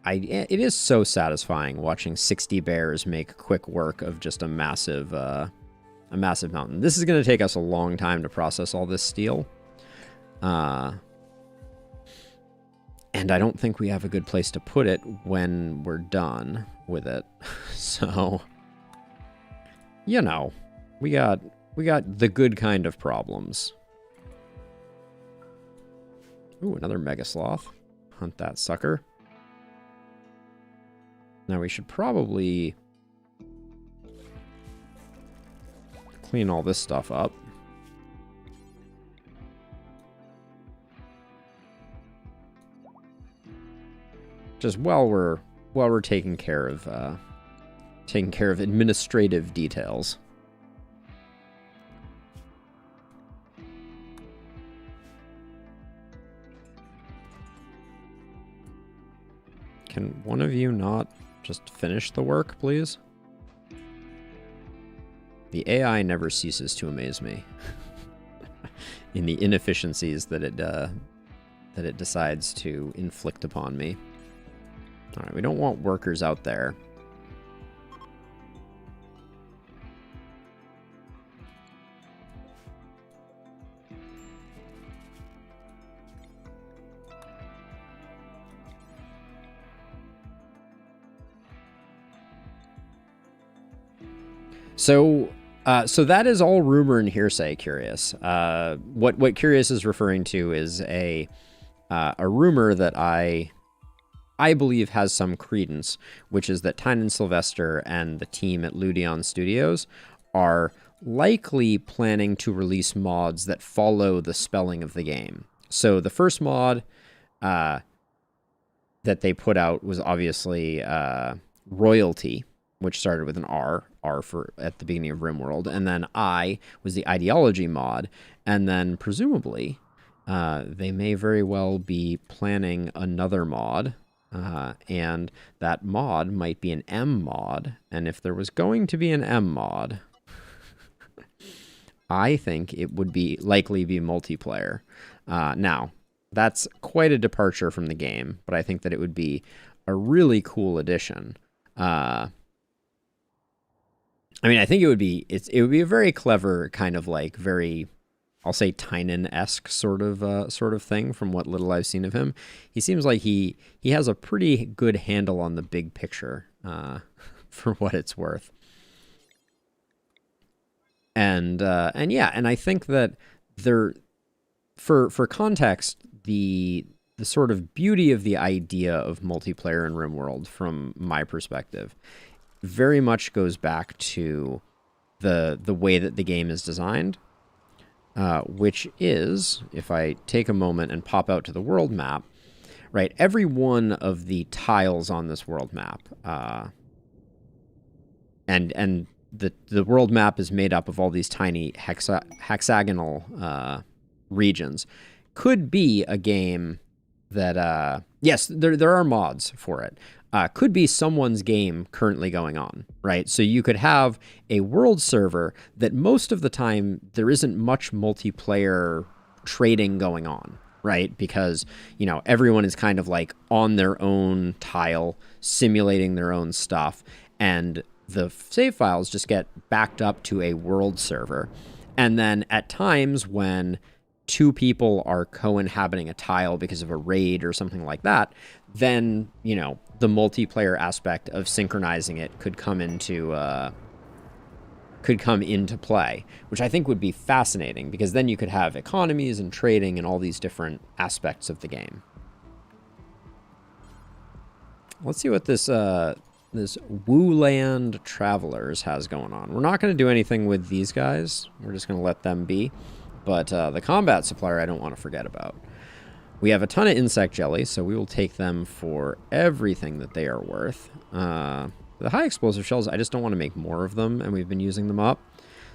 It is so satisfying watching 60 bears make quick work of just a massive mountain. This is going to take us a long time to process all this steel. And I don't think we have a good place to put it when we're done with it. So, you know, we got the good kind of problems. Ooh, another Mega Sloth. Hunt that sucker. Now we should probably clean all this stuff up. Just while we're taking care of administrative details. Can one of you not just finish the work, please? The AI never ceases to amaze me in the inefficiencies that it decides to inflict upon me. All right, we don't want workers out there. So that is all rumor and hearsay, Curious. What Curious is referring to is a rumor that I believe has some credence, which is that Tynan Sylvester and the team at Ludion Studios are likely planning to release mods that follow the spelling of the game. So the first mod that they put out was obviously royalty, which started with an R for at the beginning of RimWorld, and then I was the ideology mod, and then presumably they may very well be planning another mod, and that mod might be an M mod, and if there was going to be an M mod, I think it would be likely be multiplayer. Now, that's quite a departure from the game, but I think that it would be a really cool addition. I mean, I think it would be a very clever kind of like very, I'll say Tynan-esque sort of thing from what little I've seen of him. He seems like he has a pretty good handle on the big picture, for what it's worth. And I think that for context, the sort of beauty of the idea of multiplayer in RimWorld, from my perspective, very much goes back to the way that the game is designed, which is, if I take a moment and pop out to the world map, right, every one of the tiles on this world map, and the world map is made up of all these tiny hexagonal regions, could be a game that, yes, there are mods for it. Could be someone's game currently going on, right? So you could have a world server that most of the time there isn't much multiplayer trading going on, right? Because, you know, everyone is kind of like on their own tile, simulating their own stuff, and the save files just get backed up to a world server. And then at times when two people are co-inhabiting a tile because of a raid or something like that, then, you know, the multiplayer aspect of synchronizing it could come into play, which I think would be fascinating, because then you could have economies and trading and all these different aspects of the game. Let's see what this Wooland Travelers has going on. We're not going to do anything with these guys. We're just going to let them be. But the combat supplier I don't want to forget about. We have a ton of insect jelly, so we will take them for everything that they are worth. The high explosive shells, I just don't want to make more of them, and we've been using them up.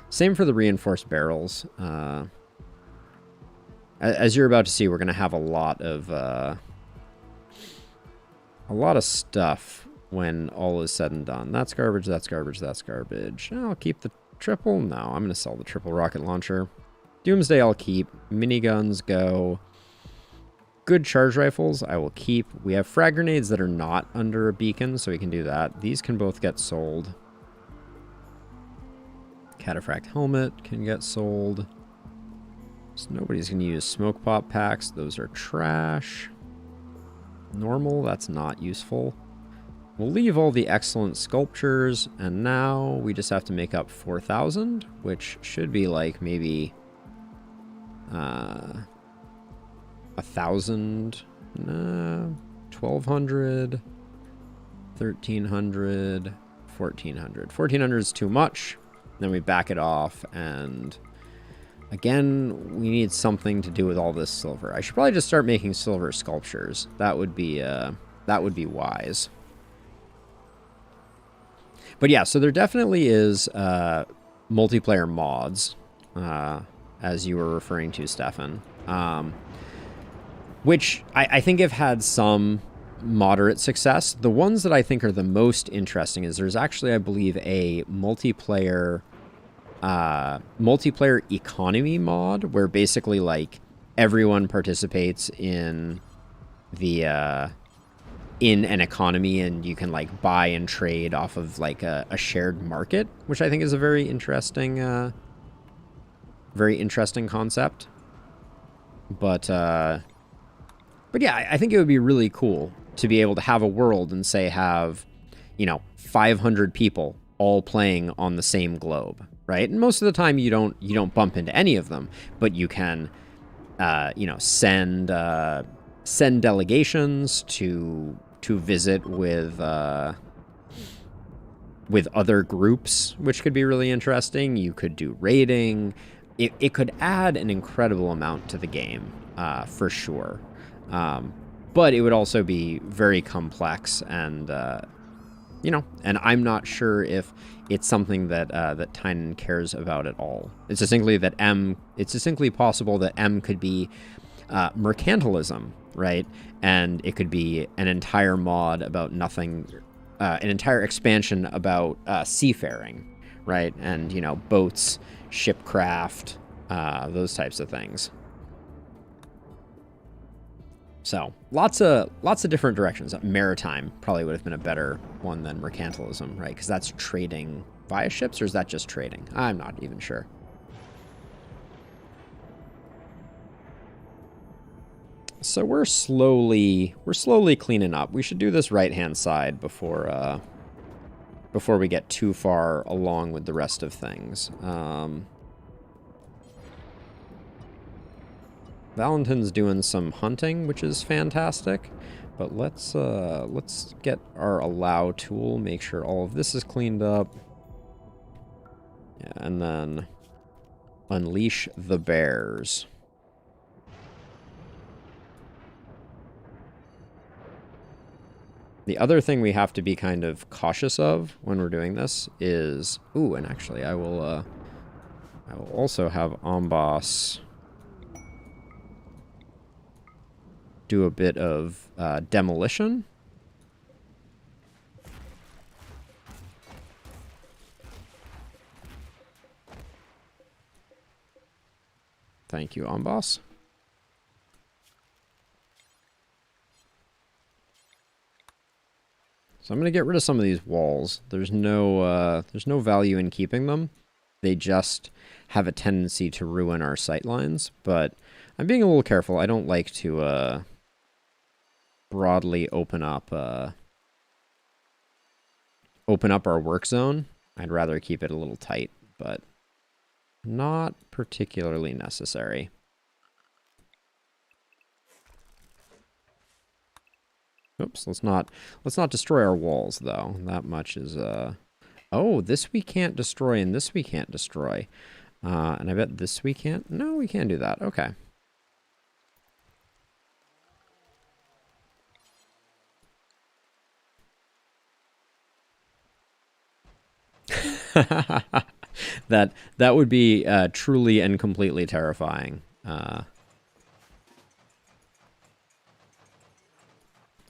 Same for the reinforced barrels. As you're about to see, we're going to have a lot of stuff when all is said and done. That's garbage, that's garbage, that's garbage. I'll keep the triple. No, I'm going to sell the triple rocket launcher. Doomsday I'll keep. Miniguns go. Good charge rifles I will keep. We have frag grenades that are not under a beacon, so we can do that. These can both get sold. Cataphract helmet can get sold. So nobody's going to use smoke pop packs. Those are trash. Normal, that's not useful. We'll leave all the excellent sculptures, and now we just have to make up 4,000, which should be like maybe 1,000, 1,200, 1,300, 1,400. 1,400 is too much. Then we back it off, and again, we need something to do with all this silver. I should probably just start making silver sculptures. That would be wise. But yeah, so there definitely is multiplayer mods, as you were referring to, Stefan, which I think have had some moderate success. The ones that I think are the most interesting is there's actually, I believe, a multiplayer economy mod where basically like everyone participates in the in an economy, and you can like buy and trade off of like a shared market, which I think is a very interesting concept. But yeah, I think it would be really cool to be able to have a world and say have, you know, 500 people all playing on the same globe, right? And most of the time you don't bump into any of them, but you can, you know, send delegations to visit with other groups, which could be really interesting. You could do raiding. It could add an incredible amount to the game, for sure. But it would also be very complex and, you know, and I'm not sure if it's something that that Tynan cares about at all. It's distinctly that it's distinctly possible that M could be mercantilism, right? And it could be an entire mod about nothing, an entire expansion about seafaring, right? And, you know, boats, shipcraft, those types of things. So lots of different directions. Maritime probably would have been a better one than mercantilism, right? Because that's trading via ships, or is that just trading? I'm not even sure. So we're slowly cleaning up. We should do this right-hand side before we get too far along with the rest of things. Valentin's doing some hunting, which is fantastic. But let's get our allow tool, make sure all of this is cleaned up. Yeah, and then unleash the bears. The other thing we have to be kind of cautious of when we're doing this is... Ooh, and actually I will also have Amboss do a bit of demolition. Thank you, Amboss. So I'm going to get rid of some of these walls. There's no value in keeping them. They just have a tendency to ruin our sightlines, but I'm being a little careful. I don't like to broadly open up our work zone. I'd rather keep it a little tight, but not particularly necessary. Oops, let's not destroy our walls though. That much is oh, this we can't destroy and this we can't destroy. And I bet this we can't. No, we can't do that. Okay. that would be truly and completely terrifying.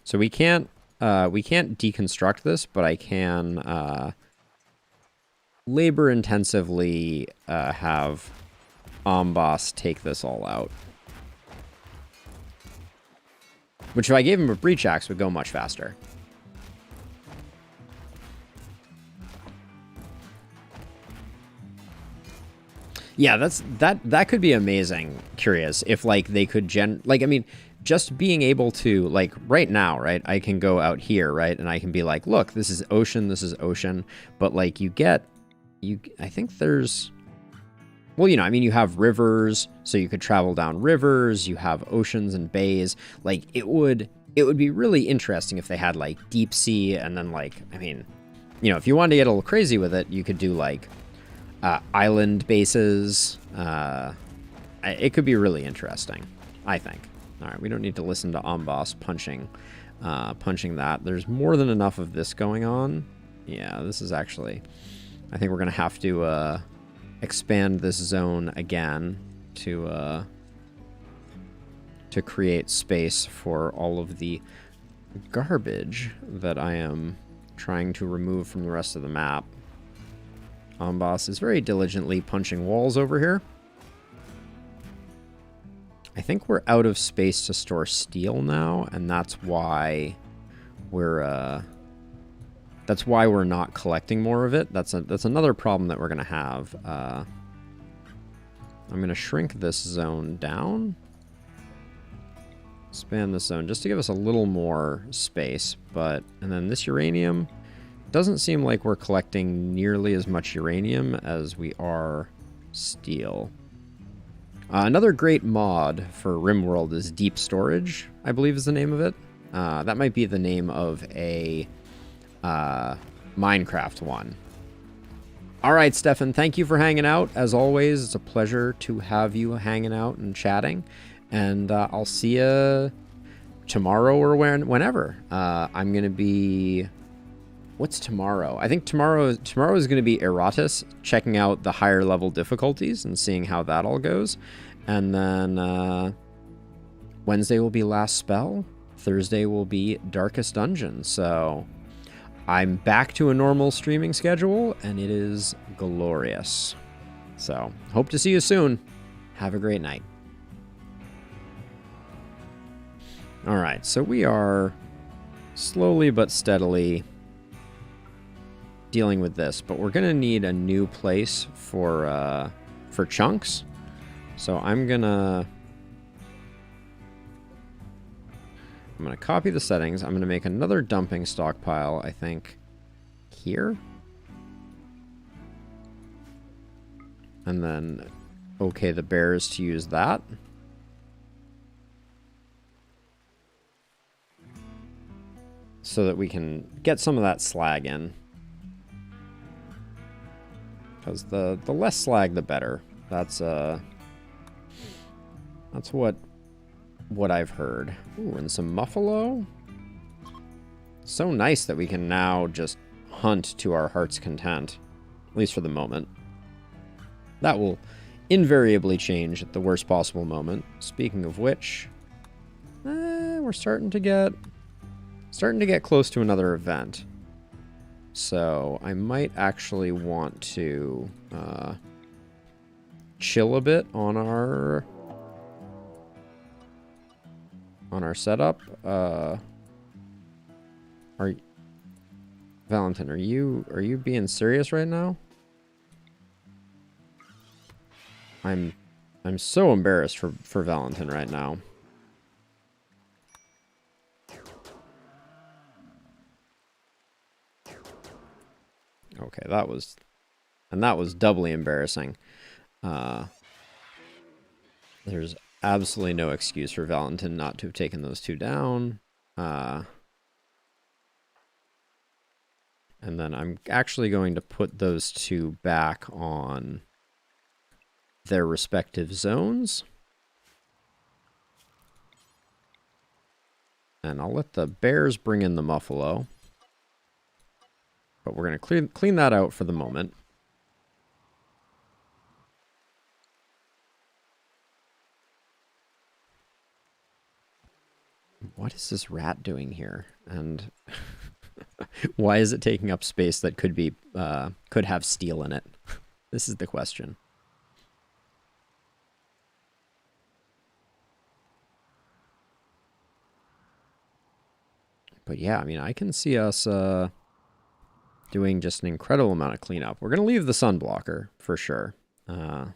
So we can't deconstruct this, but I can labor intensively have Amboss take this all out. Which, if I gave him a breach axe, would go much faster. Yeah, that could be amazing. Curious if like they could I mean, just being able to, like, right now, right, I can go out here, right, and I can be like, look, this is ocean, but like I think there's, well, you know, I mean, you have rivers, so you could travel down rivers, you have oceans and bays. Like, it would be really interesting if they had like deep sea, and then like, I mean, you know, if you wanted to get a little crazy with it, you could do like island bases. It could be really interesting, I think. All right, we don't need to listen to Amboss punching that. There's more than enough of this going on. Yeah, this is actually... I think we're going to have to expand this zone again to create space for all of the garbage that I am trying to remove from the rest of the map. Amboss is very diligently punching walls over here. I think we're out of space to store steel now, and that's why we're not collecting more of it. That's another problem that we're gonna have. I'm gonna shrink this zone down, expand this zone just to give us a little more space. And then this uranium doesn't seem like we're collecting nearly as much uranium as we are steel. Another great mod for RimWorld is Deep Storage, I believe is the name of it. That might be the name of a Minecraft one. All right, Stefan, thank you for hanging out. As always, it's a pleasure to have you hanging out and chatting. And I'll see you tomorrow or whenever. I'm going to be What's tomorrow? I think tomorrow is going to be Iratus, checking out the higher level difficulties and seeing how that all goes. And then Wednesday will be Last Spell. Thursday will be Darkest Dungeon. So I'm back to a normal streaming schedule, and it is glorious. So hope to see you soon. Have a great night. All right, so we are slowly but steadily dealing with this, but we're gonna need a new place for chunks. So I'm gonna copy the settings. I'm gonna make another dumping stockpile, I think, here. And then okay the bears to use that. So that we can get some of that slag in. Because the less slag, the better. That's what I've heard. Ooh, and some muffalo. So nice that we can now just hunt to our heart's content. At least for the moment. That will invariably change at the worst possible moment. Speaking of which, we're starting to get close to another event. So I might actually want to chill a bit on our setup. Valentin, are you being serious right now? I'm so embarrassed for Valentin right now. Okay, that was doubly embarrassing. There's absolutely no excuse for Valentin not to have taken those two down. And then I'm actually going to put those two back on their respective zones. And I'll let the bears bring in the muffalo. But we're going to clean that out for the moment. What is this rat doing here? And why is it taking up space that could have steel in it? This is the question. But yeah, I mean, I can see us doing just an incredible amount of cleanup. We're going to leave the sun blocker for sure, as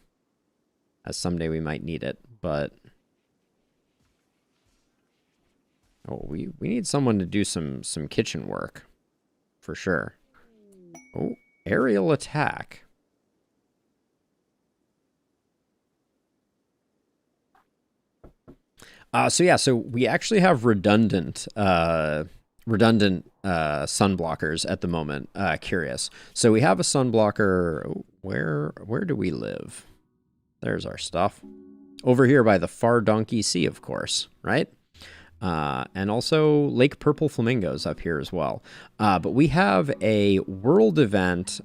someday we might need it. But oh, we need someone to do some kitchen work for sure. Oh, aerial attack. So we actually have redundant sun blockers at the moment. Curious. So we have a sun blocker. Oh, where do we live? There's our stuff. Over here by the Far Donkey Sea, of course, right? And also Lake Purple Flamingos up here as well. But we have a world event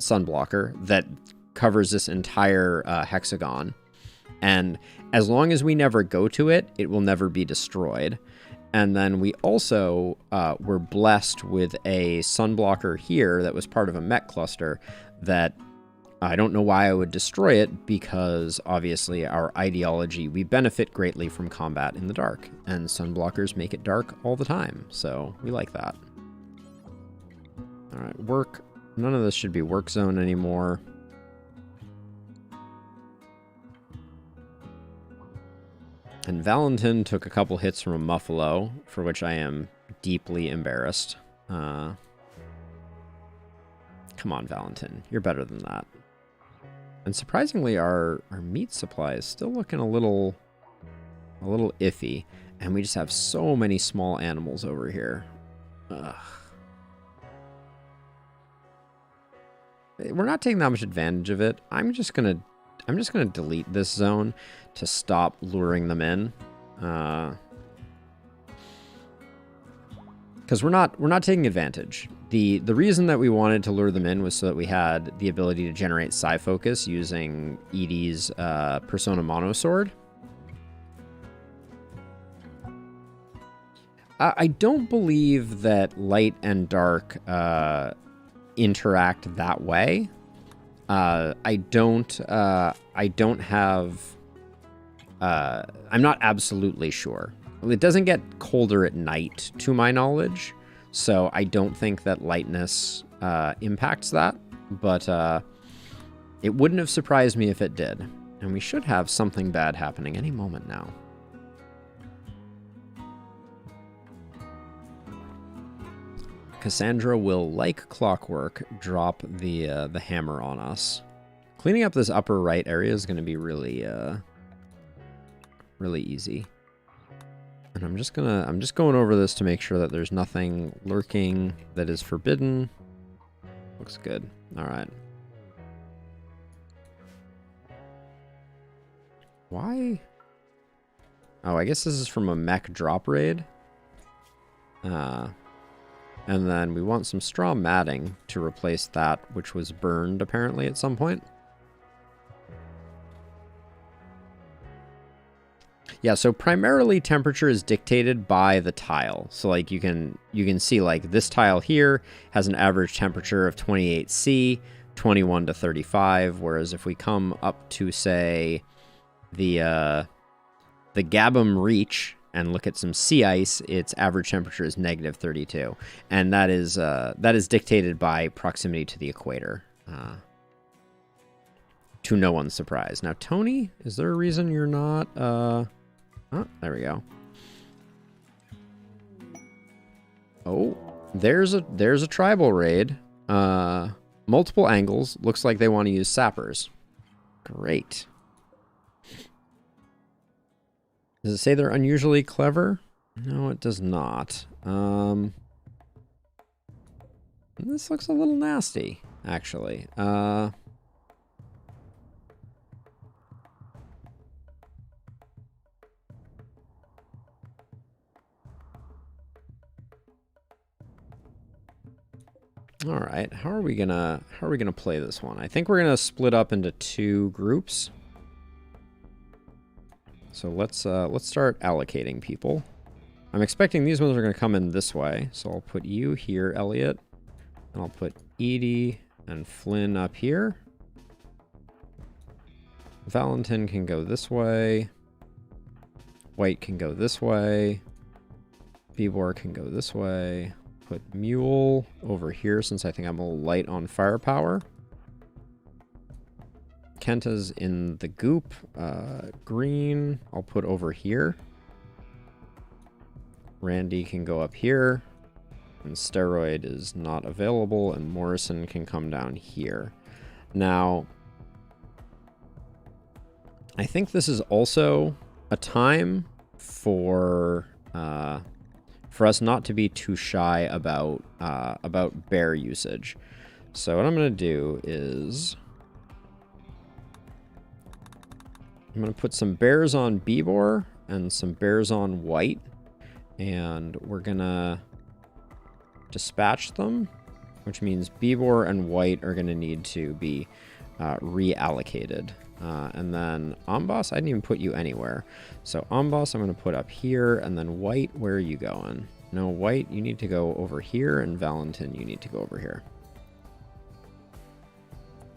sun blocker that covers this entire hexagon. And as long as we never go to it, it will never be destroyed. And then we also were blessed with a sun blocker here that was part of a mech cluster that I don't know why I would destroy it, because obviously our ideology, we benefit greatly from combat in the dark, and sun blockers make it dark all the time. So we like that. All right, work. None of this should be work zone anymore. And Valentin took a couple hits from a muffalo, for which I am deeply embarrassed. Come on, Valentin. You're better than that. And surprisingly, our meat supply is still looking a little iffy. And we just have so many small animals over here. Ugh. We're not taking that much advantage of it. I'm just gonna delete this zone to stop luring them in. Because because we're not taking advantage. The reason that we wanted to lure them in was so that we had the ability to generate psi focus using Edie's Persona Mono Sword. I don't believe that light and dark interact that way. I don't have. I'm not absolutely sure. It doesn't get colder at night, to my knowledge, so I don't think that lightness impacts that, but it wouldn't have surprised me if it did. And we should have something bad happening any moment now. Cassandra will, like clockwork, drop the hammer on us. Cleaning up this upper right area is going to be really really easy. And I'm just going over this to make sure that there's nothing lurking that is forbidden. Looks good. All right. Why? Oh, I guess this is from a mech drop raid. And then we want some straw matting to replace that which was burned apparently at some point. Yeah, so primarily temperature is dictated by the tile. So like you can see like this tile here has an average temperature of 28°C, 21 to 35, whereas if we come up to say the Gabum Reach and look at some sea ice, its average temperature is -32, and that is dictated by proximity to the equator. To no one's surprise. Now, Tony, is there a reason you're not? Oh, there we go. Oh, there's a tribal raid. Multiple angles. Looks like they want to use sappers. Great. Does it say they're unusually clever? No, it does not. This looks a little nasty, actually. All right, how are we gonna play this one? I think we're gonna split up into 2 groups. So let's start allocating people. I'm expecting these ones are gonna come in this way, so I'll put you here, Elliot, and I'll put Edie and Flynn up here. Valentin can go this way. White can go this way. Bibor can go this way. Put Mule over here since I think I'm a little light on firepower. Kenta's in the goop. Green, I'll put over here. Randy can go up here. And Steroid is not available, and Morrison can come down here. Now, I think this is also a time for us not to be too shy about bear usage. So what I'm going to do is I'm going to put some bears on Bibor and some bears on White, and we're going to dispatch them, which means Bibor and White are going to need to be reallocated. And then Amboss, I didn't even put you anywhere. So Amboss, I'm going to put up here, and then White, where are you going? No, White, you need to go over here, and Valentin, you need to go over here.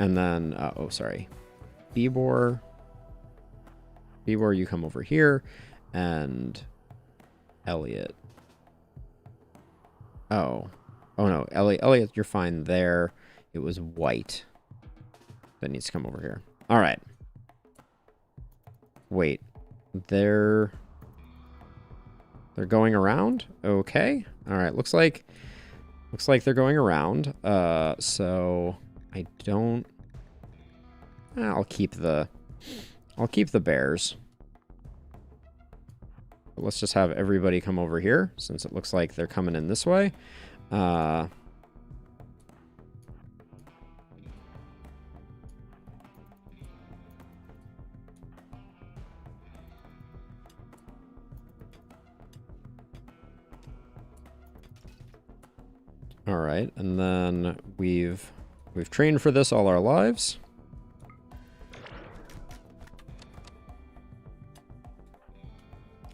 And then, oh, sorry. Bibor, you come over here, and Elliot. Oh no, Elliot, you're fine there. It was White that needs to come over here. All right. Wait, they're going around? Okay. All right, looks like they're going around. So I don't. I'll keep the bears. But let's just have everybody come over here since it looks like they're coming in this way. right, and then we've trained for this all our lives.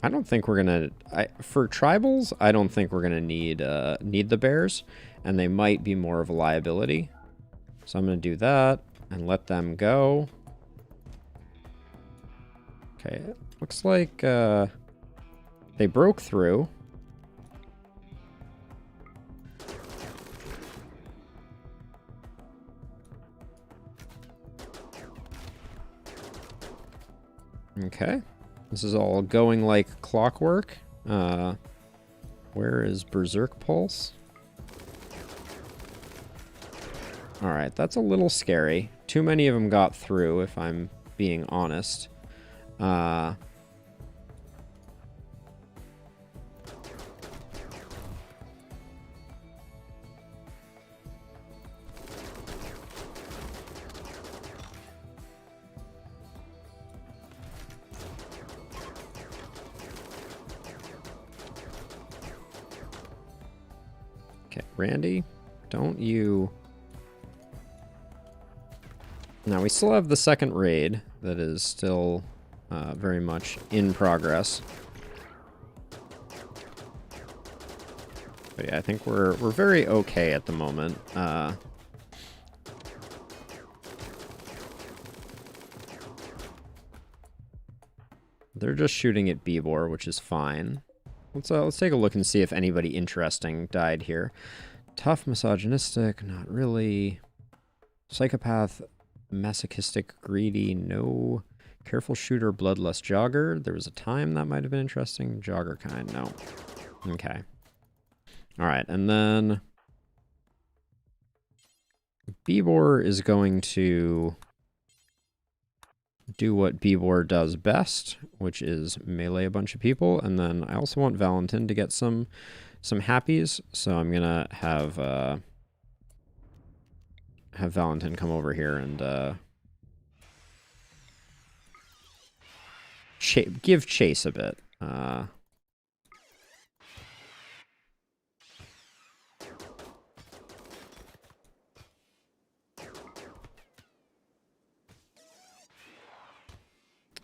I don't think we're gonna... for tribals, I don't think we're gonna need the bears, and they might be more of a liability. So I'm gonna do that and let them go. Okay, looks like they broke through. Okay. This is all going like clockwork. Where is Berserk Pulse? Alright, that's a little scary. Too many of them got through, if I'm being honest. Okay, Randy, don't you... Now, we still have the second raid that is still very much in progress. But yeah, I think we're very okay at the moment. They're just shooting at Bibor, which is fine. Let's take a look and see if anybody interesting died here. Tough, misogynistic, not really. Psychopath, masochistic, greedy, no. Careful shooter, bloodlust jogger. There was a time that might have been interesting. Jogger kind, no. Okay. Alright, and then Bibor is going to do what Bibor does best, which is melee a bunch of people, and then I also want Valentin to get some happies, so I'm gonna have Valentin come over here and give chase a bit.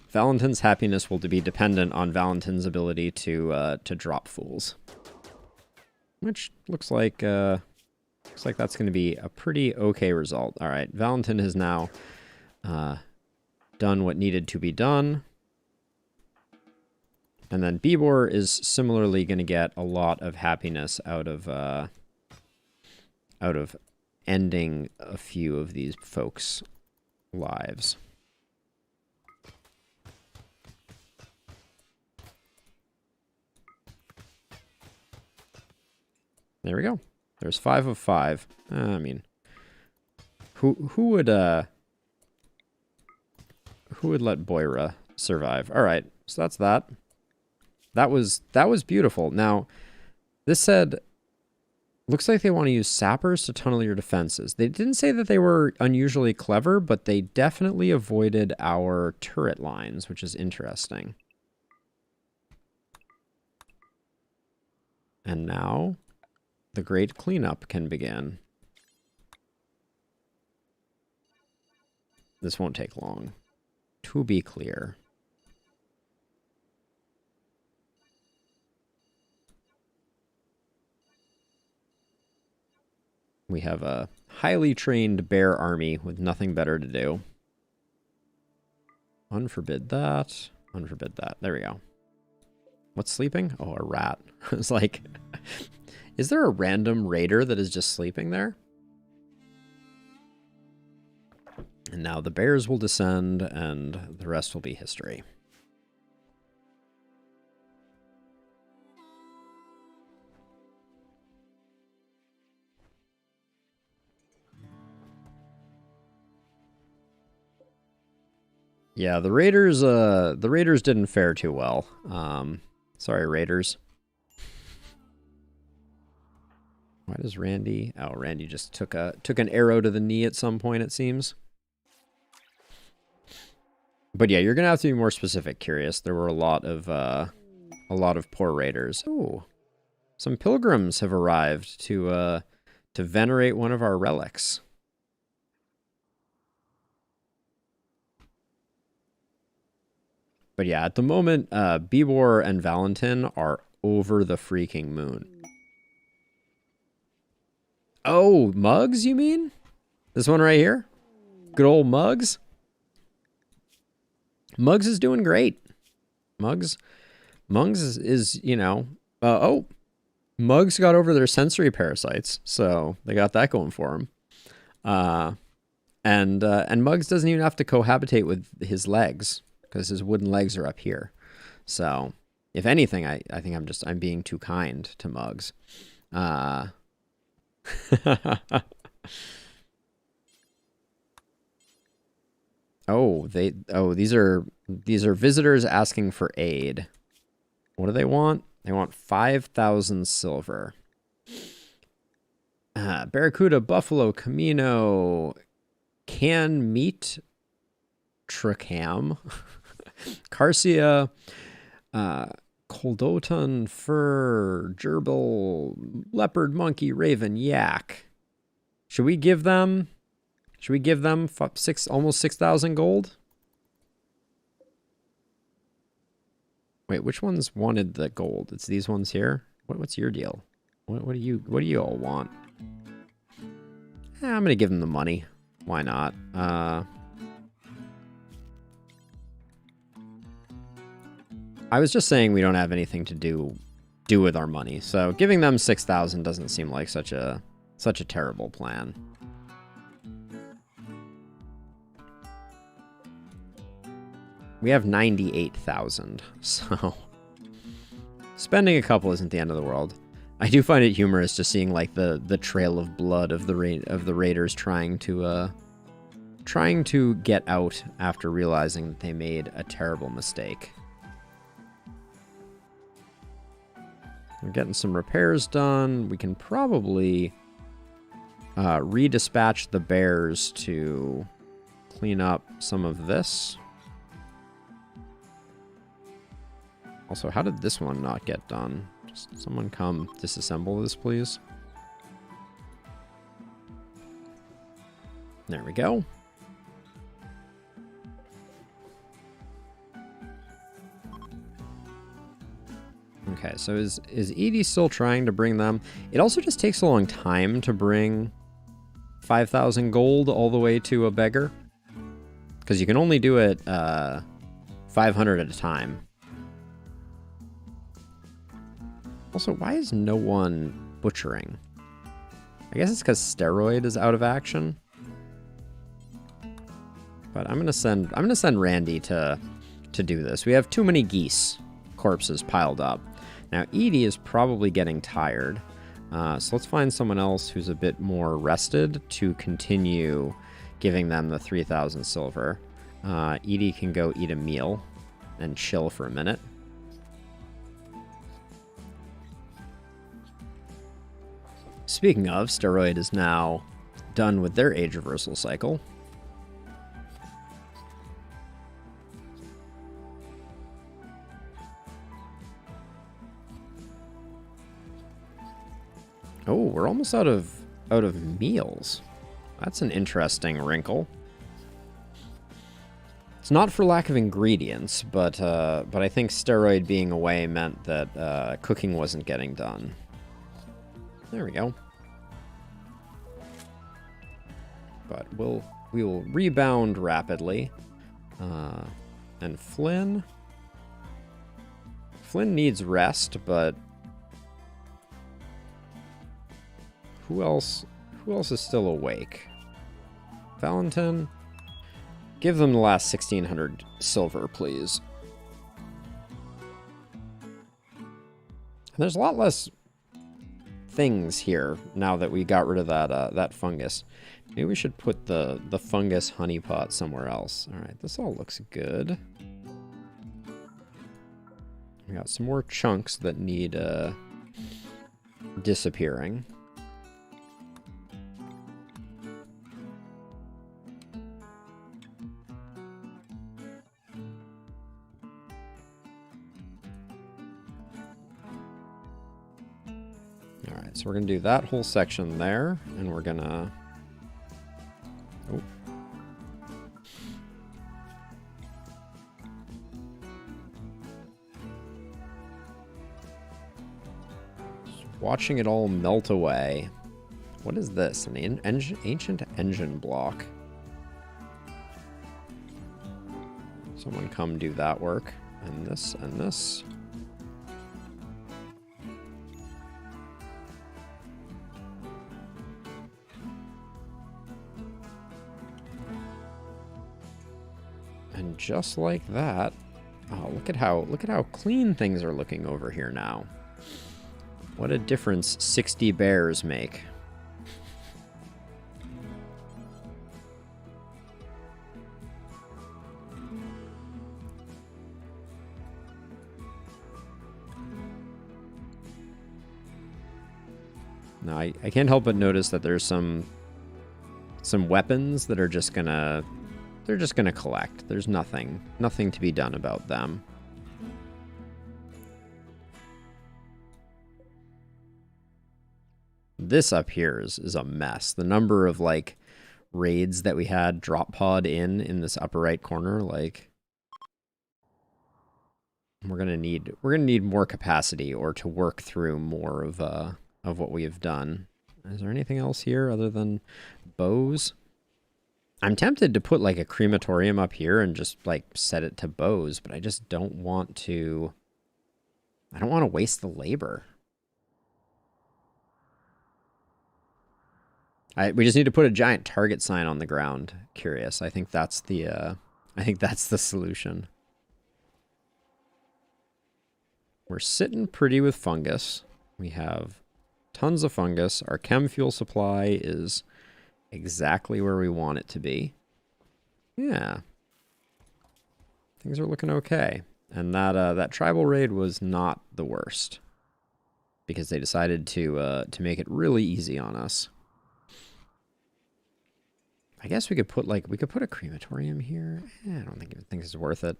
Valentin's happiness will be dependent on Valentin's ability to drop fools, which looks like that's going to be a pretty okay result. All right, Valentin has now done what needed to be done, and then Bibor is similarly going to get a lot of happiness out of ending a few of these folks' lives. There we go. There's 5 of 5. I mean, who would let Boira survive? All right, so that's that. That was beautiful. Now, this said, looks like they want to use sappers to tunnel your defenses. They didn't say that they were unusually clever, but they definitely avoided our turret lines, which is interesting. And now the great cleanup can begin. This won't take long. To be clear. We have a highly trained bear army with nothing better to do. Unforbid that. Unforbid that. There we go. What's sleeping? Oh, a rat. It's like... Is there a random raider that is just sleeping there? And now the bears will descend, and the rest will be history. Yeah, the raiders didn't fare too well. Sorry, raiders. Why does Randy... Oh, Randy just took an arrow to the knee at some point, it seems. But yeah, you're gonna have to be more specific, Curious. There were a lot of poor raiders. Ooh, some pilgrims have arrived to to venerate one of our relics. But yeah, at the moment, Bibor and Valentin are over the freaking moon. Oh, Mugs, you mean? This one right here? Good old Mugs? Mugs is doing great. Mugs is you know... oh, Mugs got over their sensory parasites, so they got that going for him. And Mugs doesn't even have to cohabitate with his legs, because his wooden legs are up here. So, if anything, I think I'm being too kind to Mugs. These are visitors asking for aid. What do they want? They want 5,000 silver. Barracuda, Buffalo, Camino, Can Meat, Tracham, Carcia, Coldoton, Fur, Gerbil, Leopard, Monkey, Raven, Yak. Should we give them almost 6,000 gold? Wait, which ones wanted the gold? It's these ones here. What's your deal? What do you all want? I'm gonna give them the money. Why not? I was just saying we don't have anything to do with our money, so giving them 6,000 doesn't seem like such a terrible plan. We have 98,000, so spending a couple isn't the end of the world. I do find it humorous just seeing like the trail of blood of the raiders trying to get out after realizing that they made a terrible mistake. We're getting some repairs done. We can probably redispatch the bears to clean up some of this. Also, how did this one not get done? Just someone come disassemble this, please. There we go. Okay, so is Edie still trying to bring them? It also just takes a long time to bring 5,000 gold all the way to a beggar. Because you can only do it 500 at a time. Also, why is no one butchering? I guess it's because Steroid is out of action. But I'm gonna send Randy to do this. We have too many geese corpses piled up. Now Edie is probably getting tired. So let's find someone else who's a bit more rested to continue giving them the 3,000 silver. Edie can go eat a meal and chill for a minute. Speaking of, Steroid is now done with their age reversal cycle. Oh, we're almost out of meals. That's an interesting wrinkle. It's not for lack of ingredients, but I think Steroid being away meant that cooking wasn't getting done. There we go. But we will rebound rapidly. And Flynn needs rest, but who else is still awake? Valentin, give them the last 1,600 silver, please. And there's a lot less things here now that we got rid of that fungus. Maybe we should put the fungus honeypot somewhere else. All right, this all looks good. We got some more chunks that need disappearing. All right, so we're gonna do that whole section there, and we're gonna... Oh. Just watching it all melt away. What is this? An ancient engine block. Someone come do that work. And this, and this. And just like that, oh, look at how clean things are looking over here now. What a difference 60 bears make. Now, I can't help but notice that there's some weapons that are just gonna... They're just gonna collect. There's nothing to be done about them. This up here is a mess. The number of, like, raids that we had drop pod in this upper right corner, like... We're gonna need more capacity or to work through more of what we have done. Is there anything else here other than bows? I'm tempted to put like a crematorium up here and just like set it to bows, but I just don't want to... I don't want to waste the labor. We just need to put a giant target sign on the ground. Curious. I think that's the solution. We're sitting pretty with fungus. We have tons of fungus. Our chem fuel supply is exactly where we want it to be. Yeah. Things are looking okay. And that tribal raid was not the worst, because they decided to make it really easy on us. I guess we could put a crematorium here. I don't think it's worth it.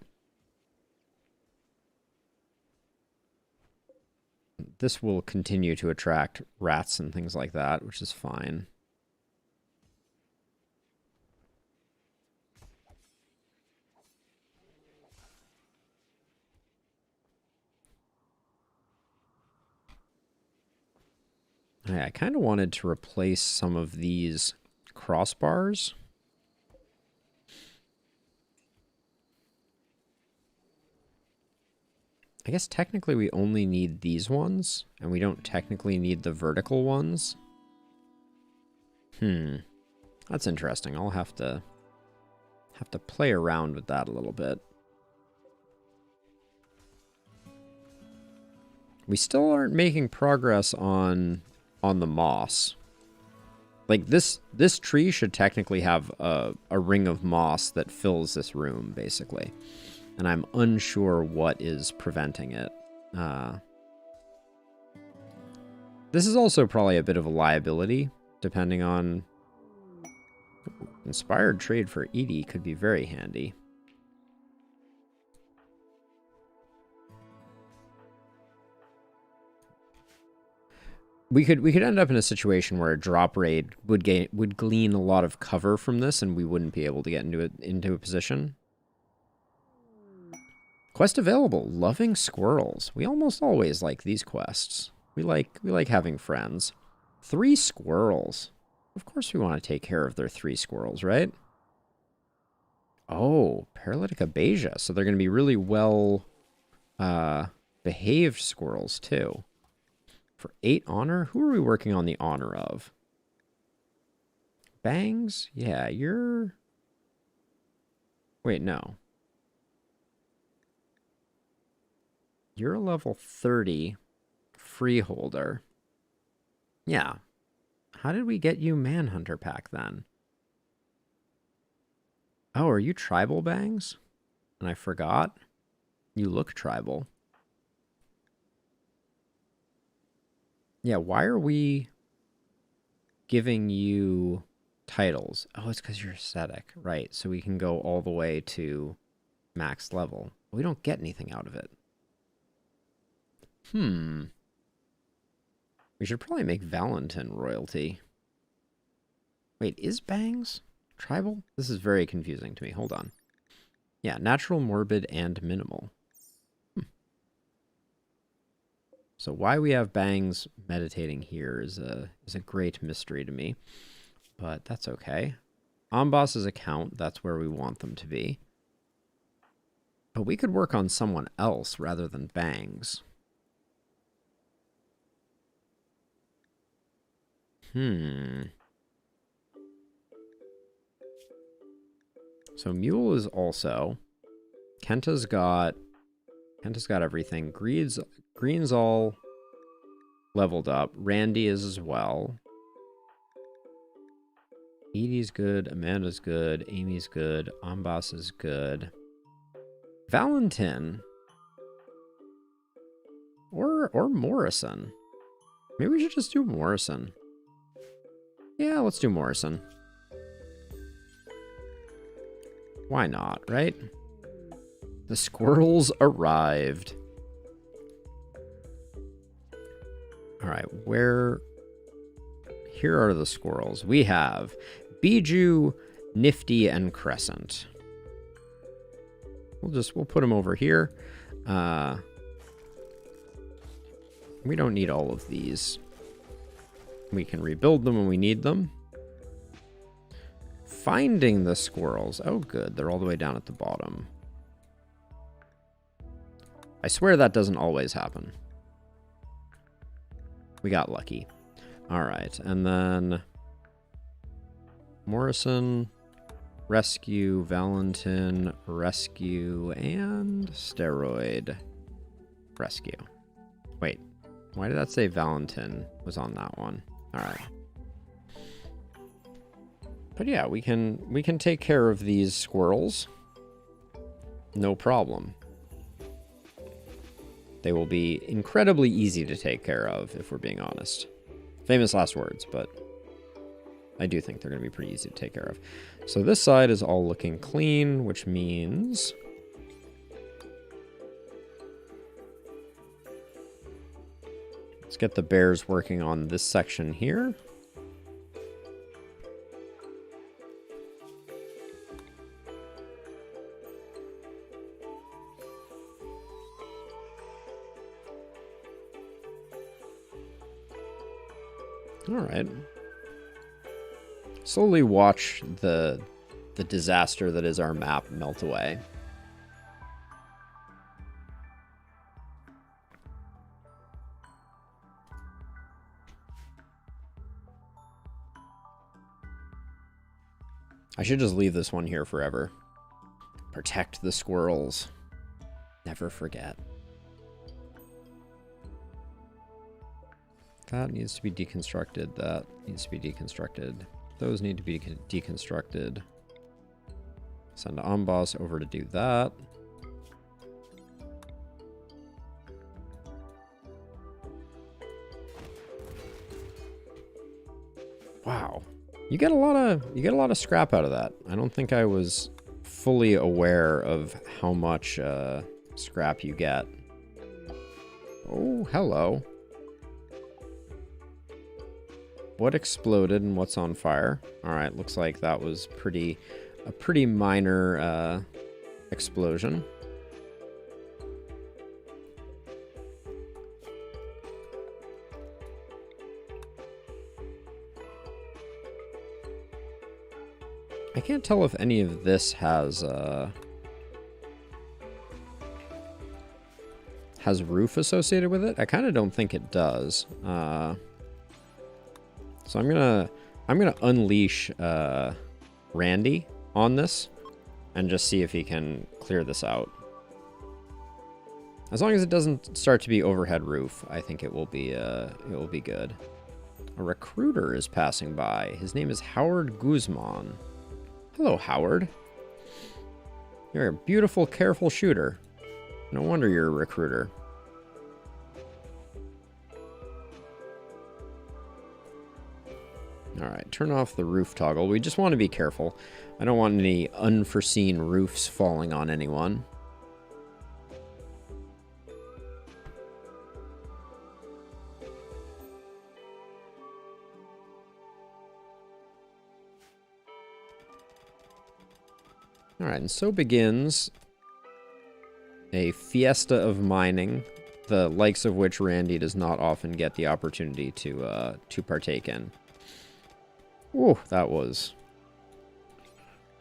This will continue to attract rats and things like that, which is fine. I kind of wanted to replace some of these crossbars. I guess technically we only need these ones, and we don't technically need the vertical ones. That's interesting. I'll have to play around with that a little bit. We still aren't making progress on the moss. Like this tree should technically have a ring of moss that fills this room, basically. And I'm unsure what is preventing it. This is also probably a bit of a liability, depending on... Inspired trade for Edie could be very handy. We could end up in a situation where a drop raid would glean a lot of cover from this, and we wouldn't be able to get into a position. Quest available, loving squirrels. We almost always like these quests. We like having friends. 3 squirrels. Of course we want to take care of their 3 squirrels, right? Oh, paralytic abasia. So they're going to be really well behaved squirrels too. For 8 honor? Who are we working on the honor of? Bangs? Yeah, you're... Wait, no. You're a level 30 freeholder. Yeah. How did we get you Manhunter Pack then? Oh, are you tribal, Bangs? And I forgot. You look tribal. Yeah, why are we giving you titles? Oh, it's because you're ascetic. Right, so we can go all the way to max level. We don't get anything out of it. We should probably make Valentin royalty. Wait, is Bangs tribal? This is very confusing to me. Hold on. Yeah, natural, morbid, and minimal. So why we have Bangs meditating here is a great mystery to me. But that's okay. Amboss's account, that's where we want them to be. But we could work on someone else rather than Bangs. So Mule is also... Kenta's got everything. Green's all leveled up. Randy is as well. Edie's good. Amanda's good. Amy's good. Amboss is good. Valentin. Or Morrison. Maybe we should just do Morrison. Yeah, let's do Morrison. Why not, right? The squirrels arrived. All right, where... Here are the squirrels. We have Bijou, Nifty, and Crescent. We'll put them over here. We don't need all of these. We can rebuild them when we need them. Finding the squirrels. Oh, good. They're all the way down at the bottom. I swear that doesn't always happen. We got lucky. All right. And then Morrison, rescue, Valentin, rescue, and steroid rescue. Wait, why did that say Valentin was on that one? All right. But yeah, we can take care of these squirrels. No problem. They will be incredibly easy to take care of, if we're being honest. Famous last words, but I do think they're going to be pretty easy to take care of. So this side is all looking clean, which means... Let's get the bears working on this section here. All right. Slowly watch the disaster that is our map melt away. I should just leave this one here forever. Protect the squirrels. Never forget. That needs to be deconstructed. That needs to be deconstructed. Those need to be deconstructed. Send Amboss over to do that. Wow. You get a lot of scrap out of that. I don't think I was fully aware of how much scrap you get. Oh, hello. What exploded and what's on fire? All right, looks like that was a pretty minor explosion. I can't tell if any of this has roof associated with it. I kind of don't think it does. So I'm gonna unleash Randy on this and just see if he can clear this out. As long as it doesn't start to be overhead roof, I think it will be good. A recruiter is passing by. His name is Howard Guzman. Hello, Howard. You're a beautiful, careful shooter. No wonder you're a recruiter. All right, turn off the roof toggle. We just want to be careful. I don't want any unforeseen roofs falling on anyone. All right, and so begins a fiesta of mining, the likes of which Randy does not often get the opportunity to partake in. Ooh, that was...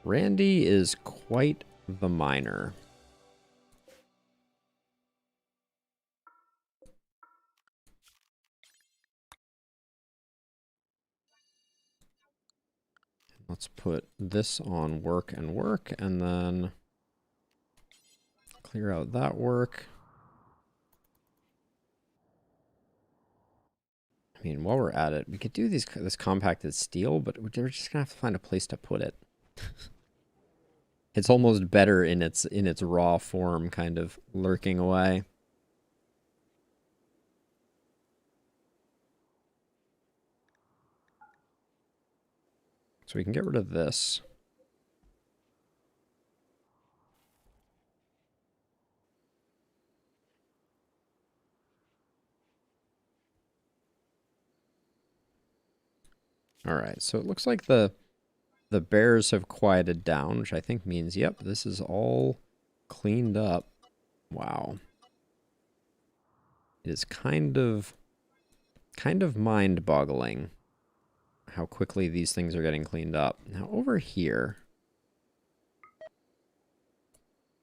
Randy is quite the miner. Let's put this on work, and then clear out that work. I mean, while we're at it, we could do this compacted steel, but we're just gonna have to find a place to put it. It's almost better in its raw form, kind of lurking away. So we can get rid of this. All right, so it looks like the bears have quieted down, which I think means, yep, this is all cleaned up. Wow. It is kind of mind-boggling how quickly these things are getting cleaned up. Now over here,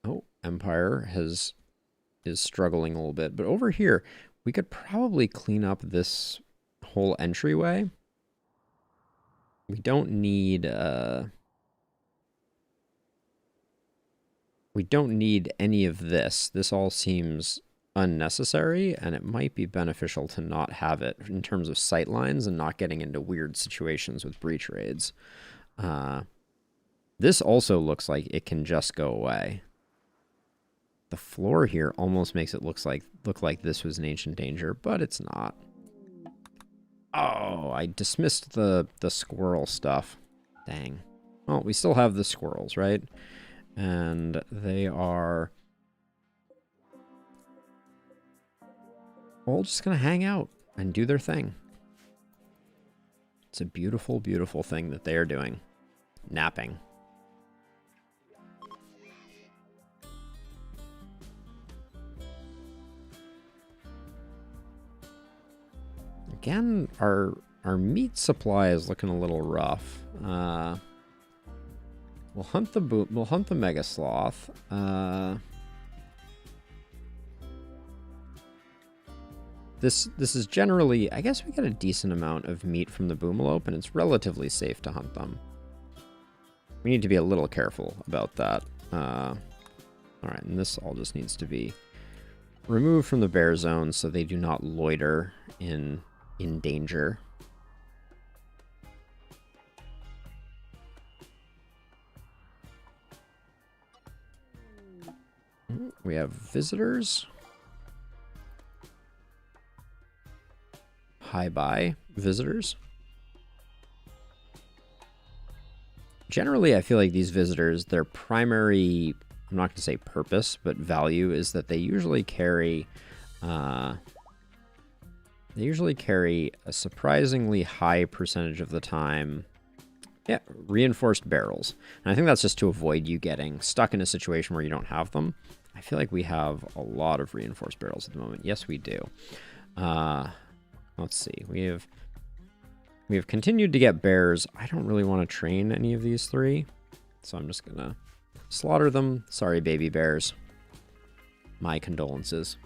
oh, Empire is struggling a little bit, but over here we could probably clean up this whole entryway. We don't need any of this. This all seems unnecessary, and it might be beneficial to not have it in terms of sight lines and not getting into weird situations with breach raids. This also looks like it can just go away. The floor here almost makes it look like this was an ancient danger, but it's not. Oh, I dismissed the squirrel stuff. Dang. Well, we still have the squirrels, right? And they are all just going to hang out and do their thing. It's a beautiful, beautiful thing that they are doing. Napping. Again, our meat supply is looking a little rough. We'll hunt the mega sloth. This is generally, I guess we get a decent amount of meat from the boomalope, and it's relatively safe to hunt them. We need to be a little careful about that. All right, and this all just needs to be removed from the bear zone so they do not loiter in danger. We have visitors. Hi-bye, visitors. Generally, I feel like these visitors, their primary, I'm not going to say purpose, but value is that they usually carry a surprisingly high percentage of the time, yeah, reinforced barrels. And I think that's just to avoid you getting stuck in a situation where you don't have them. I feel like we have a lot of reinforced barrels at the moment. Yes, we do. Let's see. We have continued to get bears. I don't really want to train any of these three, so I'm just gonna slaughter them. Sorry, baby bears. My condolences.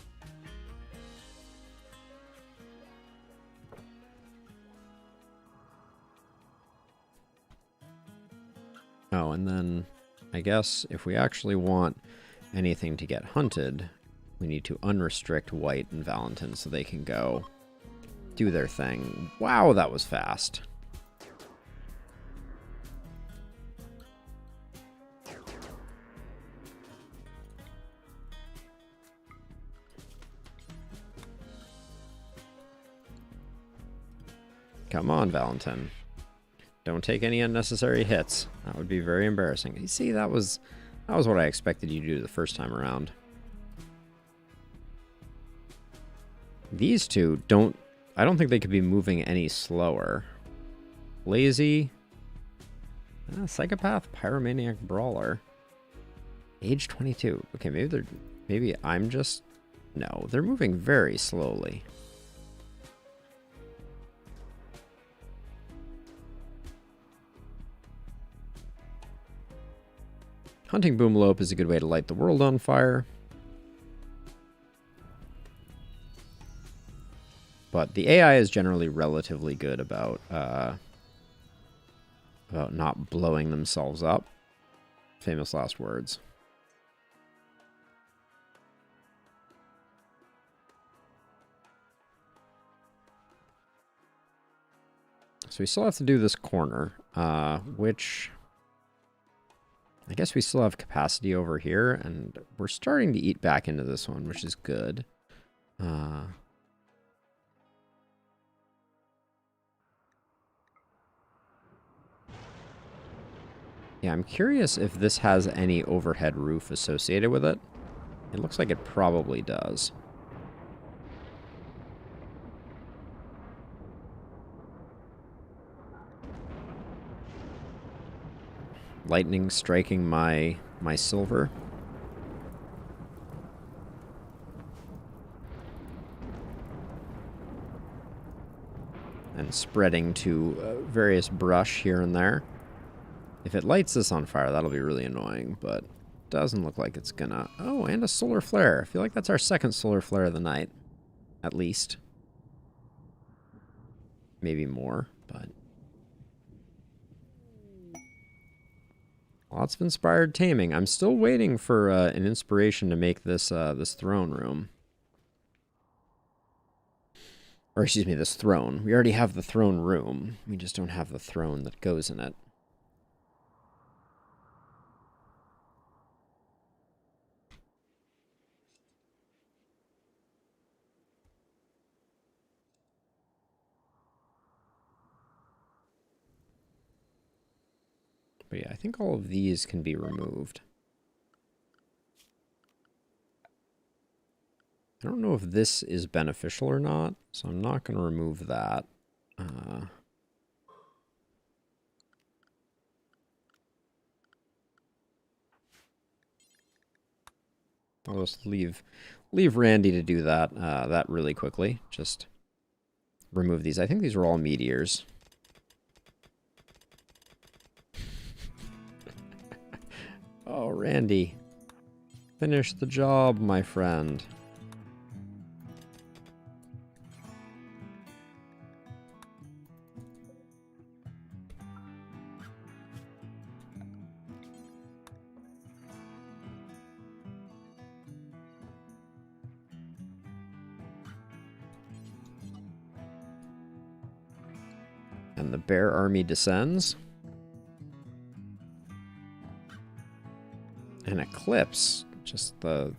Oh, and then I guess if we actually want anything to get hunted, we need to unrestrict White and Valentin so they can go do their thing. Wow, that was fast. Come on, Valentin. Don't take any unnecessary hits. That would be very embarrassing. You see, that was what I expected you to do the first time around. These two I don't think they could be moving any slower. Lazy. Psychopath, Pyromaniac, Brawler. Age 22. Okay, maybe I'm just... No, they're moving very slowly. Hunting boomlope is a good way to light the world on fire. But the AI is generally relatively good about not blowing themselves up. Famous last words. So we still have to do this corner, which I guess we still have capacity over here, and we're starting to eat back into this one, which is good. Yeah, I'm curious if this has any overhead roof associated with it. It looks like it probably does. Lightning striking my silver. And spreading to various brush here and there. If it lights this on fire, that'll be really annoying, but doesn't look like it's gonna... Oh, and a solar flare. I feel like that's our second solar flare of the night. At least. Maybe more, but... Lots of inspired taming. I'm still waiting for an inspiration to make this this throne room. Or excuse me, this throne. We already have the throne room. We just don't have the throne that goes in it. But yeah, I think all of these can be removed. I don't know if this is beneficial or not, so I'm not going to remove that. I'll just leave Randy to do that that really quickly. Just remove these. I think these are all meteors. Oh, Randy. Finish the job, my friend. And the bear army descends. An eclipse. Just the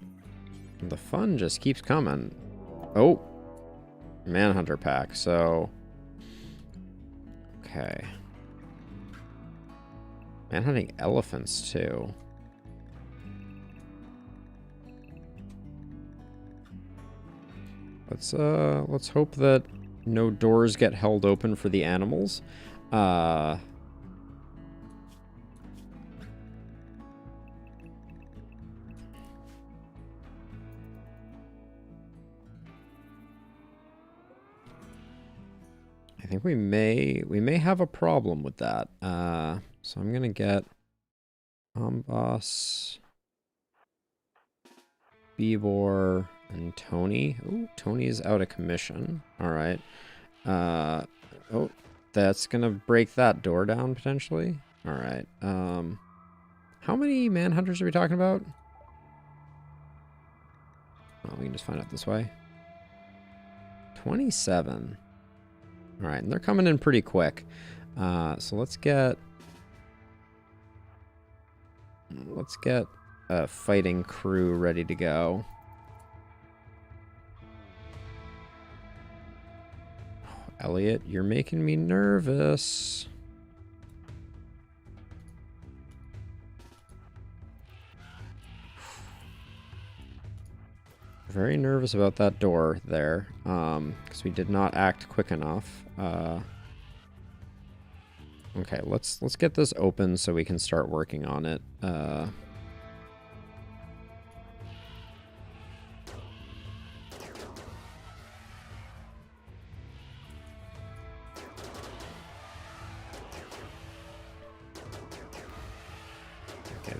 fun just keeps coming. Oh. Manhunter pack. So. Okay. Manhunting elephants too. Let's hope that no doors get held open for the animals. I think we may have a problem with that. So I'm gonna get Boss, Bebor, and Tony. Ooh, Tony's out of commission. All right. Oh, that's gonna break that door down potentially. All right. How many manhunters are we talking about? Oh, we can just find out this way. 27. All right, and they're coming in pretty quick. So let's get a fighting crew ready to go. Oh, Elliot, you're making me nervous. Very nervous about that door there, because we did not act quick enough. Okay, let's get this open so we can start working on it.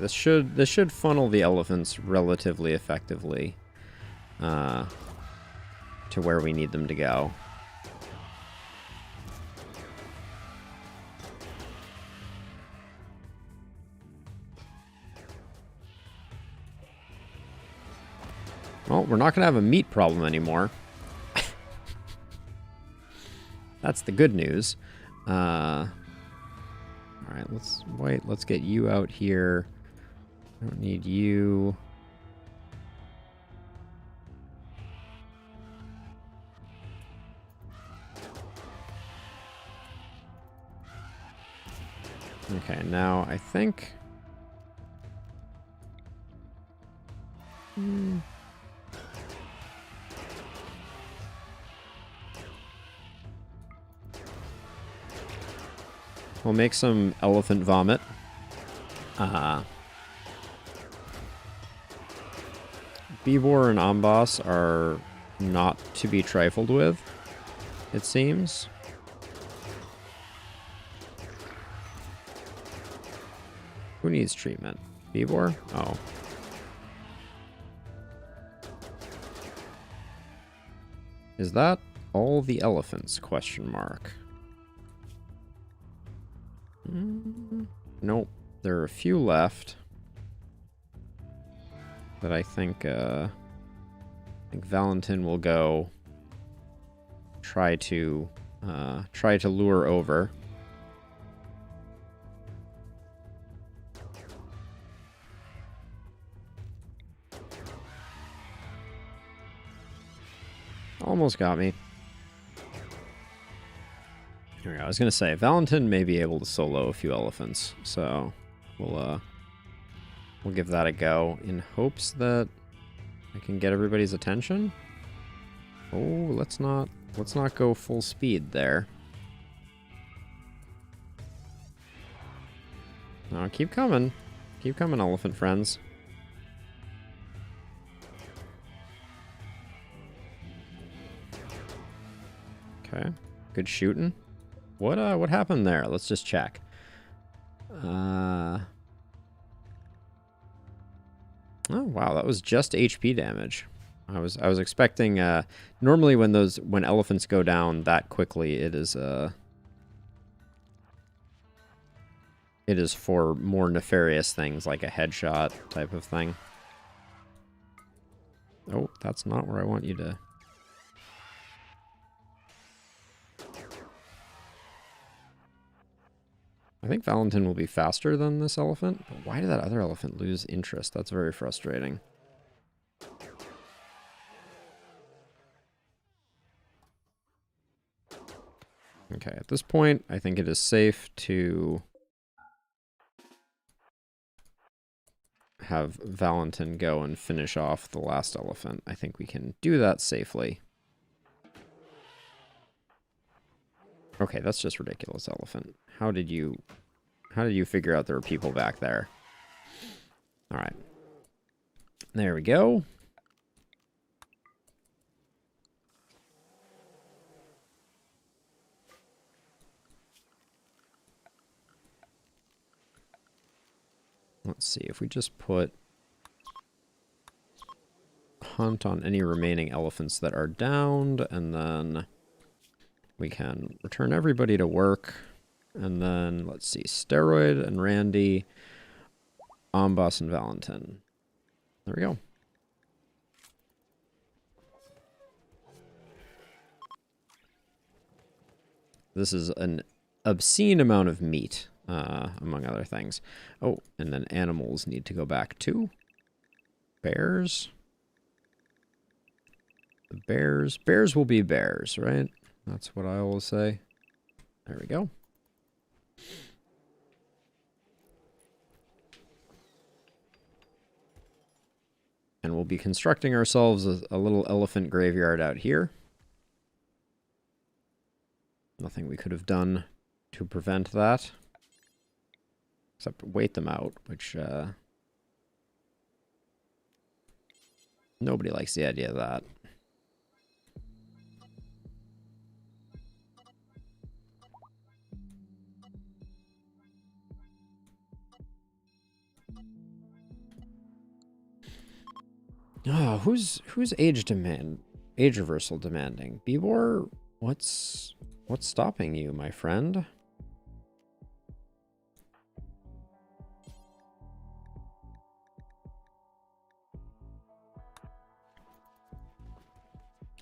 this should funnel the elephants relatively effectively to where we need them to go. Well, we're not going to have a meat problem anymore. That's the good news. All right, let's get you out here. I don't need you. Okay, now I think... We'll make some elephant vomit. Bibor and Amboss are not to be trifled with, it seems. Who needs treatment? Bibor? Oh. Is that all the elephants? Question mark. Nope. There are a few left that I think Valentin will go try to lure over. Almost got me. Here we go. I was going to say, Valentin may be able to solo a few elephants, so we'll give that a go in hopes that I can get everybody's attention. Oh, let's not go full speed there. No, keep coming. Keep coming, elephant friends. Okay, good shooting. What happened there? Let's just check. Oh wow, that was just HP damage. I was expecting normally when elephants go down that quickly, it is for more nefarious things like a headshot type of thing. Oh, that's not where I want you to. I think Valentin will be faster than this elephant, but why did that other elephant lose interest? That's very frustrating. Okay, at this point, I think it is safe to have Valentin go and finish off the last elephant. I think we can do that safely. Okay, that's just ridiculous, elephant. How did you figure out there were people back there? All right. There we go. Let's see if we just put hunt on any remaining elephants that are downed, and then we can return everybody to work. And then, let's see, Steroid and Randy, Amboss and Valentin. There we go. This is an obscene amount of meat, among other things. Oh, and then animals need to go back too. Bears. The bears will be bears, right? That's what I always say. There we go. And we'll be constructing ourselves a little elephant graveyard out here. Nothing we could have done to prevent that. Except wait them out, which nobody likes the idea of that. Oh, who's age reversal demanding? Bibor, what's stopping you, my friend?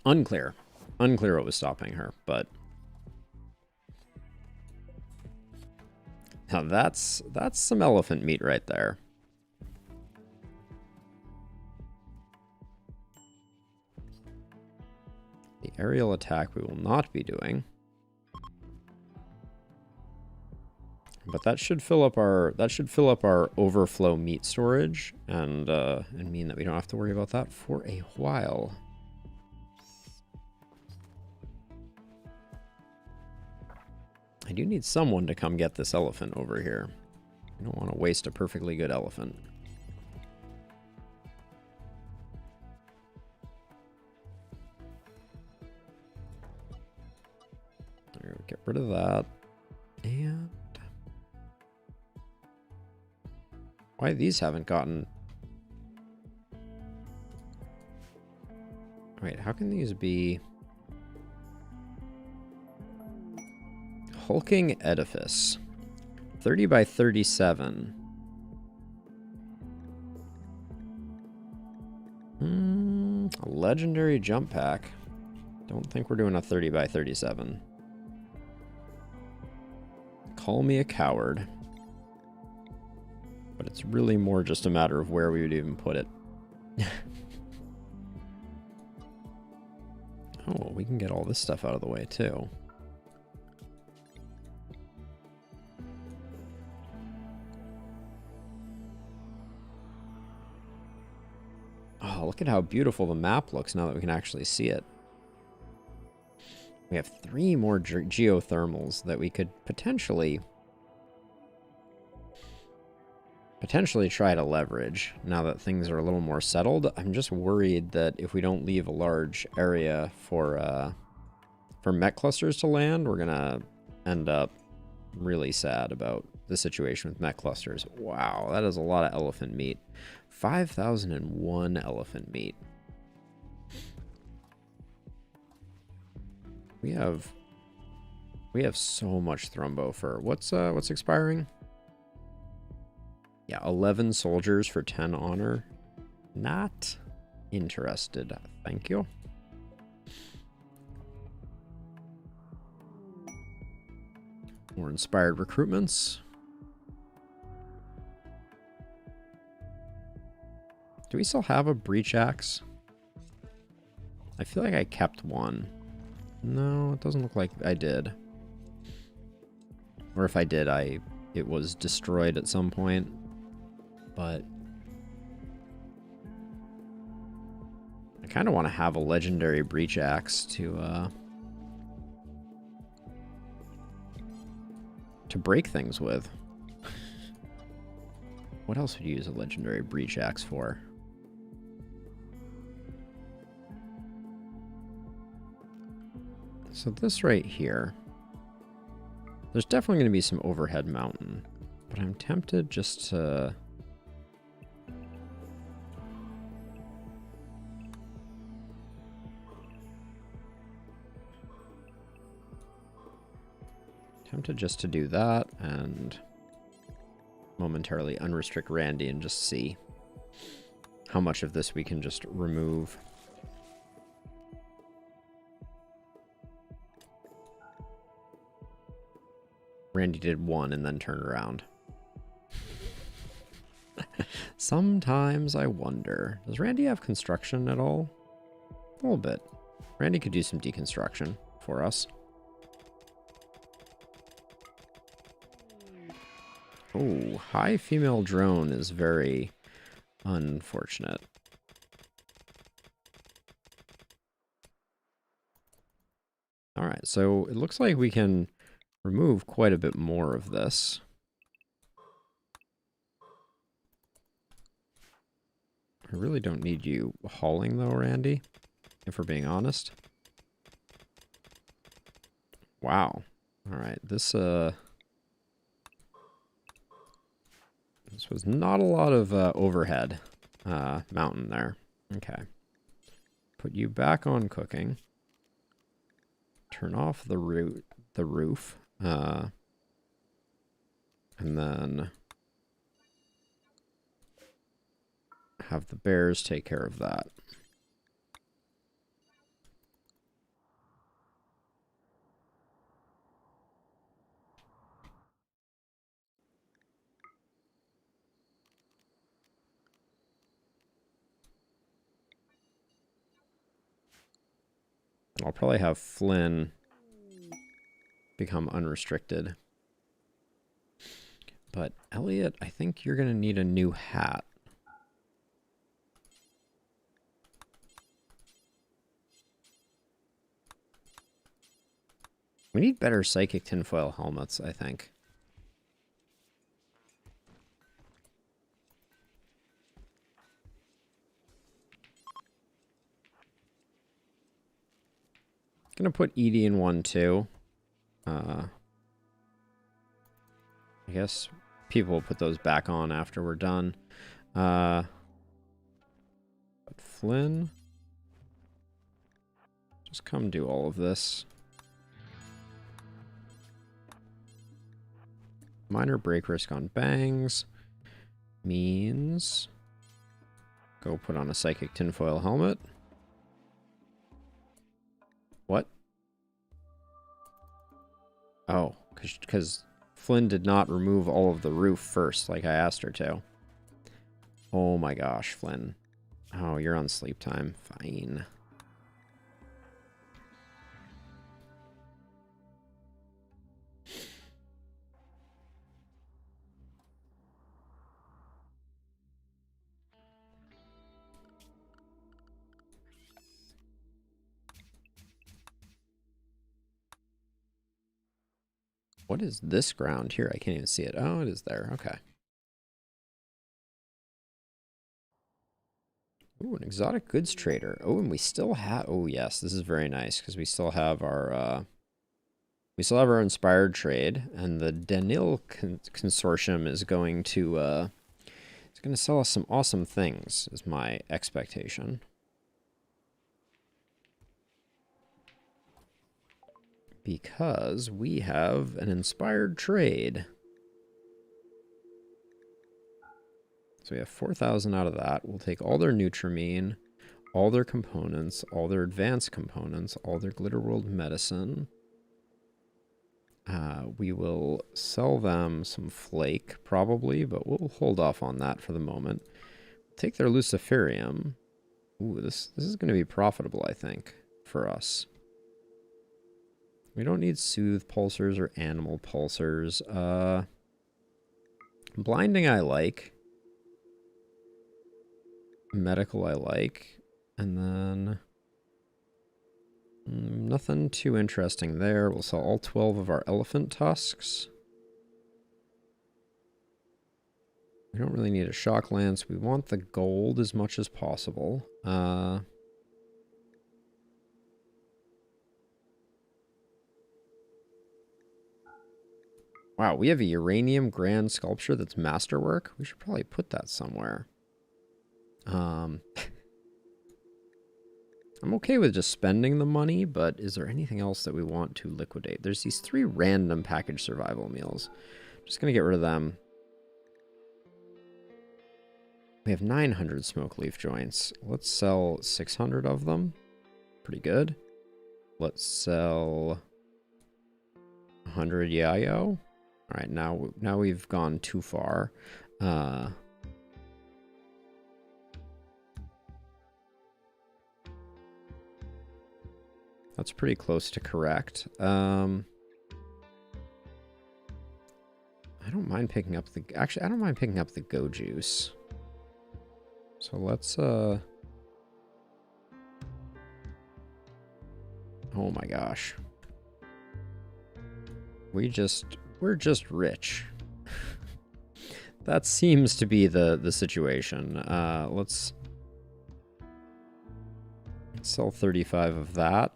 Unclear. Unclear what was stopping her, but now that's some elephant meat right there. The aerial attack we will not be doing. But that should fill up our overflow meat storage and mean that we don't have to worry about that for a while. I do need someone to come get this elephant over here. I don't want to waste a perfectly good elephant. There, get rid of that. And why these haven't gotten... Wait, how can these be... Hulking Edifice. 30 by 37. A legendary jump pack. Don't think we're doing a 30 by 37. Call me a coward. But it's really more just a matter of where we would even put it. Oh, well, we can get all this stuff out of the way too. Oh, look at how beautiful the map looks now that we can actually see it. We have 3 more geothermals that we could potentially try to leverage now that things are a little more settled. I'm just worried that if we don't leave a large area for mech clusters to land, we're gonna end up really sad about the situation with mech clusters. Wow, that is a lot of elephant meat. 5,001 elephant meat. We have so much thrombo fur. What's expiring? Yeah, 11 soldiers for 10 honor. Not interested. Thank you. More inspired recruitments. Do we still have a breach axe? I feel like I kept one. No, it doesn't look like I did. Or if I did, it was destroyed at some point. But I kind of want to have a legendary breach axe to break things with. What else would you use a legendary breach axe for? So this right here, there's definitely going to be some overhead mountain, but I'm tempted just to... do that and momentarily unrestrict Randy and just see how much of this we can just remove. Randy did 1 and then turned around. Sometimes I wonder, does Randy have construction at all? A little bit. Randy could do some deconstruction for us. Oh, high female drone is very unfortunate. All right, so it looks like we can remove quite a bit more of this. I really don't need you hauling though, Randy, if we're being honest. Wow. All right, this was not a lot of overhead mountain there. Okay. Put you back on cooking. Turn off the roof. And then have the bears take care of that. I'll probably have Flynn become unrestricted. But Elliot, I think you're going to need a new hat. We need better psychic tinfoil helmets, I think. Gonna put Edie in one too. I guess people will put those back on after we're done. But Flynn, just come do all of this. Minor break risk on bangs means go put on a psychic tinfoil helmet. What? Oh, because Flynn did not remove all of the roof first, like I asked her to. Oh my gosh, Flynn. Oh, you're on sleep time. Fine. What is this ground here? I can't even see it. Oh, it is there. Okay. Ooh, an exotic goods trader. Oh, and we still have... Oh, yes. This is very nice because we still have our... we still have our inspired trade. And the Danil Consortium is going to... it's going to sell us some awesome things, is my expectation. Because we have an inspired trade. So we have 4,000 out of that. We'll take all their Nutrimine, all their components, all their advanced components, all their Glitterworld medicine. We will sell them some flake, probably, but we'll hold off on that for the moment. Take their Luciferium. Ooh, this is going to be profitable, I think, for us. We don't need Soothe Pulsers or Animal Pulsers. Blinding I like. Medical I like. And then... nothing too interesting there. We'll sell all 12 of our elephant tusks. We don't really need a shock lance. We want the gold as much as possible. Wow, we have a uranium grand sculpture that's masterwork. We should probably put that somewhere. I'm okay with just spending the money, but is there anything else that we want to liquidate? There's these 3 random package survival meals. Just gonna get rid of them. We have 900 smoke leaf joints. Let's sell 600 of them. Pretty good. Let's sell 100 yayo. All right, now we've gone too far. That's pretty close to correct. I don't mind picking up the... Actually, I don't mind picking up the Go Juice. So let's... Oh my gosh. We're just rich. That seems to be the situation. Let's sell 35 of that.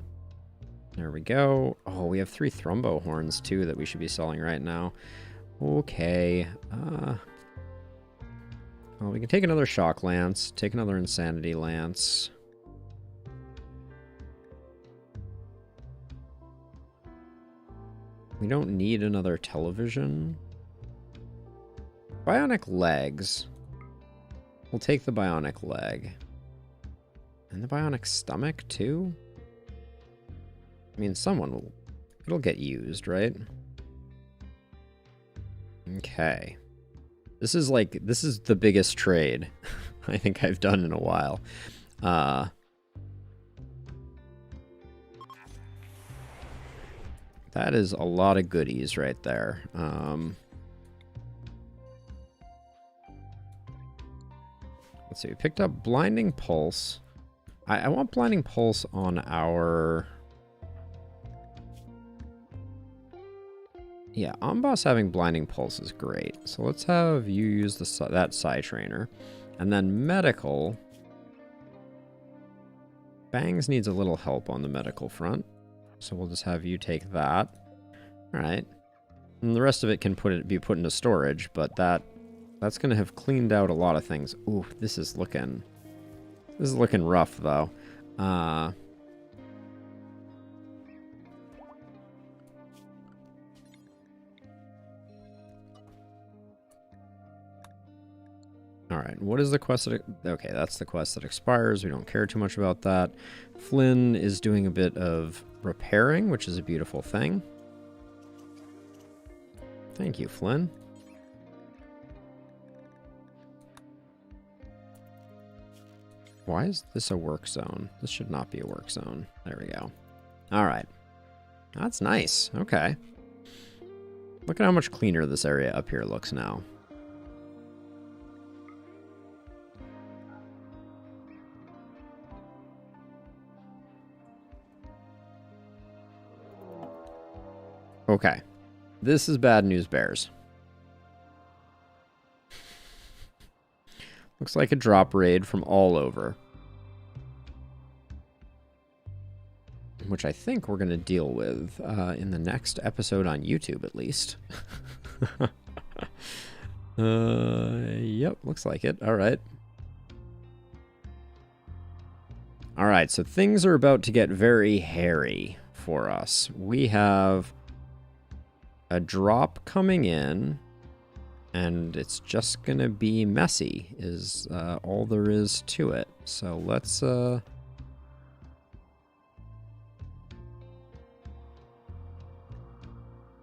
There we go. Oh, we have 3 Thrumbo horns too that we should be selling right now. Okay. Well, we can take another shock lance, take another insanity lance. We don't need another television. Bionic legs. We'll take the bionic leg. And the bionic stomach, too? I mean, it'll get used, right? Okay. This is the biggest trade I think I've done in a while. That is a lot of goodies right there. Let's see, we picked up Blinding Pulse. I want Blinding Pulse on our... Yeah, Amboss having Blinding Pulse is great. So let's have you use that Psy Trainer. And then Medical. Bangs needs a little help on the medical front. So we'll just have you take that. Alright. And the rest of it can be put into storage, but that's going to have cleaned out a lot of things. Ooh, this is looking rough, though. Alright, what is the quest that... Okay, that's the quest that expires. We don't care too much about that. Flynn is doing a bit of repairing, which is a beautiful thing. Thank you, Flynn. Why is this a work zone? This should not be a work zone. There we go. Alright. That's nice. Okay. Look at how much cleaner this area up here looks now. Okay. This is bad news bears. Looks like a drop raid from all over. Which I think we're going to deal with in the next episode on YouTube, at least. Yep, looks like it. All right. All right, so things are about to get very hairy for us. We have a drop coming in, and it's just gonna be messy, is all there is to it. So let's so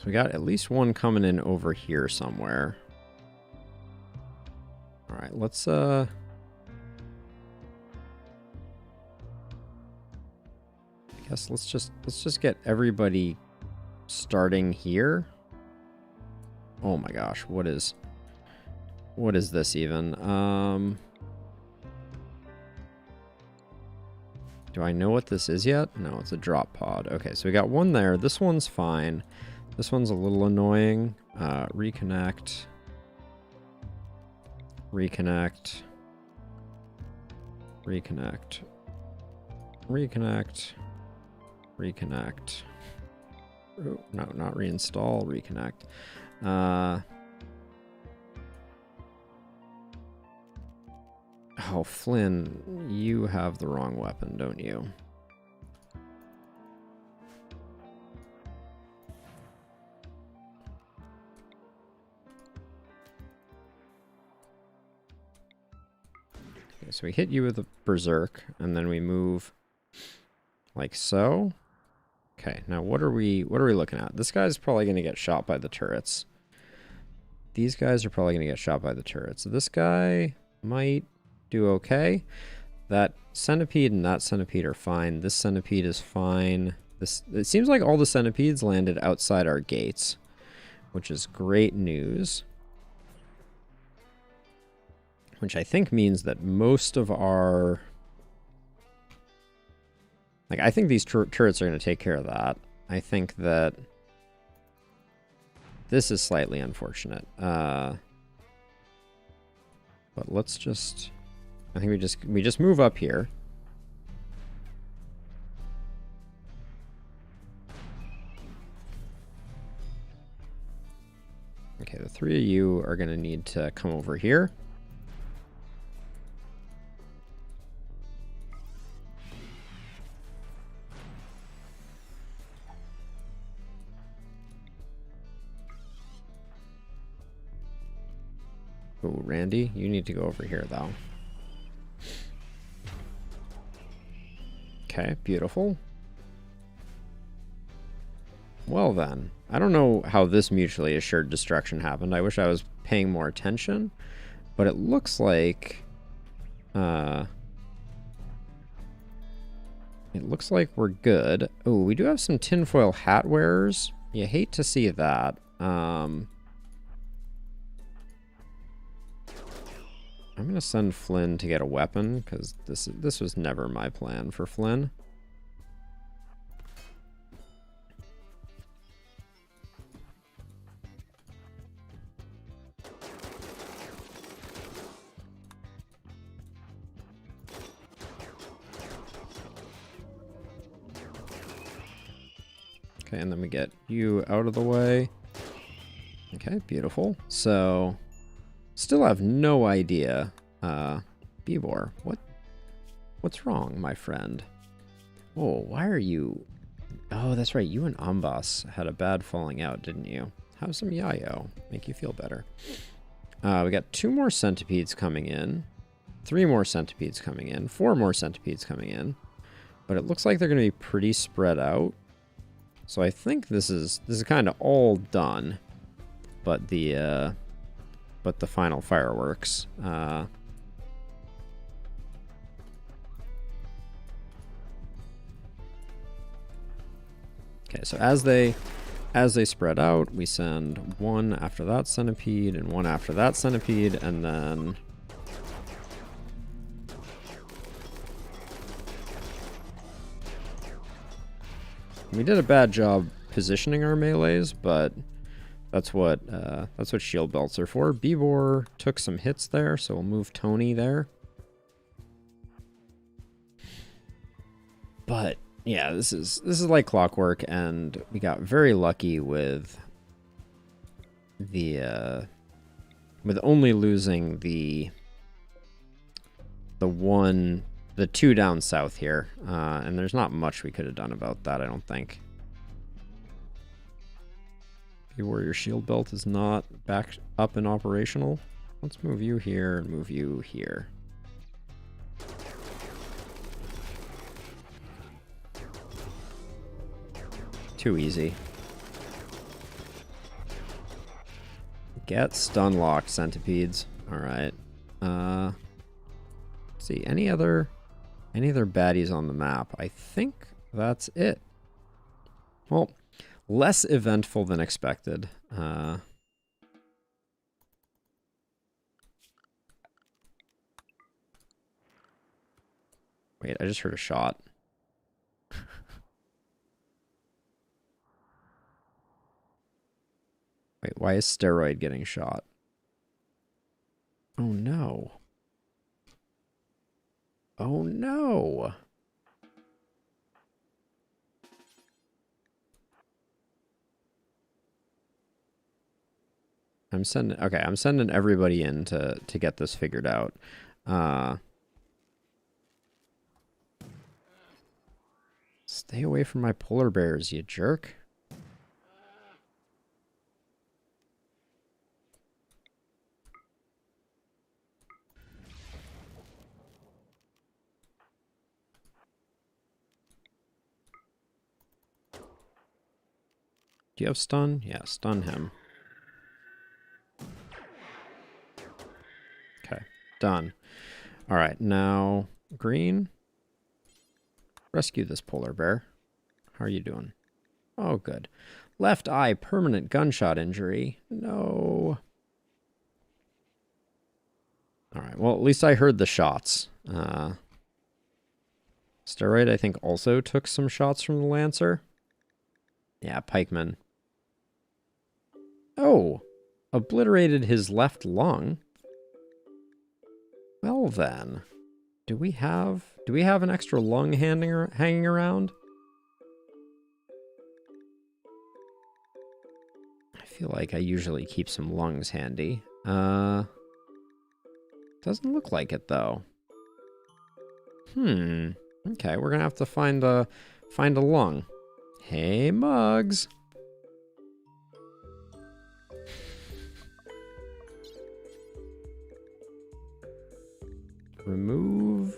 we got at least one coming in over here somewhere. All right, let's I guess let's just get everybody starting here. Oh my gosh, what is this even? Do I know what this is yet? No, it's a drop pod. Okay, so we got one there. This one's fine. This one's a little annoying. Reconnect. Reconnect. Reconnect. Reconnect. Reconnect. Oh, no, not reinstall. Reconnect. Oh, Flynn, you have the wrong weapon, don't you? Okay, so we hit you with a berserk, and then we move like so. Okay, now what are we looking at? This guy's probably going to get shot by the turrets. These guys are probably going to get shot by the turrets. This guy might do okay. That centipede and that centipede are fine. This centipede is fine. It seems like all the centipedes landed outside our gates, which is great news. Which I think means that most of our... Like, I think these turrets are going to take care of that. I think that this is slightly unfortunate. But let's just... I think we just move up here. Okay, the three of you are going to need to come over here. Oh, Randy, you need to go over here, though. Okay, beautiful. Well then, I don't know how this mutually assured destruction happened. I wish I was paying more attention, but it looks like... it looks like we're good. Oh, we do have some tinfoil hat wearers. You hate to see that. I'm going to send Flynn to get a weapon, because this was never my plan for Flynn. Okay, and then we get you out of the way. Okay, beautiful. So... still have no idea. Bibor, what's wrong, my friend? Oh, why are you... oh, that's right. You and Ambas had a bad falling out, didn't you? Have some yayo. Make you feel better. We got 2 more centipedes coming in. 3 more centipedes coming in. 4 more centipedes coming in. But it looks like they're going to be pretty spread out. So I think this is kind of all done. But the final fireworks. Okay, so as they spread out, we send 1 after that centipede and 1 after that centipede, and then we did a bad job positioning our melees, but that's what shield belts are for. Bibor took some hits there, so we'll move Tony there. But yeah, this is like clockwork, and we got very lucky with the with only losing the 2 down south here, and there's not much we could have done about that, I don't think. Where your shield belt is not back up and operational. Let's move you here and move you here. Too easy. Get stun locked, centipedes. Alright. Let's see, any other baddies on the map? I think that's it. Well, less eventful than expected. Wait, I just heard a shot. Wait, why is Steroid getting shot? Oh no. Oh no. I'm sending everybody in to get this figured out. Stay away from my polar bears, you jerk. Do you have stun? Yeah, stun him. Okay, done. All right, now green. Rescue this polar bear. How are you doing? Oh, good. Left eye, permanent gunshot injury. No. All right, well, at least I heard the shots. Steroid, I think, also took some shots from the Lancer. Yeah, pikeman. Oh, obliterated his left lung. Well then, do we have an extra lung hanging around? I feel like I usually keep some lungs handy. Doesn't look like it though. Okay, we're gonna have to find a lung. Hey, Mugs. remove.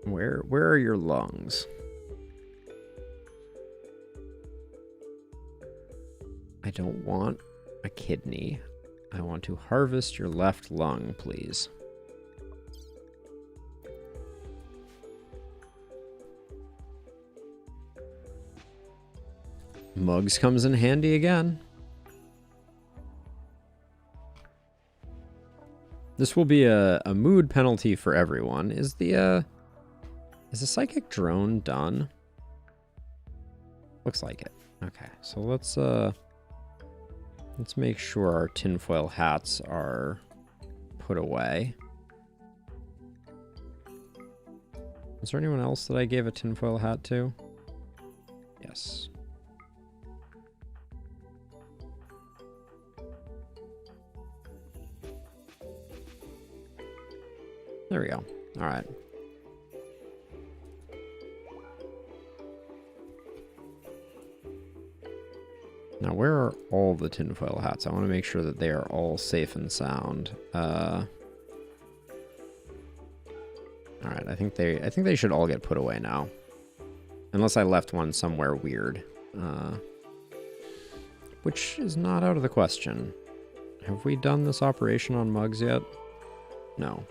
Where are your lungs? I don't want a kidney. I want to harvest your left lung, please. Mugs comes in handy again. This will be a mood penalty for everyone. Is the psychic drone done? Looks like it. Okay, so let's make sure our tinfoil hats are put away. Is there anyone else that I gave a tinfoil hat to? Yes. There we go. All right. Now, where are all the tinfoil hats? I want to make sure that they are all safe and sound. All right, I think they should all get put away now, unless I left one somewhere weird, which is not out of the question. Have we done this operation on mugs yet? No.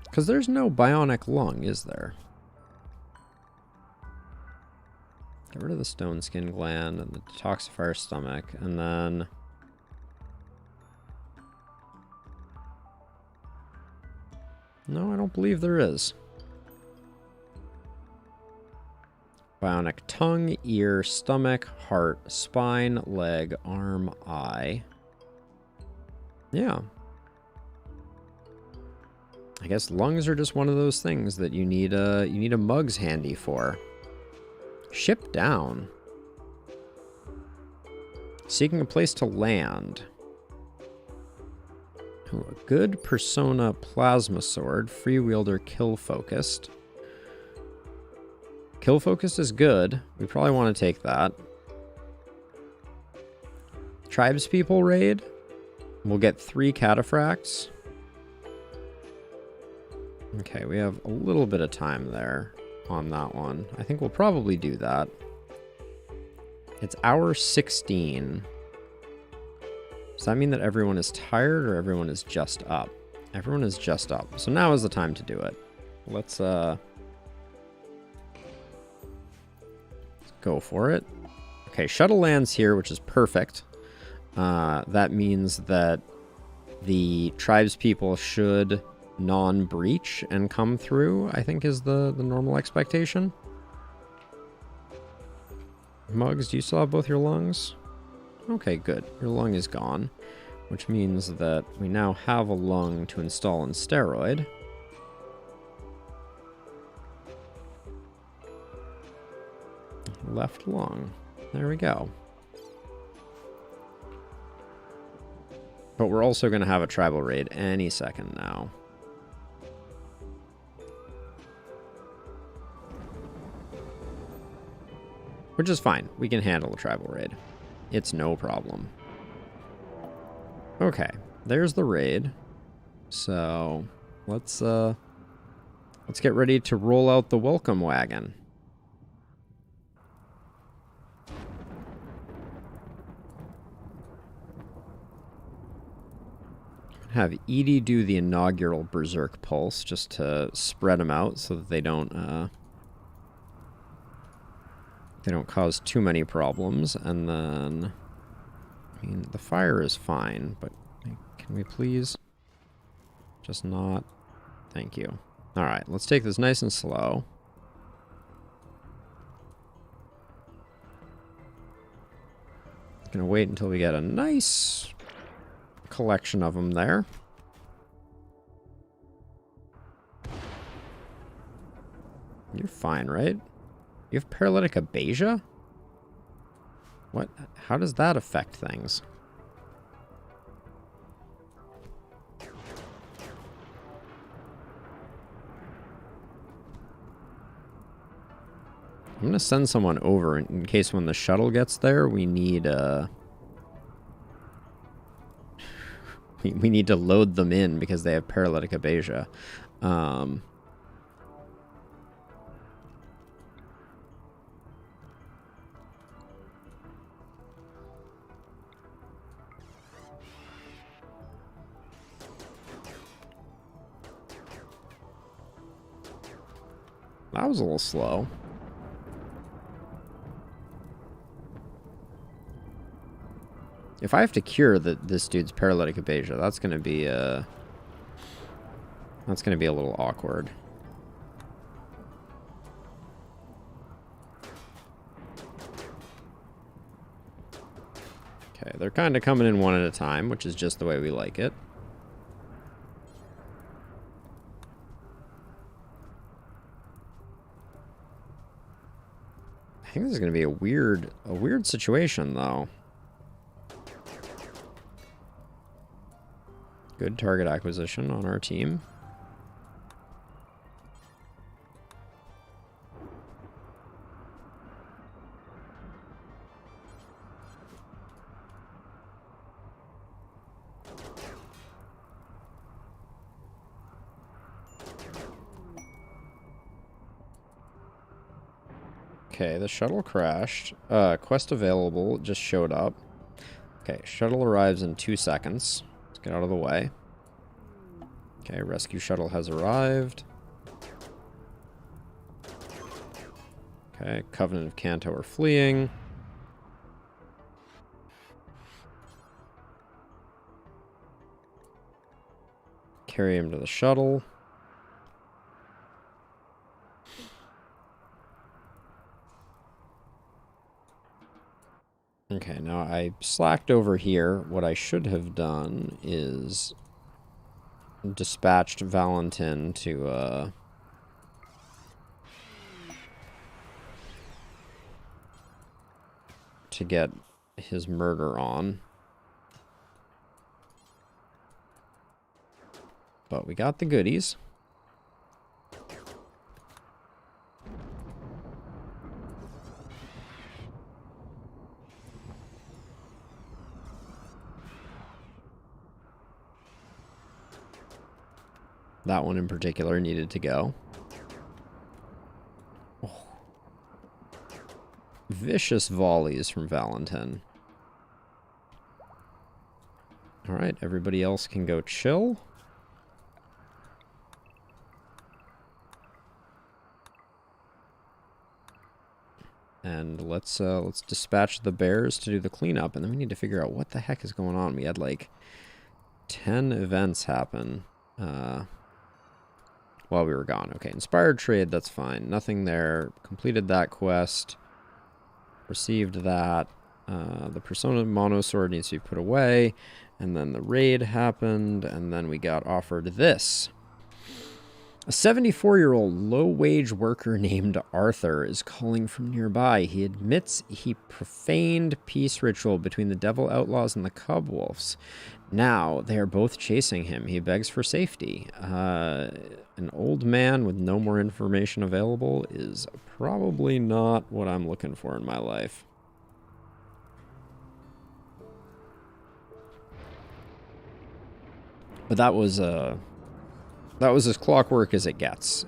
Because there's no bionic lung, is there? Get rid of the stone skin gland and the detoxifier stomach, and then... No, I don't believe there is. Bionic tongue, ear, stomach, heart, spine, leg, arm, eye. Yeah. I guess lungs are just one of those things that you need a mugs handy for. Ship down. Seeking a place to land. Ooh, a good persona plasma sword. Freewielder kill focused. Kill focused is good. We probably want to take that. Tribespeople raid. We'll get 3 cataphracts. Okay, we have a little bit of time there on that one. I think we'll probably do that. It's hour 16. Does that mean that everyone is tired or everyone is just up? Everyone is just up. So now is the time to do it. Let's go for it. Okay, shuttle lands here, which is perfect. That means that the tribespeople should non-breach and come through, I think is the normal expectation. Mugs, do you still have both your lungs? Okay, good. Your lung is gone, which means that we now have a lung to install in steroid. Left lung. There we go. But we're also going to have a tribal raid any second now. Which is fine. We can handle a tribal raid. It's no problem. Okay, there's the raid. So let's get ready to roll out the welcome wagon. Have Edie do the inaugural Berserk Pulse just to spread them out so that they don't cause too many problems. And then, I mean, the fire is fine, but can we please just not? Thank you. All right, let's take this nice and slow. Gonna wait until we get a nice collection of them there. You're fine, right? You have paralytic abasia? What? How does that affect things? I'm going to send someone over in case when the shuttle gets there, we need we need to load them in because they have paralytic abasia. That was a little slow. If I have to cure this dude's paralytic abasia, that's gonna be a little awkward. Okay, they're kind of coming in one at a time, which is just the way we like it. I think this is gonna be a weird situation though. Good target acquisition on our team. Okay, the shuttle crashed. Quest available just showed up. Okay, shuttle arrives in 2 seconds. Let's get out of the way. Okay, rescue shuttle has arrived. Okay, Covenant of Kanto are fleeing. Carry him to the shuttle. Okay, now I slacked over here. What I should have done is dispatched Valentin to get his murder on. But we got the goodies. That one in particular needed to go. Oh. Vicious volleys from Valentin. Alright, everybody else can go chill. And let's dispatch the bears to do the cleanup, and then we need to figure out what the heck is going on. We had like 10 events happen while we were gone. Okay, inspired trade, that's fine. Nothing there. Completed that quest. Received that. The Persona Monosword needs to be put away. And then the raid happened, and then we got offered this. A 74-year-old low-wage worker named Arthur is calling from nearby. He admits he profaned peace ritual between the Devil Outlaws and the Cub Wolves. Now, they are both chasing him. He begs for safety. An old man with no more information available is probably not what I'm looking for in my life. But that was as clockwork as it gets.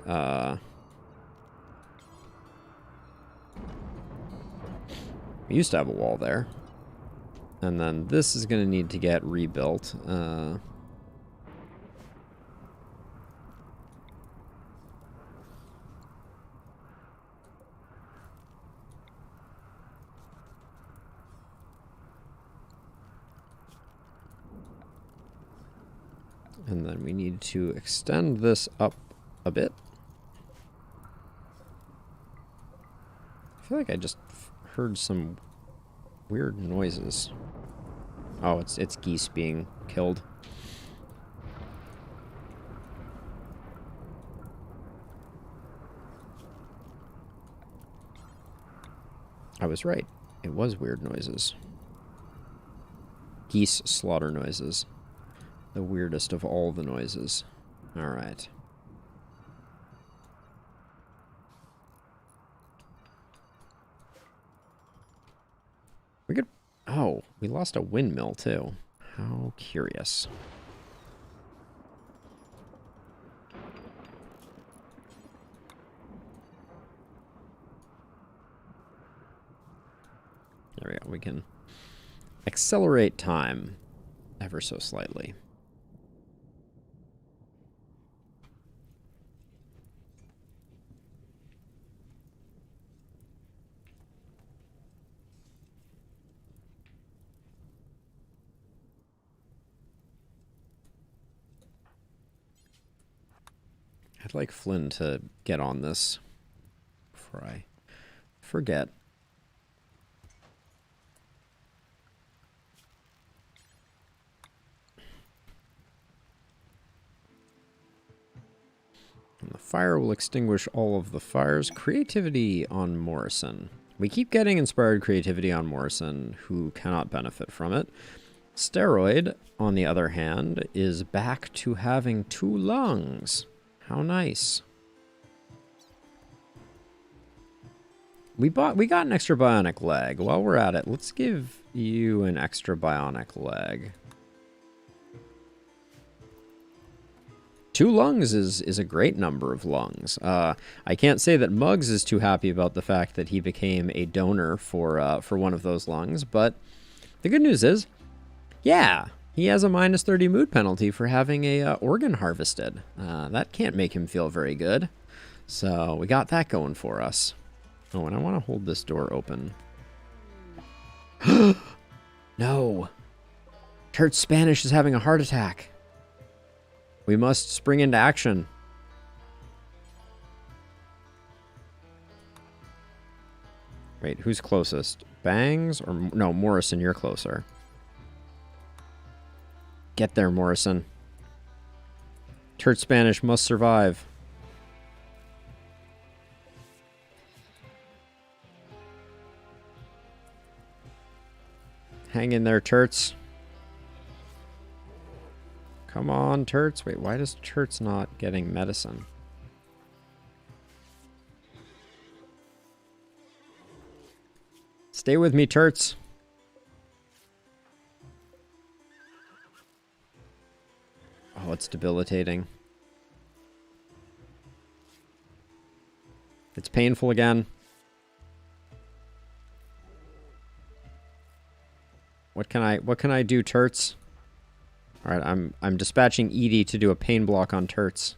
We used to have a wall there. And then this is going to need to get rebuilt. And then we need to extend this up a bit. I feel like I just heard some weird noises. Oh, it's geese being killed. I was right. It was weird noises. Geese slaughter noises. The weirdest of all the noises. Alright. Oh, we lost a windmill too. How curious. There we go. We can accelerate time ever so slightly. I'd like Flynn to get on this before I forget. And the fire will extinguish all of the fires. Creativity on Morrison. We keep getting inspired creativity on Morrison, who cannot benefit from it. Steroid, on the other hand, is back to having 2 lungs. How nice. We got an extra bionic leg. While we're at it, let's give you an extra bionic leg. 2 lungs is a great number of lungs. I can't say that Muggs is too happy about the fact that he became a donor for one of those lungs, but the good news is, yeah, he has a -30 mood penalty for having a organ harvested. That can't make him feel very good. So we got that going for us. Oh, and I want to hold this door open. No! Turt Spanish is having a heart attack. We must spring into action. Wait, who's closest? Bangs or... No, Morrison, you're closer. Get there, Morrison. Turt Spanish must survive. Hang in there, Turts. Come on, Turts. Wait, why does Turts not getting medicine? Stay with me, Turts. Oh, it's debilitating. It's painful again. What can I do, Turts? All right, I'm dispatching Edie to do a pain block on Turts.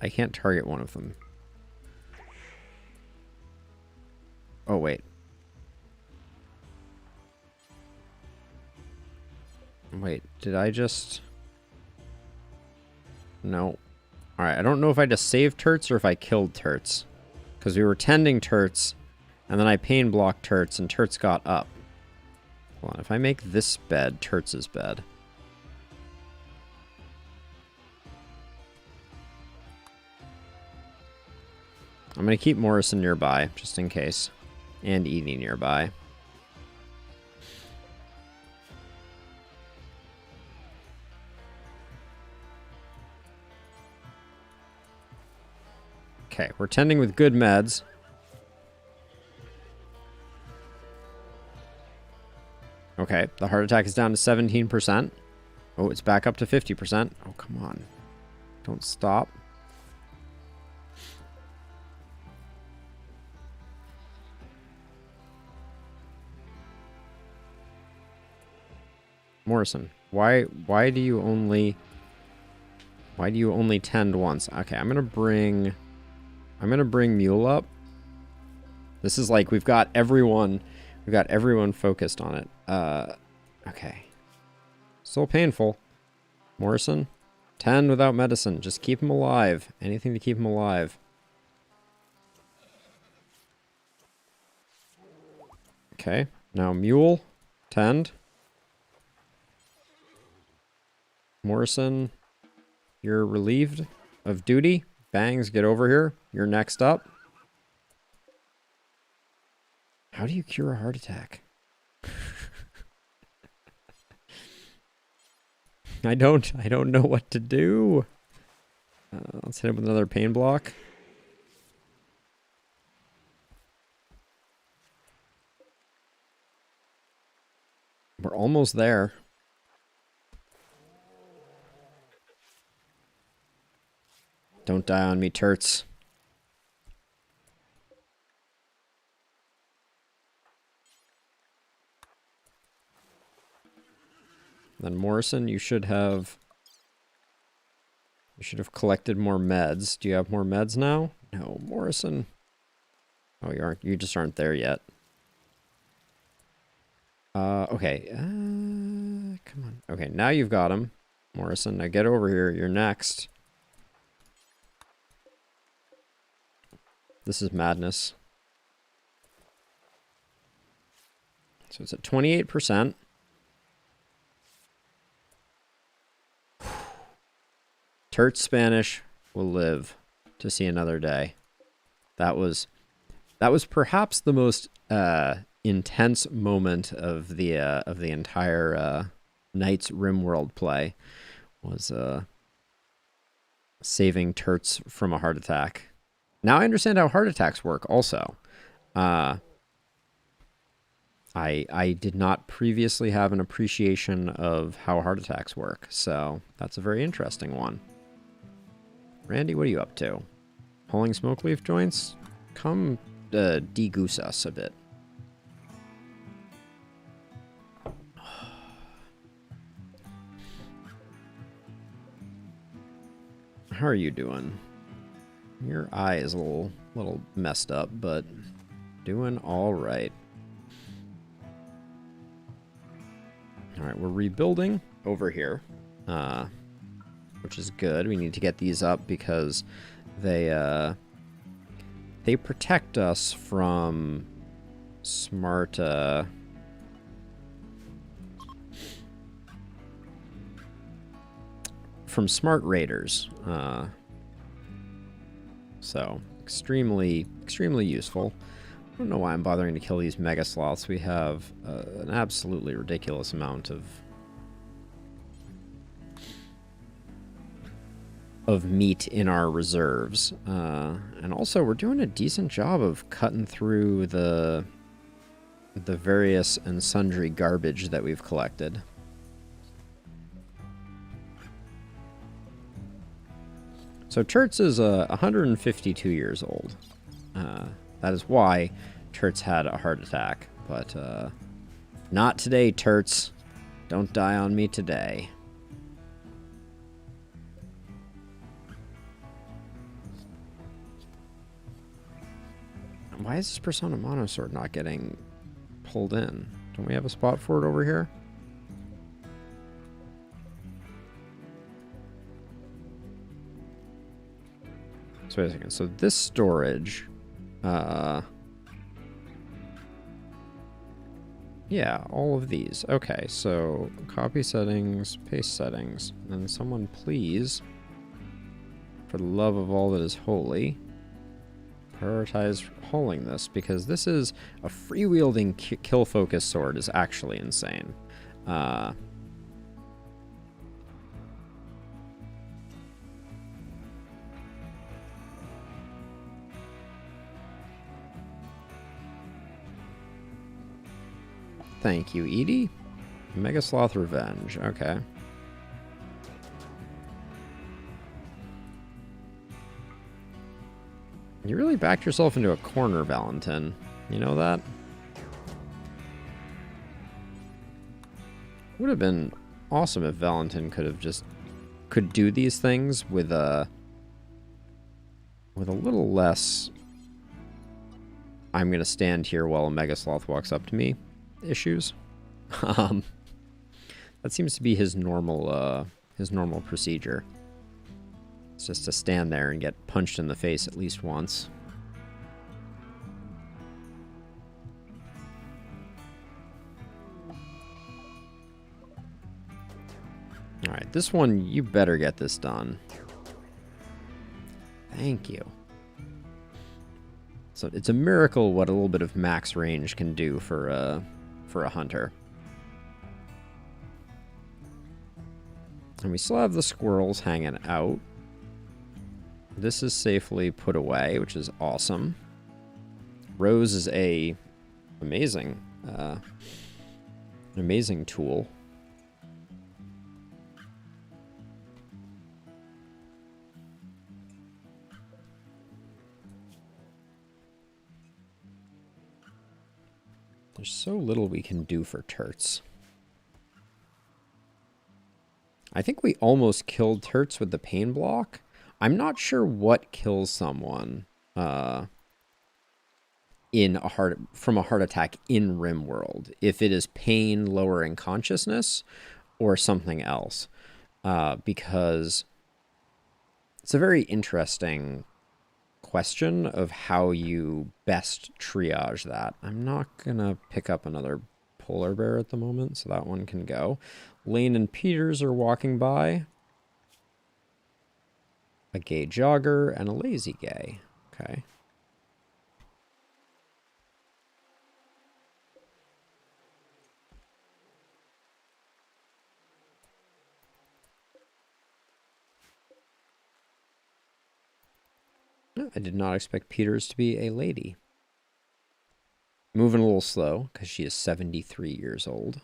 I can't target one of them. Oh, wait. Wait, did I just... No. Alright, I don't know if I just saved Turts or if I killed Turts. Because we were tending Turts, and then I pain blocked Turts, and Turts got up. Hold on, if I make this bed Turts' bed... I'm going to keep Morrison nearby, just in case. And Edie nearby. Okay, we're tending with good meds. Okay, the heart attack is down to 17%. Oh, it's back up to 50%. Oh, come on. Don't stop. Morrison, why do you only tend once? Okay, I'm gonna bring Mule up. This is like we've got everyone focused on it. Okay. Still painful. Morrison, tend without medicine. Just keep him alive. Anything to keep him alive. Okay, now Mule, tend. Morrison, you're relieved of duty. Bangs, get over here. You're next up. How do you cure a heart attack? I don't know what to do. Let's hit him with another pain block. We're almost there. Don't die on me, turts. Then Morrison, you should have collected more meds. Do you have more meds now? No, Morrison. Oh, you just aren't there yet. Okay. Come on. Okay, now you've got him. Morrison, now get over here. You're next. This is madness. So it's at 28%. Turt Spanish will live to see another day. That was perhaps the most intense moment of the entire night's RimWorld play. Was saving Turts from a heart attack. Now I understand how heart attacks work. Also, I did not previously have an appreciation of how heart attacks work, so that's a very interesting one. Randy, what are you up to? Pulling smoke leaf joints? Come de-goose us a bit. How are you doing? Your eye is a little messed up, but doing all right. All right, we're rebuilding over here, which is good. We need to get these up because they protect us from smart raiders. So extremely useful. I don't know why I'm bothering to kill these mega sloths. We have an absolutely ridiculous amount of meat in our reserves. And also we're doing a decent job of cutting through the various and sundry garbage that we've collected. So Turts is 152 years old. That is why Turts had a heart attack. But not today, Turts. Don't die on me today. Why is this Persona Monosword not getting pulled in? Don't we have a spot for it over here? So wait a second. So this storage, yeah, all of these. Okay, so copy settings, paste settings, and someone please, for the love of all that is holy, prioritize hauling this, because this is a freewielding kill focus sword is actually insane. Thank you, Edie. Mega Sloth Revenge. Okay. You really backed yourself into a corner, Valentin. You know that? Would have been awesome if Valentin could do these things with a little less I'm gonna stand here while a Mega Sloth walks up to me issues. That seems to be his normal procedure. It's just to stand there and get punched in the face at least once. Alright, this one, you better get this done. Thank you. So it's a miracle what a little bit of max range can do for a hunter. And we still have the squirrels hanging out. This is safely put away, which is awesome. Rose is a amazing, an amazing tool. There's so little we can do for turts. I think we almost killed turts with the pain block. I'm not sure what kills someone from a heart attack in RimWorld. If it is pain lowering consciousness or something else. Because it's a very interesting question of how you best triage that. I'm not gonna pick up another polar bear at the moment, so that one can go. Lane and Peters are walking by. A gay jogger and a lazy gay. Okay. I did not expect Peters to be a lady. Moving a little slow because she is 73 years old.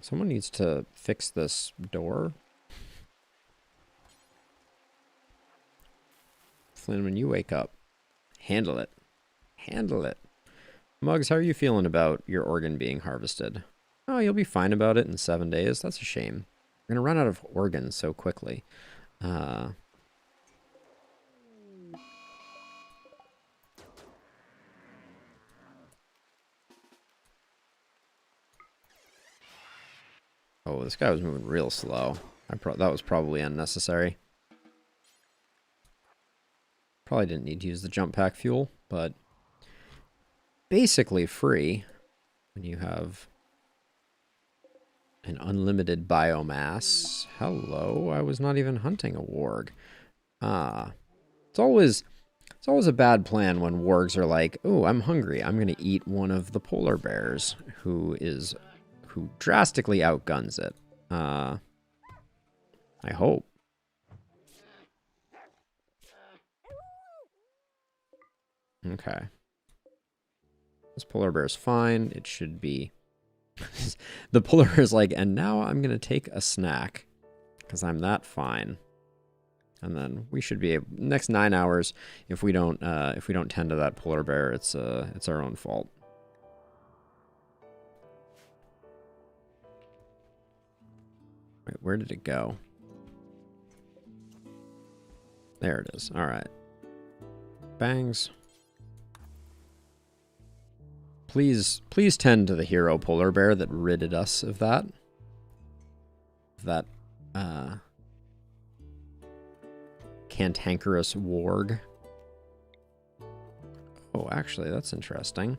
Someone needs to fix this door. Flynn, when you wake up, handle it. Handle it. Muggs, how are you feeling about your organ being harvested? Oh, you'll be fine about it in 7 days. That's a shame. We're going to run out of organs so quickly. Oh, this guy was moving real slow. That was probably unnecessary. Probably didn't need to use the jump pack fuel, but basically free when you have an unlimited biomass. Hello, I was not even hunting a warg. It's always a bad plan when wargs are like, "Oh, I'm hungry. I'm going to eat one of the polar bears who drastically outguns it." I hope. Okay. This polar bear is fine. It should be. The polar bear is like, and now I'm going to take a snack because I'm that fine. And then we should be able, next 9 hours, if we don't tend to that polar bear, it's our own fault. Wait, where did it go? There it is. All right. Bangs. Please tend to the hero polar bear that ridded us of that. Cantankerous warg. Oh, actually, that's interesting.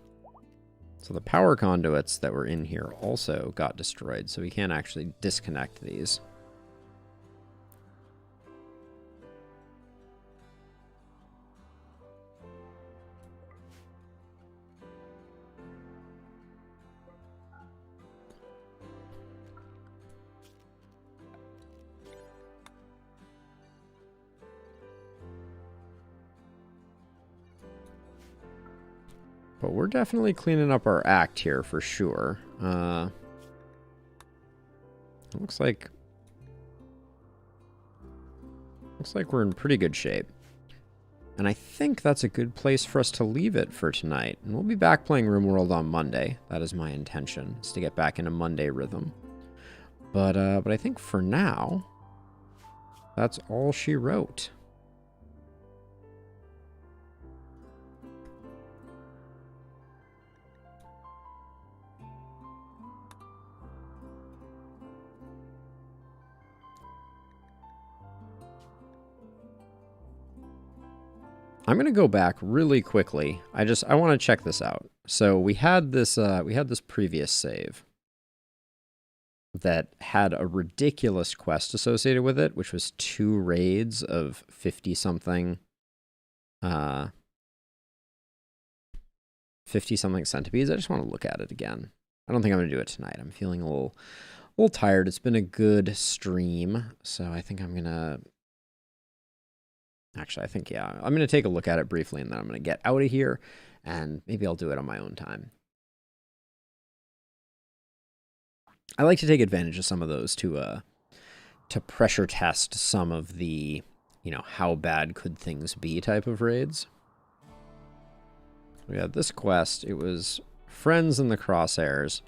So the power conduits that were in here also got destroyed, so we can't actually disconnect these. But we're definitely cleaning up our act here for sure. It looks like we're in pretty good shape. And I think that's a good place for us to leave it for tonight. And we'll be back playing RimWorld on Monday. That is my intention, is to get back in a Monday rhythm. But I think for now, that's all she wrote. I'm going to go back really quickly. I want to check this out. So we had this previous save. that had a ridiculous quest associated with it, which was 2 raids of 50-something 50-something centipedes. I just want to look at it again. I don't think I'm going to do it tonight. I'm feeling a little tired. It's been a good stream, so I think I'm going to... Actually, I think, yeah, I'm going to take a look at it briefly, and then I'm going to get out of here, and maybe I'll do it on my own time. I like to take advantage of some of those to pressure test some of the, you know, how bad could things be type of raids. We got this quest. It was Friends in the Crosshairs.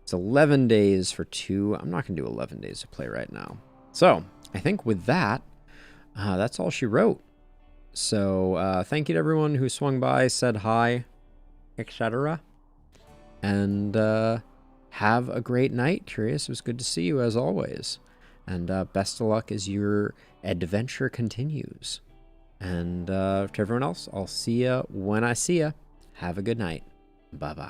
It's 11 days for 2. I'm not going to do 11 days to play right now. So I think with that, that's all she wrote. So thank you to everyone who swung by, said hi, etc. And have a great night, Curious. It was good to see you as always. And best of luck as your adventure continues. And to everyone else, I'll see ya when I see ya. Have a good night. Bye-bye.